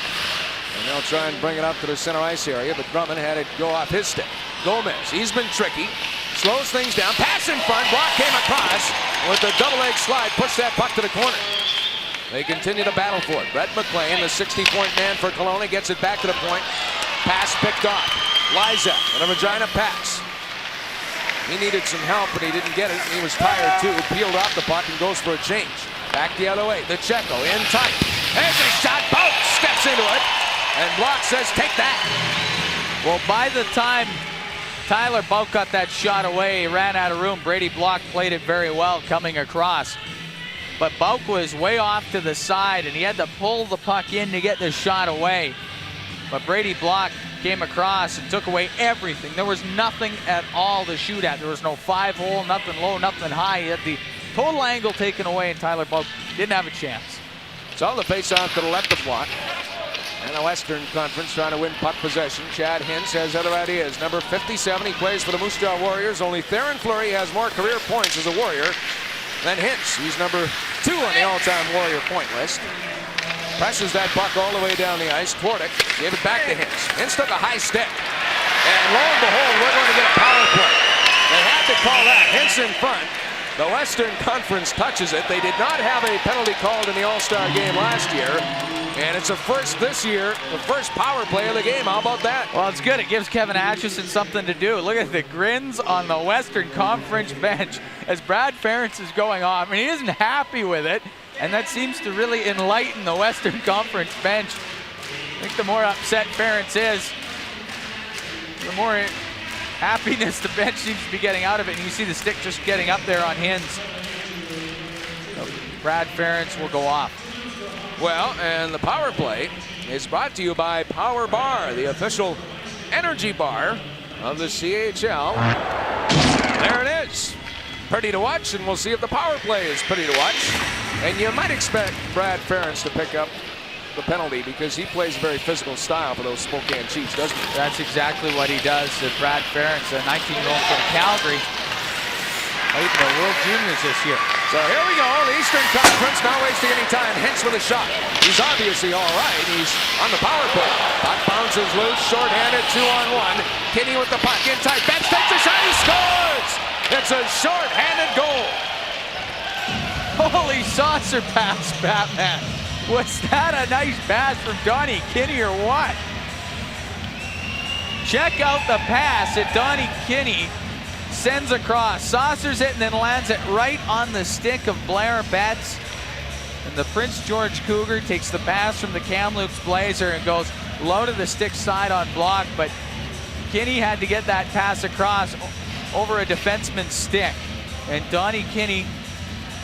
B: And they'll try and bring it up to the center ice area, but Drummond had it go off his stick. Gomez, he's been tricky, slows things down, pass in front, Block came across with the double-leg slide, puts that puck to the corner. They continue to battle for it. Brett McLean, the 60-point man for Kelowna, gets it back to the point. Pass picked off. Liza and a Regina pass. He needed some help, but he didn't get it. He was tired, too. Peeled off the puck and goes for a change. Back the other way. The Checo in tight. There's a shot. Boat steps into it. And Block says, take that.
C: Well, by the time Tyler Boak got that shot away, he ran out of room. Brady Block played it very well coming across. But Boak was way off to the side, and he had to pull the puck in to get the shot away. But Brady Block came across and took away everything. There was nothing at all to shoot at. There was no 5-hole, nothing low, nothing high. He had the total angle taken away, and Tyler Boak didn't have a chance.
B: So the face-off to the left of Block. And the Western Conference trying to win puck possession. Chad Hintz has other ideas. Number 57, he plays for the Moose Jaw Warriors. Only Theron Fleury has more career points as a Warrior than Hintz. He's number 2 on the all-time Warrior point list. Presses that puck all the way down the ice. Twardick gave it back to Hintz. Hintz took a high stick. And lo and behold, we're going to get a power play. They had to call that. Hintz in front. The Western Conference touches it. They did not have a penalty called in the All-Star game last year. And it's a first this year, the first power play of the game. How about that?
C: Well, it's good. It gives Kevin Atchison something to do. Look at the grins on the Western Conference bench as Brad Ferentz is going off. I mean, he isn't happy with it, and that seems to really enlighten the Western Conference bench. I think the more upset Ferentz is, the more happiness the bench seems to be getting out of it, and you see the stick just getting up there on Hins. So Brad Ferentz will go off.
B: Well, and the power play is brought to you by Power Bar, the official energy bar of the CHL. There it is. Pretty to watch, and we'll see if the power play is pretty to watch. And you might expect Brad Ferentz to pick up the penalty because he plays a very physical style for those Spokane Chiefs, doesn't he?
C: That's exactly what he does. Brad Ferentz, a 19-year-old from Calgary, played in the World Juniors this year.
B: So here we go, the Eastern Conference not wasting any time. Hintz with a shot. He's obviously all right. He's on the power play. Puck bounces loose, shorthanded, 2-on-1. Kinney with the puck in tight. Betts takes a shot, he scores! It's a shorthanded goal.
C: Holy saucer pass, Batman. Was that a nice pass from Donnie Kinney or what? Check out the pass that Donnie Kinney sends across, saucers it, and then lands it right on the stick of Blair Betts. And the Prince George Cougar takes the pass from the Kamloops Blazer and goes low to the stick side on block, but Kinney had to get that pass across over a defenseman's stick. And Donnie Kinney,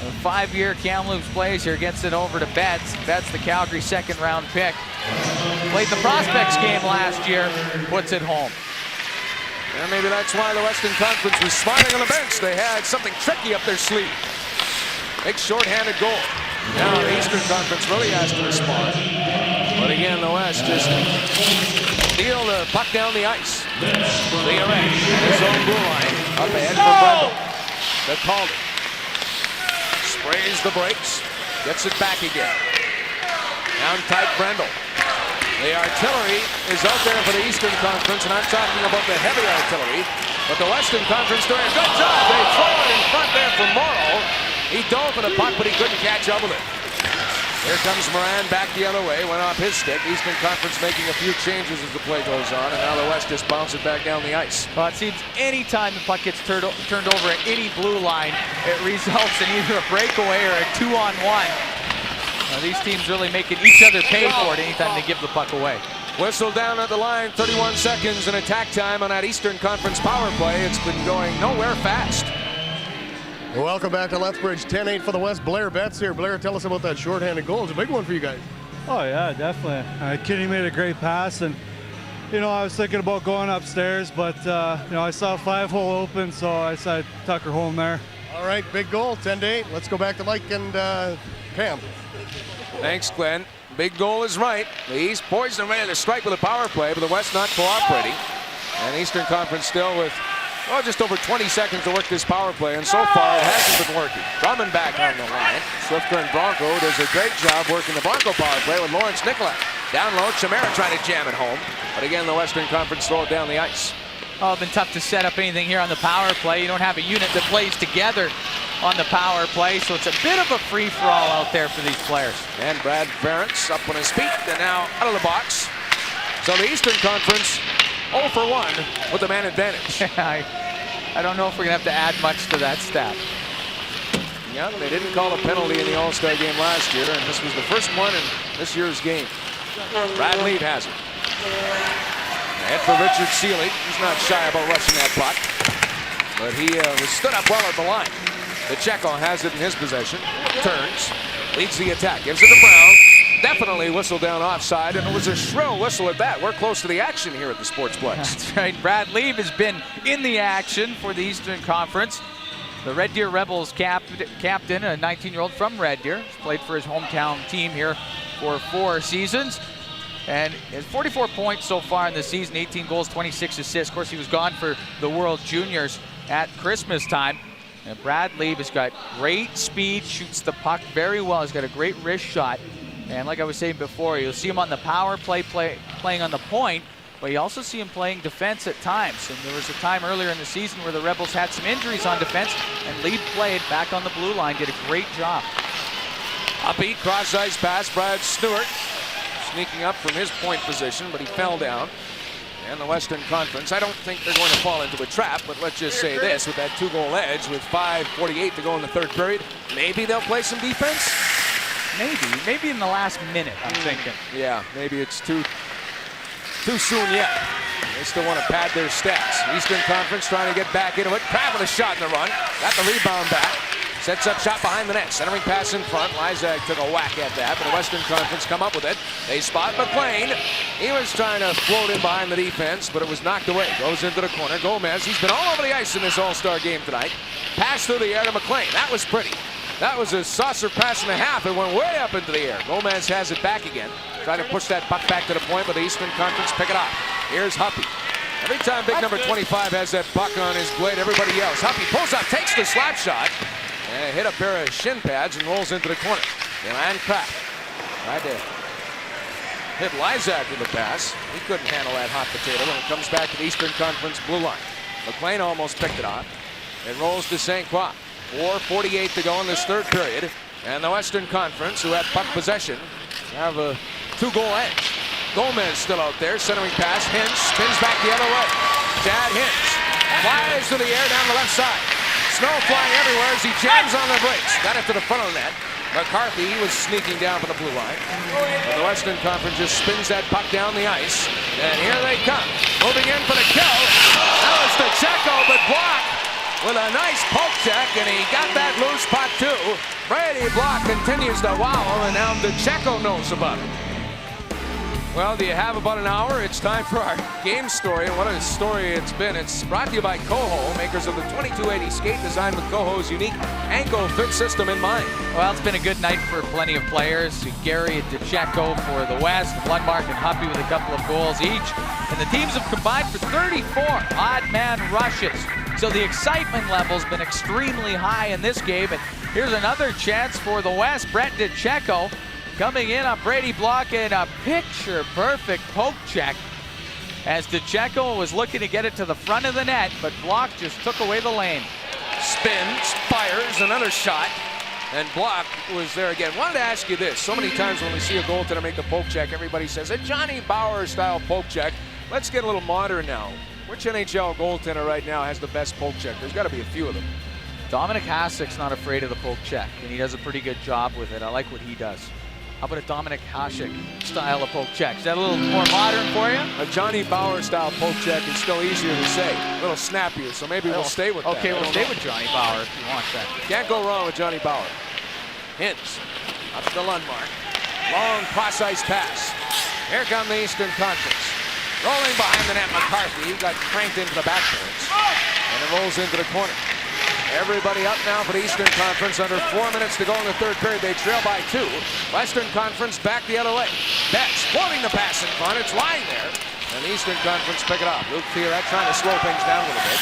C: a 5-year Kamloops Blazer, gets it over to Betts. Betts, the Calgary second-round pick. Played the Prospects game last year, puts it home.
B: And maybe that's why the Western Conference was smiling on the bench. They had something tricky up their sleeve. Big shorthanded goal. Now the Eastern Conference really has to respond. But again, the West just deal the puck down the ice. Leoret, his own blue line, up ahead for Brendel. They called it. Sprays the brakes, gets it back again. Down tight Brendel. The artillery is out there for the Eastern Conference, and I'm talking about the heavy artillery. But the Western Conference doing a good job. They throw it in front there for Morrow. He dove for the puck, but he couldn't catch up with it. Here comes Moran back the other way, went off his stick. Eastern Conference making a few changes as the play goes on, and now the West just bounces it back down the ice.
C: Well, it seems any time the puck gets turned over at any blue line, it results in either a breakaway or a 2-on-1. Now, these teams really making each other pay for it anytime they give the puck away.
B: Whistle down at the line, 31 seconds in attack time on that Eastern Conference power play. It's been going nowhere fast.
A: Welcome back to Lethbridge, 10-8 for the West. Blair Betts here. Blair, tell us about that shorthanded goal. It's a big one for you guys.
J: Oh, yeah, definitely. Kinney made a great pass, and, you know, I was thinking about going upstairs, but, you know, I saw a 5-hole open, so I decided to tuck her home there.
A: All right, big goal, 10-8. Let's go back to Mike and Pam.
B: Thanks, Glenn. Big goal is right. The East poised and ready to strike with a power play, but the West not cooperating. And Eastern Conference still with, well, just over 20 seconds to work this power play, and so far it hasn't been working. Drummond back on the line. Swifter and Bronco does a great job working the Bronco power play with Lawrence Nicolak. Down low, Chimera trying to jam it home. But again, the Western Conference throw it down the ice.
C: Oh, it's been tough to set up anything here on the power play. You don't have a unit that plays together on the power play, so it's a bit of a free-for-all out there for these players.
B: And Brad Ferentz up on his feet and now out of the box. So the Eastern Conference 0 for 1 with the man advantage.
C: I don't know if we're going to have to add much to that stat.
B: Yeah, they didn't call a penalty in the All-Star game last year, and this was the first one in this year's game. Brad Leib has it. Head for Richard Seeley. He's not shy about rushing that puck. But he was stood up well at the line. Pacheco has it in his possession. Turns. Leads the attack. Gives it to Brown. Definitely whistled down offside, and it was a shrill whistle at that. We're close to the action here at the Sportsplex.
C: That's right. Brad Leib has been in the action for the Eastern Conference. The Red Deer Rebels captain, a 19-year-old from Red Deer. He's played for his hometown team here for 4 seasons. And has 44 points so far in the season, 18 goals, 26 assists. Of course, he was gone for the World Juniors at Christmas time. And Brad Leib has got great speed, shoots the puck very well. He's got a great wrist shot. And like I was saying before, you'll see him on the power play, playing on the point. but you also see him playing defense at times. And there was a time earlier in the season where the Rebels had some injuries on defense, and Lee played back on the blue line, did a great job.
B: Upbeat cross-ice pass, Brad Stewart sneaking up from his point position, but he fell down. And the Western Conference, I don't think they're going to fall into a trap, but let's just say this, with that 2-goal edge, with 5:48 to go in the third period, maybe they'll play some defense?
C: Maybe in the last minute, I'm thinking.
B: Yeah, maybe it's too soon yet. They still want to pad their stats. Eastern Conference trying to get back into it. Crab with a shot in the run. Got the rebound back. Sets up shot behind the net. Centering pass in front. Lysak took a whack at that, but the Western Conference come up with it. They spot McLean. He was trying to float in behind the defense, but it was knocked away. Goes into the corner. Gomez, he's been all over the ice in this All-Star game tonight. Pass through the air to McLean. That was pretty. That was a saucer pass and a half. It went way up into the air. Gomez has it back again. Trying to push that puck back to the point, but the Eastern Conference pick it up. Here's Huppy. Every time big number 25 has that puck on his blade, everybody yells. Huppy pulls up, takes the slap shot, and hit a pair of shin pads and rolls into the corner. Dylan Kraft tried to hit Lysak with the pass. He couldn't handle that hot potato when it comes back to the Eastern Conference blue line. McLean almost picked it off. It rolls to St. Croix. 4:48 to go in this third period. And the Western Conference, who had puck possession, have a 2-goal edge. Gomez still out there, centering pass. Hintz spins back the other way. Chad Hintz flies to the air down the left side. Snow flying everywhere as he jams on the brakes. Got it to the front of the net. McCarthy was sneaking down for the blue line. But the Western Conference just spins that puck down the ice. And here they come. Moving in for the kill. That was DeCecco, but blocked with a nice poke check, and he got that loose puck too. Brady Block continues to wow, and now DeCecco knows about it. Well, do you have about an hour? It's time for our game story, and what a story it's been. It's brought to you by Coho, makers of the 2280 skate designed with Coho's unique ankle fit system in mind.
C: Well, it's been a good night for plenty of players. Gary and DeCecco for the West, Lundmark and Huppy with a couple of goals each. And the teams have combined for 34 odd man rushes. So the excitement level's been extremely high in this game. And here's another chance for the West. Brett DeCecco coming in on Brady Block in a picture-perfect poke check as DeCecco was looking to get it to the front of the net, but Block just took away the lane.
B: Spins, fires, another shot, and Block was there again. Wanted to ask you this. So many times when we see a goaltender make the poke check, everybody says a Johnny Bauer-style poke check. Let's get a little modern now. Which NHL goaltender right now has the best poke check? There's got to be a few of them.
C: Dominic Hasek's not afraid of the poke check, and he does a pretty good job with it. I like what he does. How about a Dominic Hasek style of poke check? Is that a little more modern for you?
B: A Johnny Bauer style poke check is still easier to say. A little snappier, so maybe we'll stay with that.
C: Okay, we'll stay with Johnny Bauer if you want that.
B: Can't go wrong with Johnny Bauer. Hintz up to Lundmark. Long cross-ice pass. Here come the Eastern Conference. Rolling behind the net, McCarthy. He got cranked into the backboards. And it rolls into the corner. Everybody up now for the Eastern Conference. Under 4 minutes to go in the third period. They trail by 2. Western Conference back the other way. Betts floating the pass in front. It's lying there. And the Eastern Conference pick it up. Luke Theoret trying to slow things down a little bit.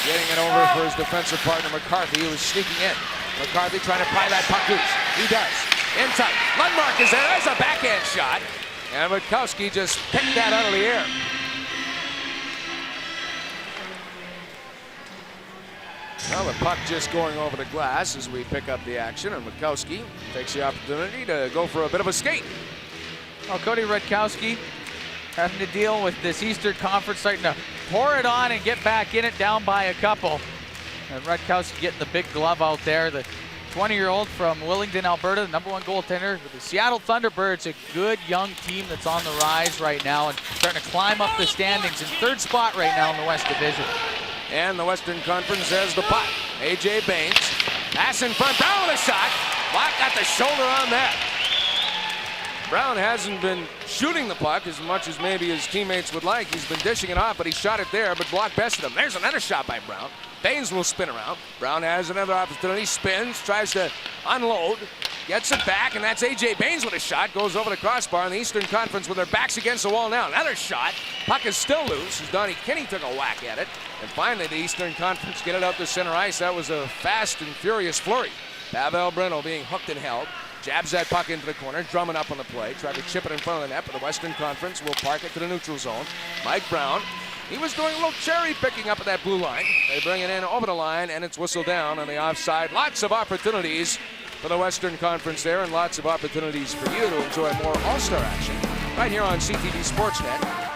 B: Getting it over for his defensive partner, McCarthy, who was sneaking in. McCarthy trying to pry that puck loose. He does. In tight. Lundmark is there. There's a backhand shot. And Witkowski just picked that out of the air. Well, the puck just going over the glass as we pick up the action, and Witkowski takes the opportunity to go for a bit of a skate.
C: Well, Cody Rutkowski having to deal with this Eastern Conference starting to pour it on and get back in it down by a couple. And Rutkowski getting the big glove out there. The 20-year-old from Willingdon, Alberta, the #1 goaltender with the Seattle Thunderbirds, a good young team that's on the rise right now and starting to climb up the standings in 3rd spot right now in the West Division.
B: And the Western Conference has the puck. A.J. Baines, pass in front, Brown with a shot. Block got the shoulder on that. Brown hasn't been shooting the puck as much as maybe his teammates would like. He's been dishing it off, but he shot it there, but Block bested him. There's another shot by Brown. Baines will spin around. Brown has another opportunity, spins, tries to unload, gets it back, and that's A.J. Baines with a shot. Goes over the crossbar in the Eastern Conference with their backs against the wall now. Another shot. Puck is still loose as Donnie Kinney took a whack at it. And finally, the Eastern Conference get it out to center ice. That was a fast and furious flurry. Pavel Breno being hooked and held. Jabs that puck into the corner. Drummond up on the play. Tried to chip it in front of the net, but the Western Conference will park it to the neutral zone. Mike Brown. He was doing a little cherry picking up at that blue line. They bring it in over the line, and it's whistled down on the offside. Lots of opportunities for the Western Conference there, and lots of opportunities for you to enjoy more All-Star action right here on CTV Sportsnet.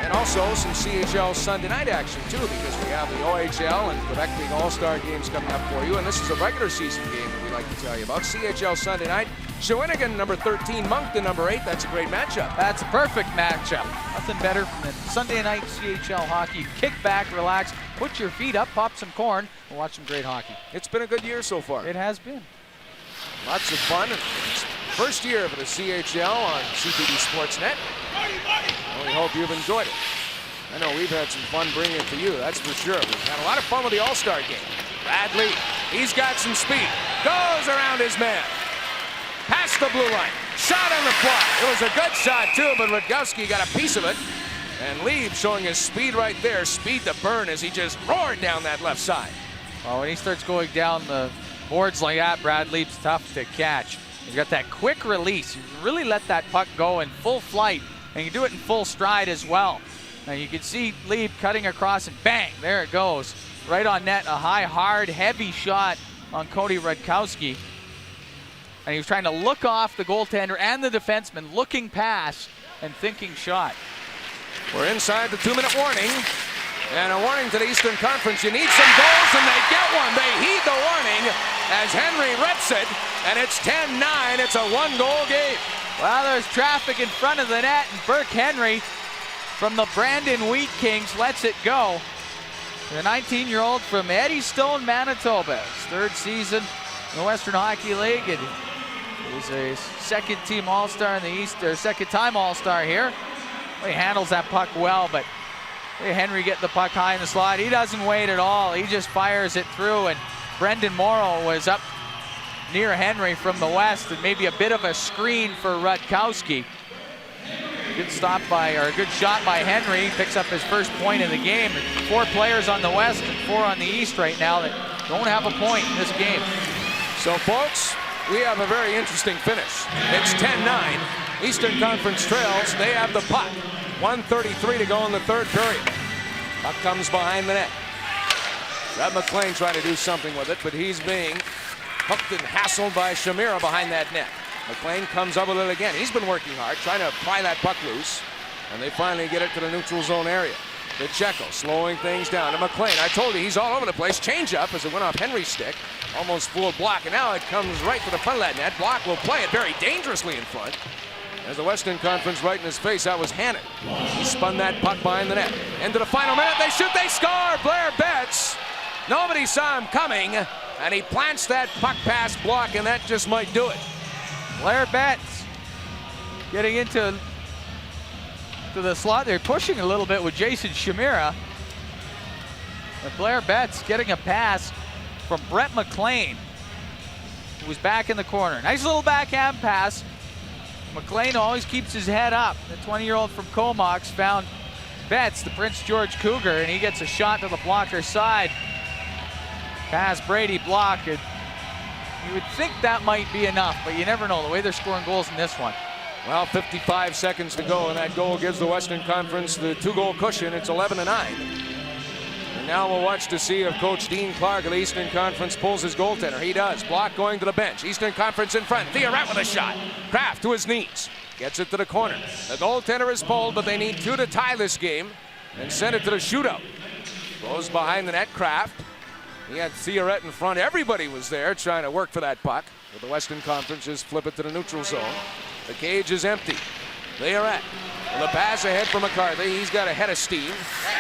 B: And also some CHL Sunday night action, too, because we have the OHL and Quebec League All-Star games coming up for you. And this is a regular season game that we like to tell you about. CHL Sunday night, Shawinigan, number 13, Moncton, number 8. That's a great matchup.
C: That's a perfect matchup. Nothing better than Sunday night CHL hockey. Kick back, relax, put your feet up, pop some corn, and watch some great hockey.
B: It's been a good year so far.
C: It has been.
B: Lots of fun. First year for the CHL on CTV Sportsnet. Well, we hope you've enjoyed it. I know we've had some fun bringing it to you, that's for sure. We've had a lot of fun with the All-Star game. Bradley, he's got some speed. Goes around his man. Past the blue line. Shot on the fly. It was a good shot, too, but Rutkowski got a piece of it. And Lieb showing his speed right there. Speed to burn as he just roared down that left side.
C: Well, when he starts going down the boards like that, Brad Lieb's tough to catch. He's got that quick release. You really let that puck go in full flight, and you do it in full stride as well. Now you can see Lieb cutting across, and bang, there it goes. Right on net, a high, hard, heavy shot on Cody Rutkowski. And he was trying to look off the goaltender and the defenseman, looking past and thinking shot.
B: We're inside the 2-minute warning. And a warning to the Eastern Conference. You need some goals, and they get one. They heed the warning as Henry reps it, and it's 10-9. It's a one-goal game.
C: Well, there's traffic in front of the net, and Burke Henry from the Brandon Wheat Kings lets it go. The 19-year-old from Eddystone, Manitoba. His third season in the Western Hockey League, and he's a second-team All-Star in the East, or second-time All-Star here. Well, he handles that puck well, but Henry getting the puck high in the slot. He doesn't wait at all. He just fires it through, and Brendan Morrow was up near Henry from the west, and maybe a bit of a screen for Rutkowski. Good stop by, or a good shot by Henry. Picks up his first point in the game. 4 players on the west and 4 on the east right now that don't have a point in this game.
B: So, folks, we have a very interesting finish. It's 10-9. Eastern Conference trails. They have the puck. 1:33 to go in the third period. Puck comes behind the net. Brad McLean trying to do something with it, but he's being hooked and hassled by Shamira behind that net. McLean comes up with it again. He's been working hard, trying to pry that puck loose, and they finally get it to the neutral zone area. Pacheco slowing things down to McLean. I told you, he's all over the place. Change up as it went off Henry's stick. Almost fooled Block, and now it comes right to the front of that net. Block will play it very dangerously in front. As the Western Conference right in his face, that was Hannon. He spun that puck behind the net. Into the final minute, they shoot, they score! Blair Betts. Nobody saw him coming, and he plants that puck past Block, and that just might do it.
C: Blair Betts getting into the slot. They're pushing a little bit with Jason Shamira. And Blair Betts getting a pass from Brett McLean, who was back in the corner. Nice little backhand pass. McLean always keeps his head up. The 20-year-old from Comox found Betts, the Prince George Cougar, and he gets a shot to the blocker side. Pass Brady Block, and you would think that might be enough, but you never know the way they're scoring goals in this one.
B: Well, 55 seconds to go, and that goal gives the Western Conference the 2-goal cushion. It's 11-9. And now we'll watch to see if Coach Dean Clark of the Eastern Conference pulls his goaltender. He does. Block going to the bench. Eastern Conference in front. Theoret with a shot. Kraft to his knees. Gets it to the corner. The goaltender is pulled, but they need 2 to tie this game and send it to the shootout. Goes behind the net. Kraft. He had Theoret in front. Everybody was there trying to work for that puck. But the Western Conference just flip it to the neutral zone. The cage is empty. Theoret. The pass ahead for McCarthy. He's got a head of steam,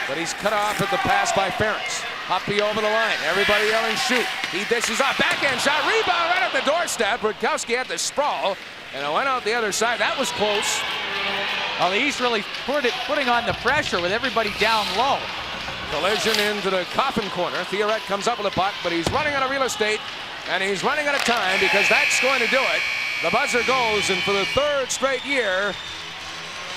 B: but he's cut off at the pass by Ferentz. Hoppy over the line. Everybody yelling shoot. He dishes off. Backhand shot. Rebound right at the doorstep. Rutkowski had the sprawl, and it went out the other side. That was close.
C: Well, the East really putting on the pressure with everybody down low.
B: Collision into the coffin corner. Theoret comes up with the puck, but he's running out of real estate, and he's running out of time because that's going to do it. The buzzer goes, and for the 3rd straight year,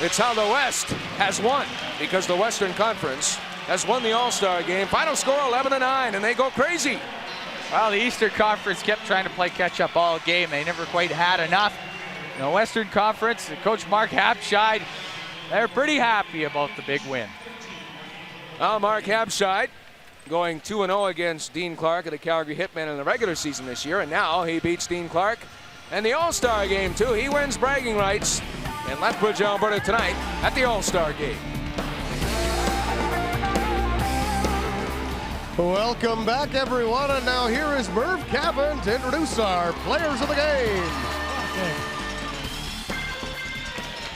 B: it's how the West has won, because the Western Conference has won the All-Star game. Final score 11-9, and they go crazy.
C: Well, the Eastern Conference kept trying to play catch-up all game. They never quite had enough. The Western Conference, Coach Mark Habscheid, they're pretty happy about the big win.
B: Well, Mark Habscheid going 2-0 against Dean Clark of the Calgary Hitmen in the regular season this year, and now he beats Dean Clark in the All-Star game too. He wins bragging rights in Lethbridge, Alberta tonight at the All-Star game.
A: Welcome back, everyone, and now here is Merv Cavan to introduce our players of the game.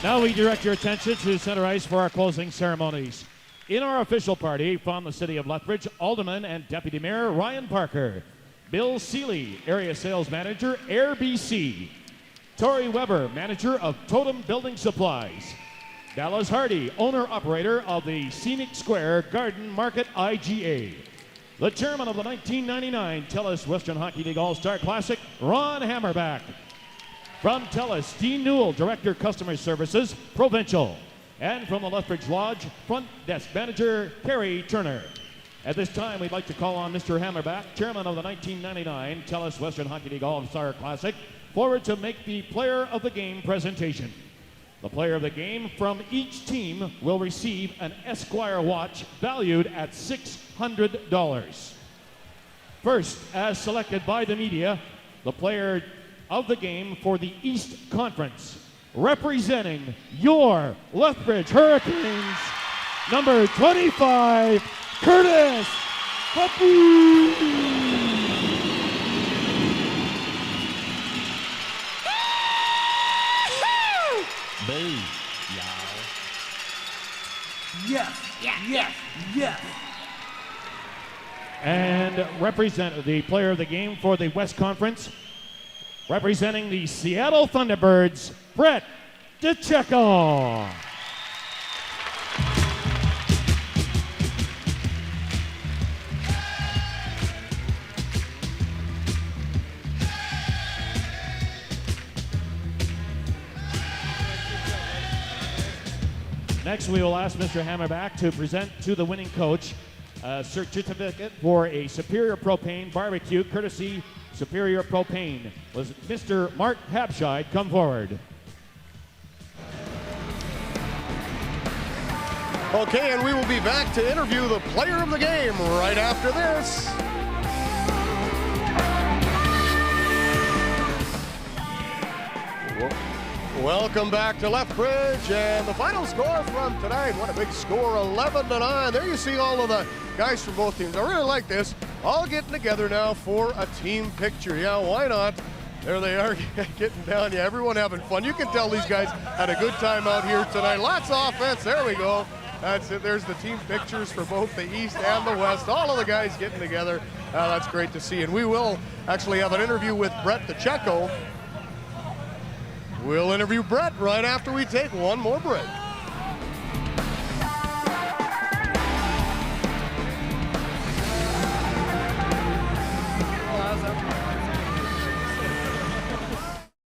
E: Now we direct your attention to center ice for our closing ceremonies. In our official party from the city of Lethbridge, Alderman and Deputy Mayor Ryan Parker, Bill Seeley, Area Sales Manager, Air BC, Tori Weber, Manager of Totem Building Supplies, Dallas Hardy, Owner-Operator of the Scenic Square Garden Market IGA, the Chairman of the 1999 TELUS Western Hockey League All-Star Classic, Ron Hammerback. From TELUS, Dean Newell, Director Customer Services, Provincial. And from the Lethbridge Lodge, Front Desk Manager, Carrie Turner. At this time, we'd like to call on Mr. Hammerback, Chairman of the 1999 TELUS Western Hockey League All-Star Classic, forward to make the Player of the Game presentation. The Player of the Game from each team will receive an Esquire watch valued at $600. First, as selected by the media, the Player of the Game for the East Conference, representing your Lethbridge Hurricanes, number 25, Curtis Huppy.
V: Boo, y'all.
E: Yes, yes, yes. And represent the Player of the Game for the West Conference, representing the Seattle Thunderbirds, Brett DeCecco. Next, we will ask Mr. Hammerback to present to the winning coach a certificate for a Superior Propane barbecue, courtesy Superior Propane. Was Mr. Mark Habscheid come forward?
A: Okay, and we will be back to interview the player of the game right after this. Welcome back to Lethbridge, and the final score from tonight, what a big score, 11-9. There you see all of the guys from both teams. I really like this, all getting together now for a team picture. Yeah, why not? There they are getting down. Yeah, everyone having fun. You can tell these guys had a good time out here tonight. Lots of offense. There we go. That's it. There's the team pictures for both the East and the West. All of the guys getting together. That's great to see. And we will actually have an interview with Brett DeCecco. We'll interview Brett right after we take one more break.